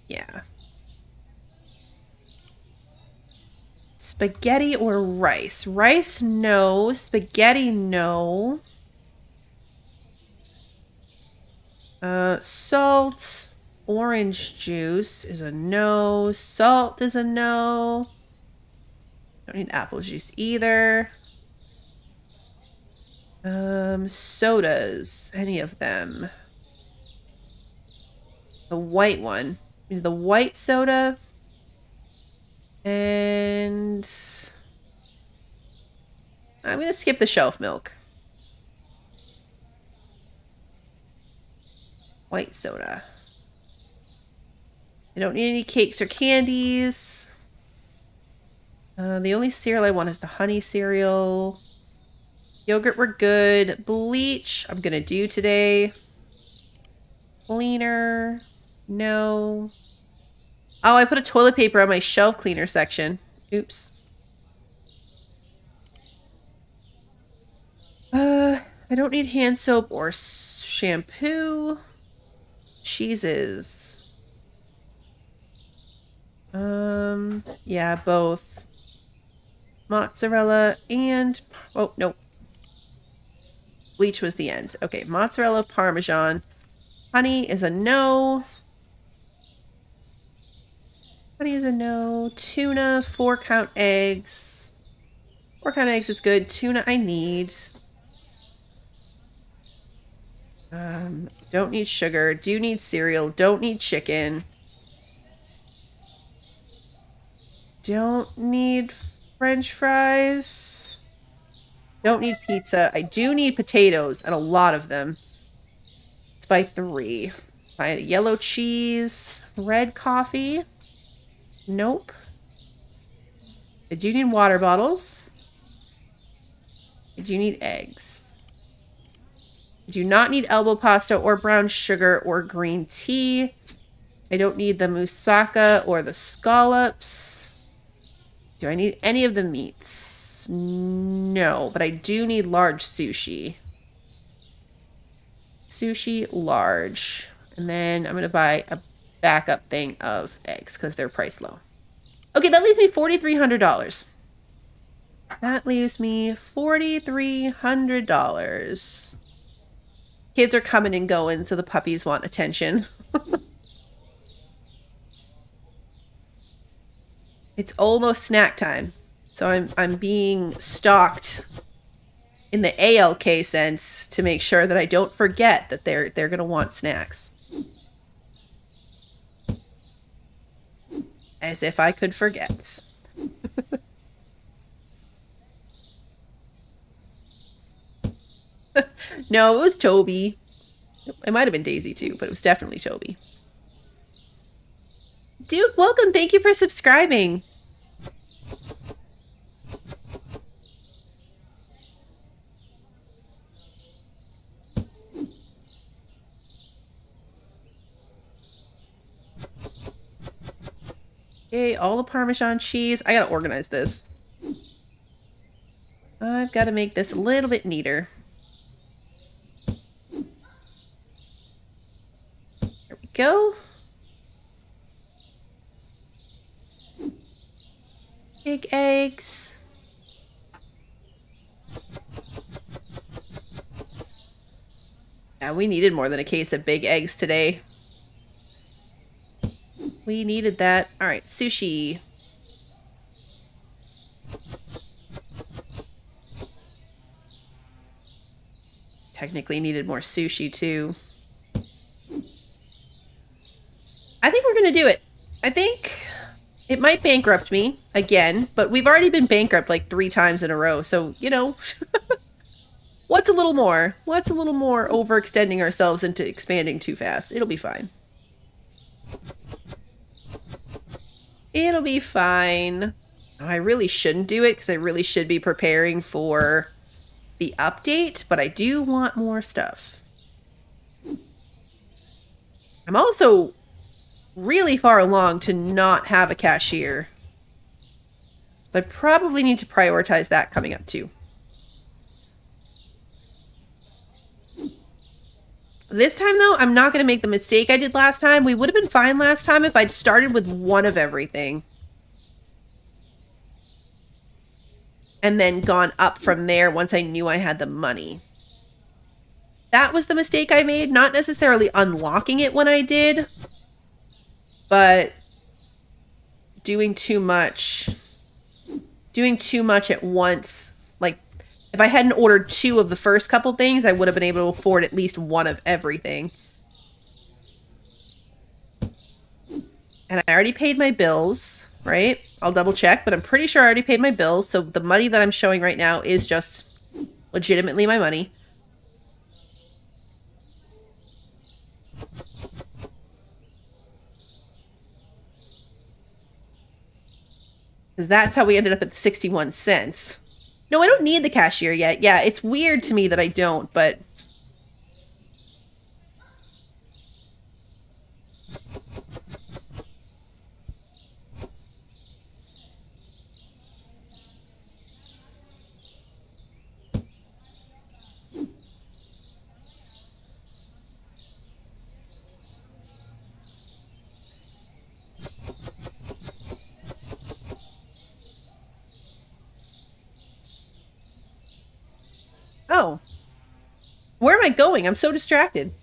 Yeah. Spaghetti or rice? Rice, no. Spaghetti, no. Salt. Orange juice is a no. Salt is a no. Don't need apple juice either. Sodas. Any of them. The white one. The white soda. And I'm going to skip the shelf milk. White soda. I don't need any cakes or candies. The only cereal I want is the honey cereal. Yogurt, we're good. Bleach, I'm going to do today. Cleaner, no. Oh, I put a toilet paper on my shelf cleaner section. Oops. I don't need hand soap or shampoo. Cheeses. Yeah, both. Mozzarella and... Oh, no. Bleach was the end. Okay, mozzarella, Parmesan. Honey is a no. Honey is a no. Tuna, 4-count eggs. 4-count eggs is good. Tuna I need. Don't need sugar. Do need cereal. Don't need chicken. Don't need French fries. Don't need pizza. I do need potatoes, and a lot of them. It's by 3. Buy yellow cheese. Red coffee. Nope. I do need water bottles. I do need eggs. I do not need elbow pasta or brown sugar or green tea. I don't need the moussaka or the scallops. Do I need any of the meats? rolls. No, but I do need large sushi. Sushi large. And then I'm going to buy a backup thing of eggs because they're price low. Okay, that leaves me $4,300. That leaves me $4,300. Kids are coming and going, so the puppies want attention. It's almost snack time. So I'm being stalked in the ALK sense to make sure that I don't forget that they're going to want snacks. As if I could forget. No, it was Toby. It might have been Daisy too, but it was definitely Toby. Duke, welcome. Thank you for subscribing. Okay, all the Parmesan cheese. I gotta organize this. I've got to make this a little bit neater. There we go. Big eggs. Yeah, we needed more than a case of big eggs today. We needed that. All right, sushi. Technically needed more sushi too. I think we're going to do it. I think it might bankrupt me again, but we've already been bankrupt like 3 times in a row. So, you know, what's a little more? What's a little more overextending ourselves into expanding too fast? It'll be fine. It'll be fine. Oh, I really shouldn't do it because I really should be preparing for the update, but I do want more stuff. I'm also really far along to not have a cashier. So I probably need to prioritize that coming up too. This time, though, I'm not going to make the mistake I did last time. We would have been fine last time if I'd started with one of everything. And then gone up from there once I knew I had the money. That was the mistake I made. Not necessarily unlocking it when I did. But doing too much. Doing too much at once. Like, if I hadn't ordered 2 of the first couple things, I would have been able to afford at least 1 of everything. And I already paid my bills, right? I'll double check, but I'm pretty sure I already paid my bills. So the money that I'm showing right now is just legitimately my money. Because that's how we ended up at the 61 cents. No, I don't need the cashier yet. Yeah, it's weird to me that I don't, but... Oh. Where am I going? I'm so distracted.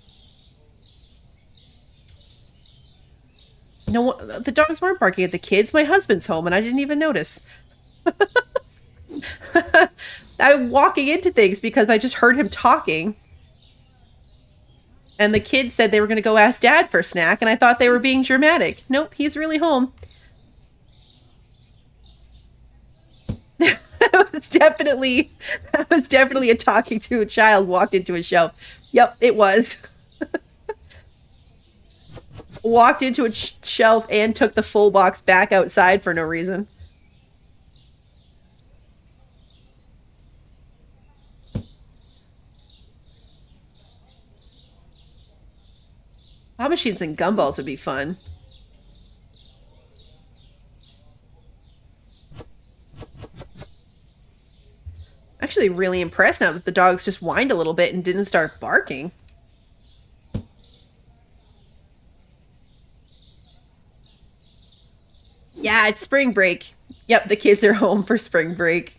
No, the dogs weren't barking at the kids. My husband's home, and I didn't even notice. I'm walking into things because I just heard him talking. And the kids said they were going to go ask Dad for a snack, and I thought they were being dramatic. Nope, he's really home. That was definitely a talking to a child walked into a shelf. Yep, it was. Walked into a shelf and took the full box back outside for no reason. Claw machines and gumballs would be fun. Actually really impressed now that the dogs just whined a little bit and didn't start barking. Yeah, it's spring break. Yep, the kids are home for spring break.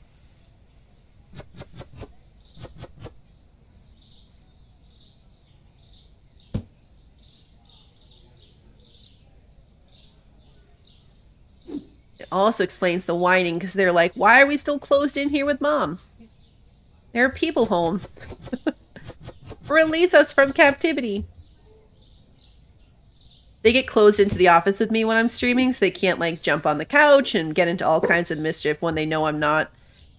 It also explains the whining because they're like, why are we still closed in here with mom? There are people home. Release us from captivity. They get closed into the office with me when I'm streaming, so they can't like jump on the couch and get into all kinds of mischief when they know I'm not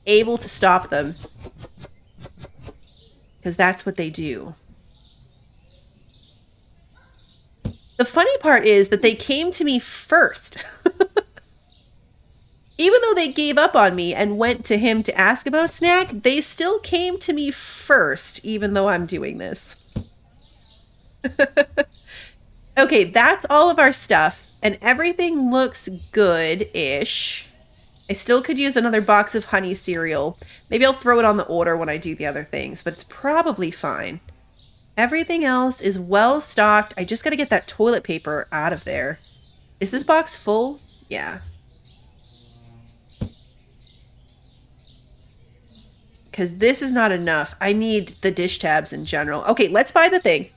able to stop them. Because that's what they do. The funny part is that they came to me first. Even though they gave up on me and went to him to ask about Snack, they still came to me first, even though I'm doing this. Okay, that's all of our stuff, and everything looks good-ish. I still could use another box of honey cereal. Maybe I'll throw it on the order when I do the other things, but it's probably fine. Everything else is well stocked. I just gotta get that toilet paper out of there. Is this box full? Yeah. Because this is not enough. I need the dish tabs in general. Okay, let's buy the thing.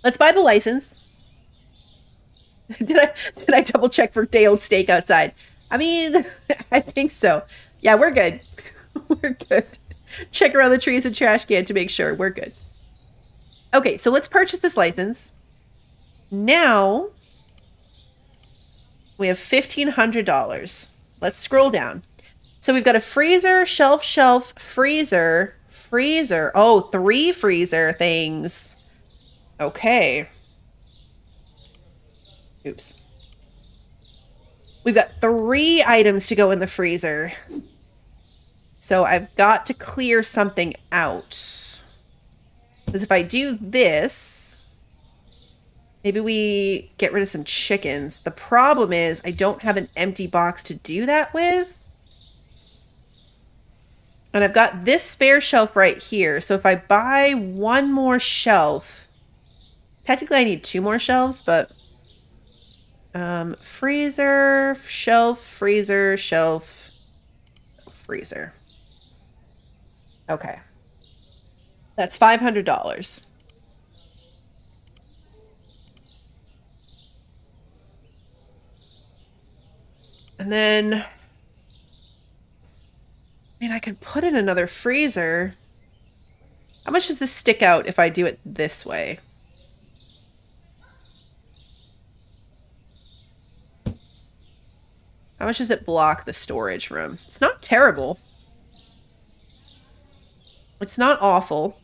Let's buy the license. Did I double check for day-old steak outside? I mean, I think so. Yeah, we're good. We're good. Check around the trees and trash can to make sure we're good. Okay, so let's purchase this license. Now, we have $1,500. Let's scroll down. So we've got a freezer, shelf, freezer. Oh, 3 freezer things. Okay. Oops. We've got 3 items to go in the freezer. So I've got to clear something out. Because if I do this, maybe we get rid of some chickens. The problem is I don't have an empty box to do that with. And I've got this spare shelf right here. So if I buy 1 more shelf, technically I need 2 more shelves, but freezer, shelf, freezer, shelf, freezer. Okay. That's $500. And then, I mean, I could put in another freezer. How much does this stick out if I do it this way? How much does it block the storage room? It's not terrible. It's not awful.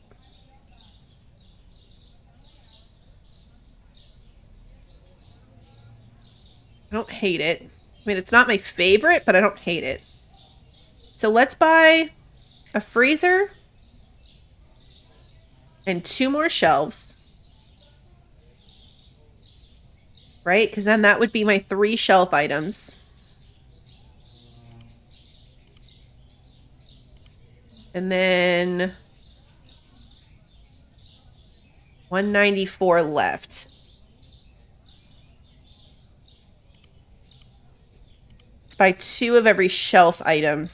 I don't hate it. I mean, it's not my favorite, but I don't hate it. So let's buy a freezer and 2 more shelves. Right? Because then that would be my 3 shelf items. And then 194 left. Let's buy 2 of every shelf item.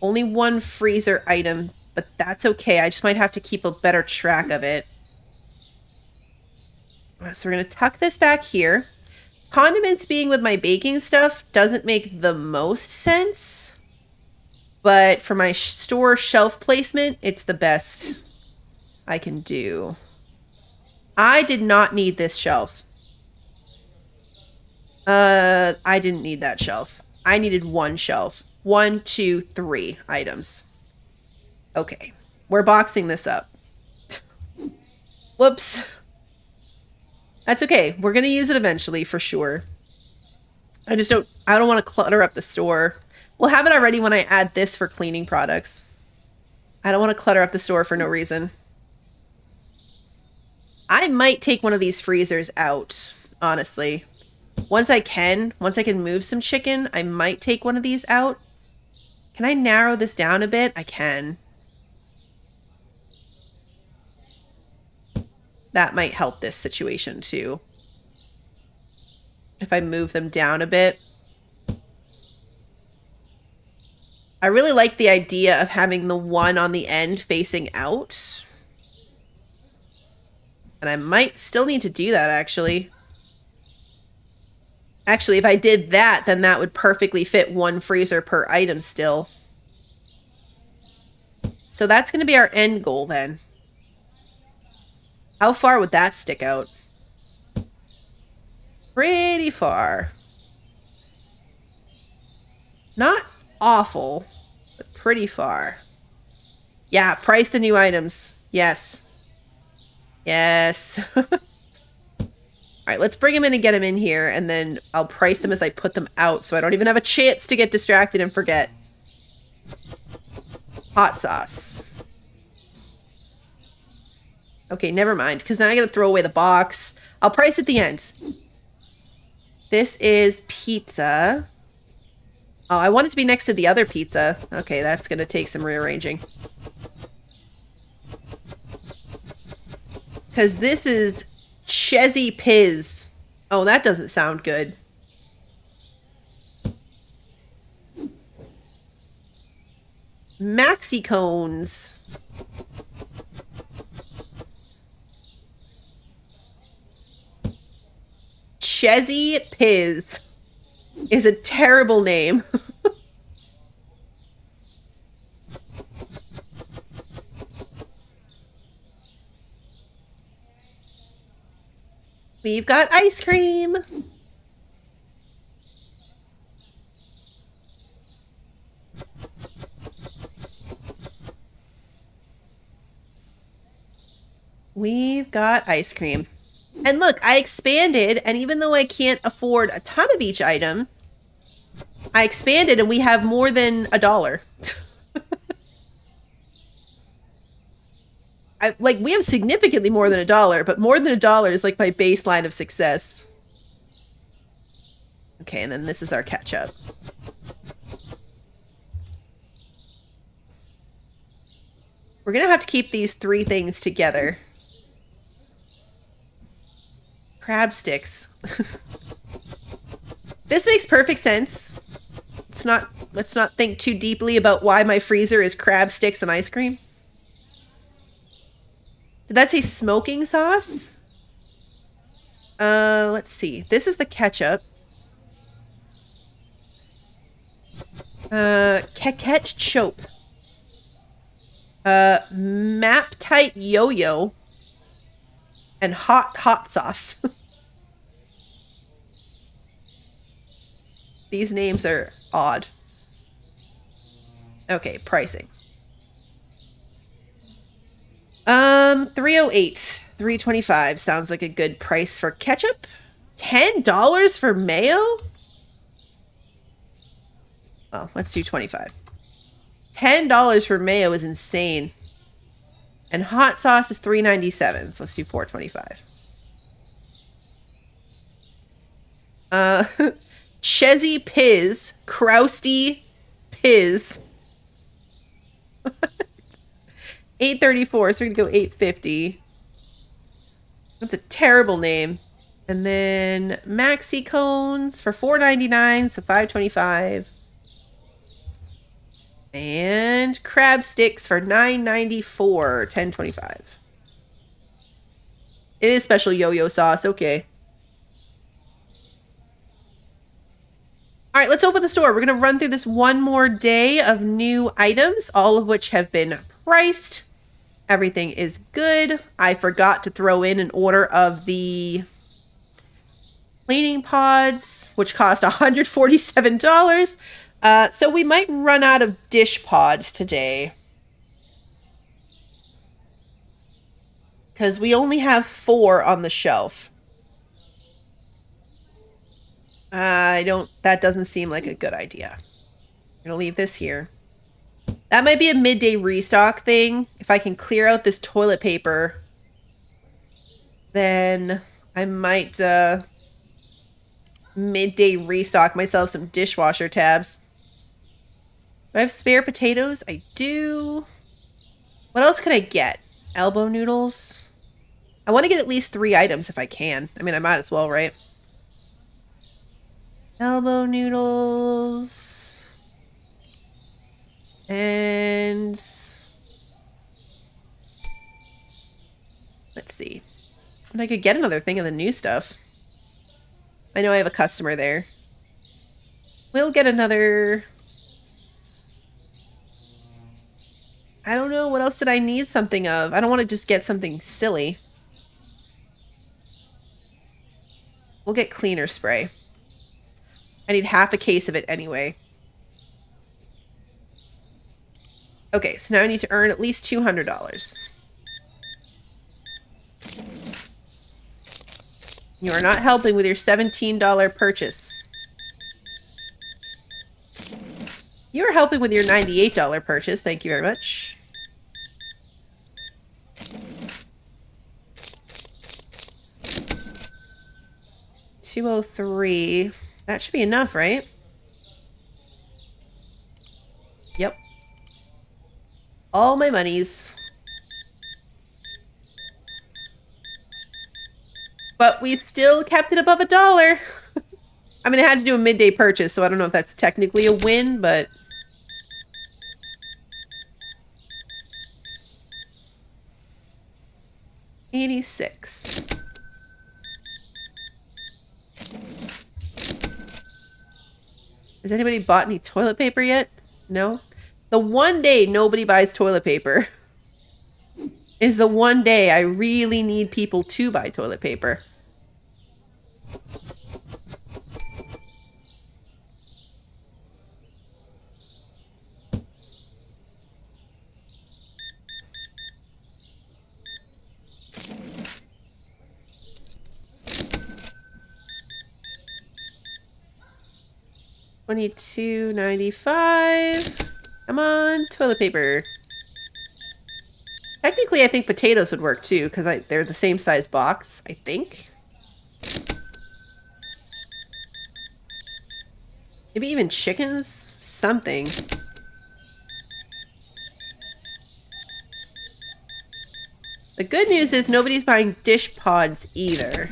Only 1 freezer item, but that's okay. I just might have to keep a better track of it. So we're going to tuck this back here. Condiments being with my baking stuff doesn't make the most sense. But for my store shelf placement, it's the best I can do. I did not need this shelf. I didn't need that shelf. I needed 1 shelf. 1, 2, 3 items. Okay. We're boxing this up. Whoops. That's okay. We're going to use it eventually for sure. I don't want to clutter up the store. We'll have it already when I add this for cleaning products. I don't want to clutter up the store for no reason. I might take one of these freezers out, honestly. Once I can move some chicken, I might take one of these out. Can I narrow this down a bit? I can. That might help this situation too. If I move them down a bit. I really like the idea of having the one on the end facing out. And I might still need to do that, actually. Actually, if I did that, then that would perfectly fit one freezer per item still. So that's going to be our end goal, then. How far would that stick out? Pretty far. Not awful, but pretty far. Yeah, price the new items. Yes. Yes. All right, let's bring them in and get them in here, and then I'll price them as I put them out so I don't even have a chance to get distracted and forget. Hot sauce. Okay, never mind, because now I gotta throw away the box. I'll price at the end. This is pizza. Oh, I want it to be next to the other pizza. Okay, that's gonna take some rearranging. Because this is Chezzy Piz. Oh, that doesn't sound good. Maxi cones. Chezzy Piz is a terrible name. We've got ice cream. We've got ice cream. And look, I expanded, and even though I can't afford a ton of each item, I expanded and we have more than $1. Like, we have significantly more than $1, but more than $1 is like my baseline of success. Okay, and then this is our ketchup. We're gonna have to keep these three things together. Crab sticks. This makes perfect sense. Let's not think too deeply about why my freezer is crab sticks and ice cream. Did that say smoking sauce? Let's see. This is the ketchup. Keket chope. Map tight yo-yo. And hot sauce. These names are odd. Okay, pricing. 308, 325 sounds like a good price for ketchup. $10 for mayo? Oh, let's do 25. $10 for mayo is insane. And hot sauce is $3.97. So let's do $4.25. Chezzy Piz, Crousty Piz. $8.34, so we're gonna go $8.50. That's a terrible name. And then maxi cones for $4.99, so $5.25. And crab sticks for $9.94, $10.25. It is special yo-yo sauce, okay. All right, let's open the store. We're going to run through this one more day of new items, all of which have been priced. Everything is good. I forgot to throw in an order of the cleaning pods, which cost $147. So we might run out of dish pods today. Because we only have 4 on the shelf. That doesn't seem like a good idea. I'm gonna leave this here. That might be a midday restock thing. If I can clear out this toilet paper, then I might midday restock myself some dishwasher tabs. Do I have spare potatoes? I do. What else can I get? Elbow noodles. I want to get at least 3 items if I can. I mean, I might as well, right? Elbow noodles. And let's see. And I could get another thing of the new stuff. I know I have a customer there. We'll get another... I don't know. What else did I need something of? I don't want to just get something silly. We'll get cleaner spray. I need half a case of it anyway. Okay, so now I need to earn at least $200. You are not helping with your $17 purchase. You are helping with your $98 purchase. Thank you very much. $203. That should be enough, right? Yep. All my monies. But we still kept it above $1. I mean, I had to do a midday purchase, so I don't know if that's technically a win, but... $86. Has anybody bought any toilet paper yet? No? The one day nobody buys toilet paper is the one day I really need people to buy toilet paper. $22.95. Come on, toilet paper. Technically, I think potatoes would work too, because they're the same size box, I think. Maybe even chickens? Something. The good news is nobody's buying dish pods either.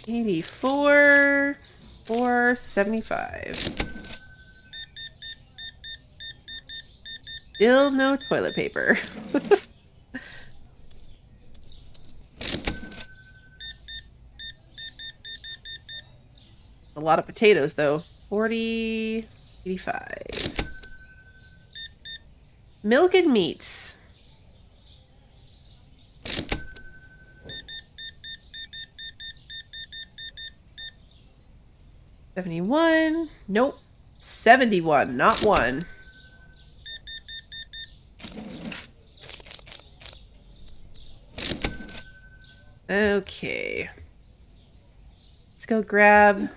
$84, $4.75. Still no toilet paper. A lot of potatoes though. 40, 85. Milk and meats. $71. Nope. $71, not one. Okay. Let's go grab...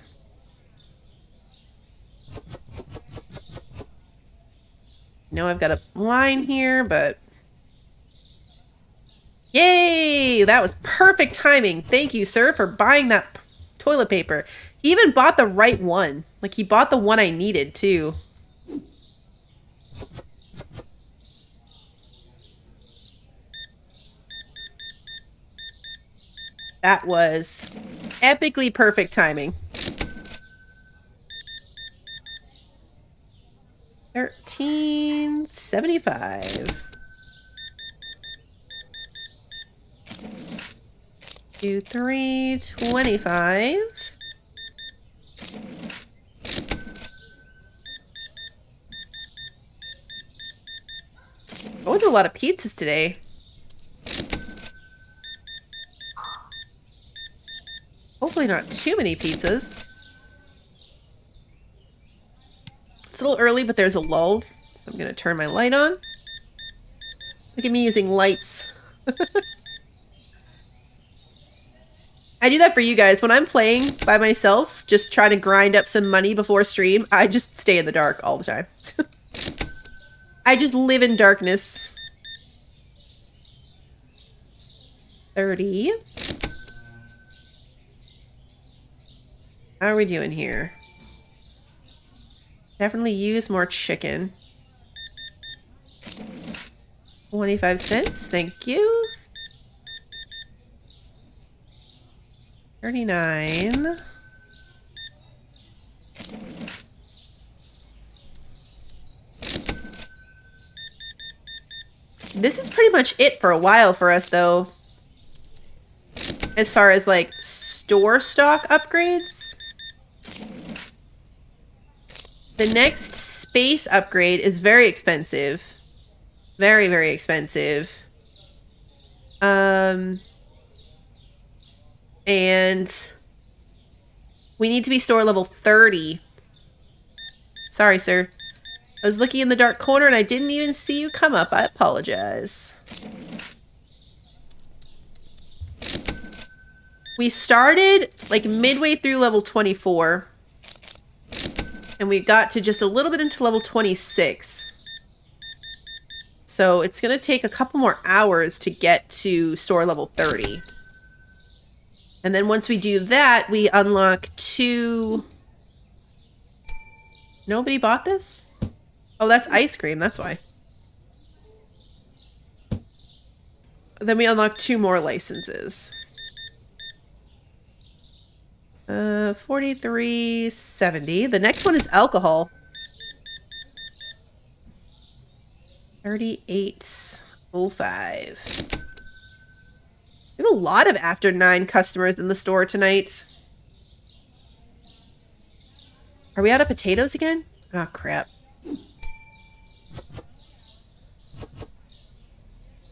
No, I've got a line here, but... Yay! That was perfect timing. Thank you, sir, for buying that toilet paper. He even bought the right one. Like, he bought the one I needed, too. That was epically perfect timing. $13.75. 2, 3, 25. Going to a lot of pizzas today. Hopefully not too many pizzas. It's a little early, but there's a lull. So I'm going to turn my light on. Look at me using lights. I do that for you guys. When I'm playing by myself, just trying to grind up some money before stream, I just stay in the dark all the time. I just live in darkness. 30. How are we doing here? Definitely use more chicken. 25 cents, thank you. 39. This is pretty much it for a while for us, though. As far as, like, store stock upgrades. The next space upgrade is very expensive. Very, very expensive. And we need to be store level 30. Sorry, sir. I was looking in the dark corner and I didn't even see you come up. I apologize. We started like midway through level 24. And we got to just a little bit into level 26. So it's going to take a couple more hours to get to store level 30. And then once we do that, we unlock 2... Nobody bought this? Oh, that's ice cream. That's why. Then we unlock 2 more licenses. 43.70. The next one is alcohol. 38.05. We have a lot of after 9 customers in the store tonight. Are we out of potatoes again? Oh, crap.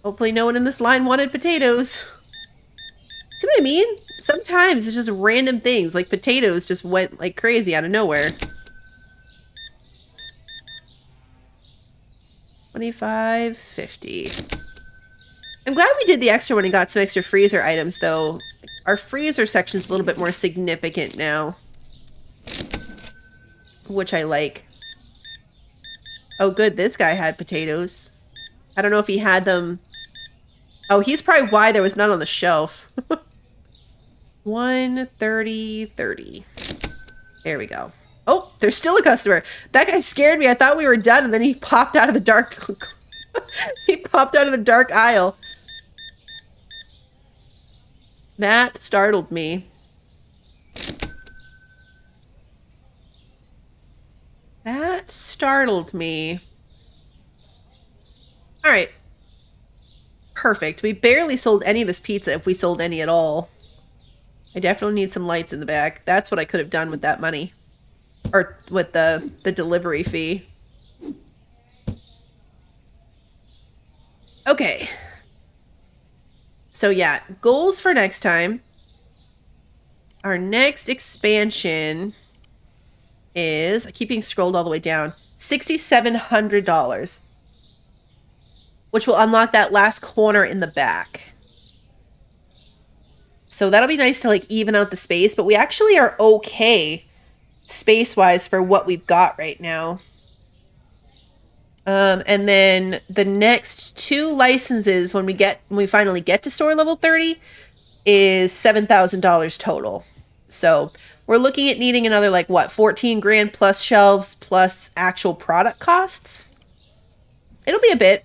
Hopefully no one in this line wanted potatoes. See what I mean? Sometimes it's just random things, like potatoes just went like crazy out of nowhere. 25.50. I'm glad we did the extra one and got some extra freezer items, though. Our freezer section's a little bit more significant now. Which I like. Oh, good. This guy had potatoes. I don't know if he had them. Oh, he's probably why there was none on the shelf. 130.30. There we go. Oh, there's still a customer. That guy scared me. I thought we were done, and then he popped out of the dark. He popped out of the dark aisle. That startled me. That startled me. All right. Perfect. We barely sold any of this pizza, if we sold any at all. I definitely need some lights in the back. That's what I could have done with that money. Or with the delivery fee. Okay. So yeah, goals for next time. Our next expansion is, I keep being scrolled all the way down, $6,700. Which will unlock that last corner in the back. So that'll be nice to like even out the space, but we actually are okay space-wise for what we've got right now. And then the next 2 licenses when we finally get to store level 30 is $7,000 total. So we're looking at needing another like what, 14 grand plus shelves plus actual product costs. It'll be a bit.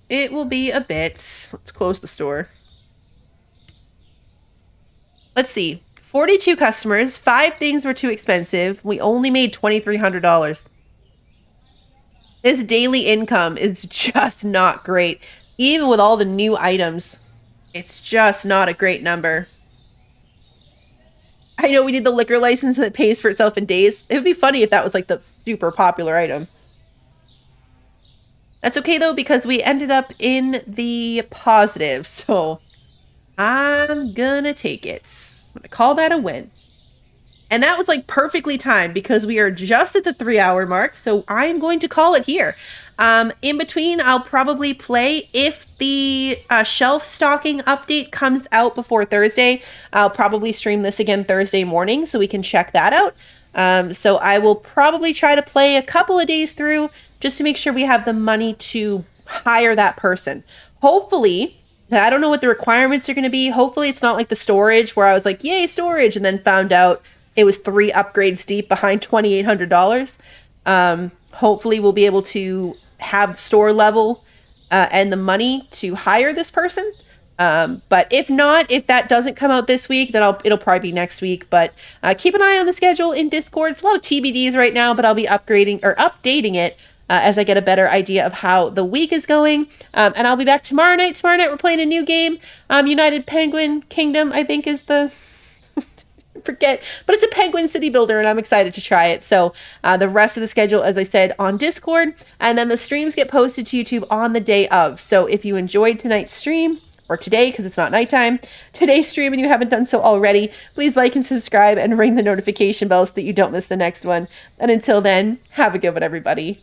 It will be a bit. Let's close the store. Let's see. 42 customers. 5 things were too expensive. We only made $2,300. This daily income is just not great. Even with all the new items, it's just not a great number. I know we need the liquor license that pays for itself in days. It would be funny if that was like the super popular item. That's okay though, because we ended up in the positive. So I'm gonna take it. I'm gonna call that a win. And that was like perfectly timed because we are just at the 3-hour mark. So I'm going to call it here. In between, I'll probably play if the shelf stocking update comes out before Thursday. I'll probably stream this again Thursday morning so we can check that out. So I will probably try to play a couple of days through just to make sure we have the money to hire that person. Hopefully, I don't know what the requirements are going to be. Hopefully it's not like the storage where I was like, yay, storage, and then found out it was 3 upgrades deep behind $2,800. Hopefully we'll be able to have store level and the money to hire this person. But if not, if that doesn't come out this week, then it'll probably be next week. But keep an eye on the schedule in Discord. It's a lot of TBDs right now, but I'll be updating it as I get a better idea of how the week is going. And I'll be back tomorrow night. Tomorrow night we're playing a new game. United Penguin Kingdom, I think, is the forget, but it's a penguin city builder, and I'm excited to try it. So the rest of the schedule, as I said, on Discord, and then the streams get posted to YouTube on the day of. So if you enjoyed tonight's stream, or today, because it's not nighttime, today's stream, and you haven't done so already, please like and subscribe and ring the notification bell so that you don't miss the next one. And until then, have a good one, everybody.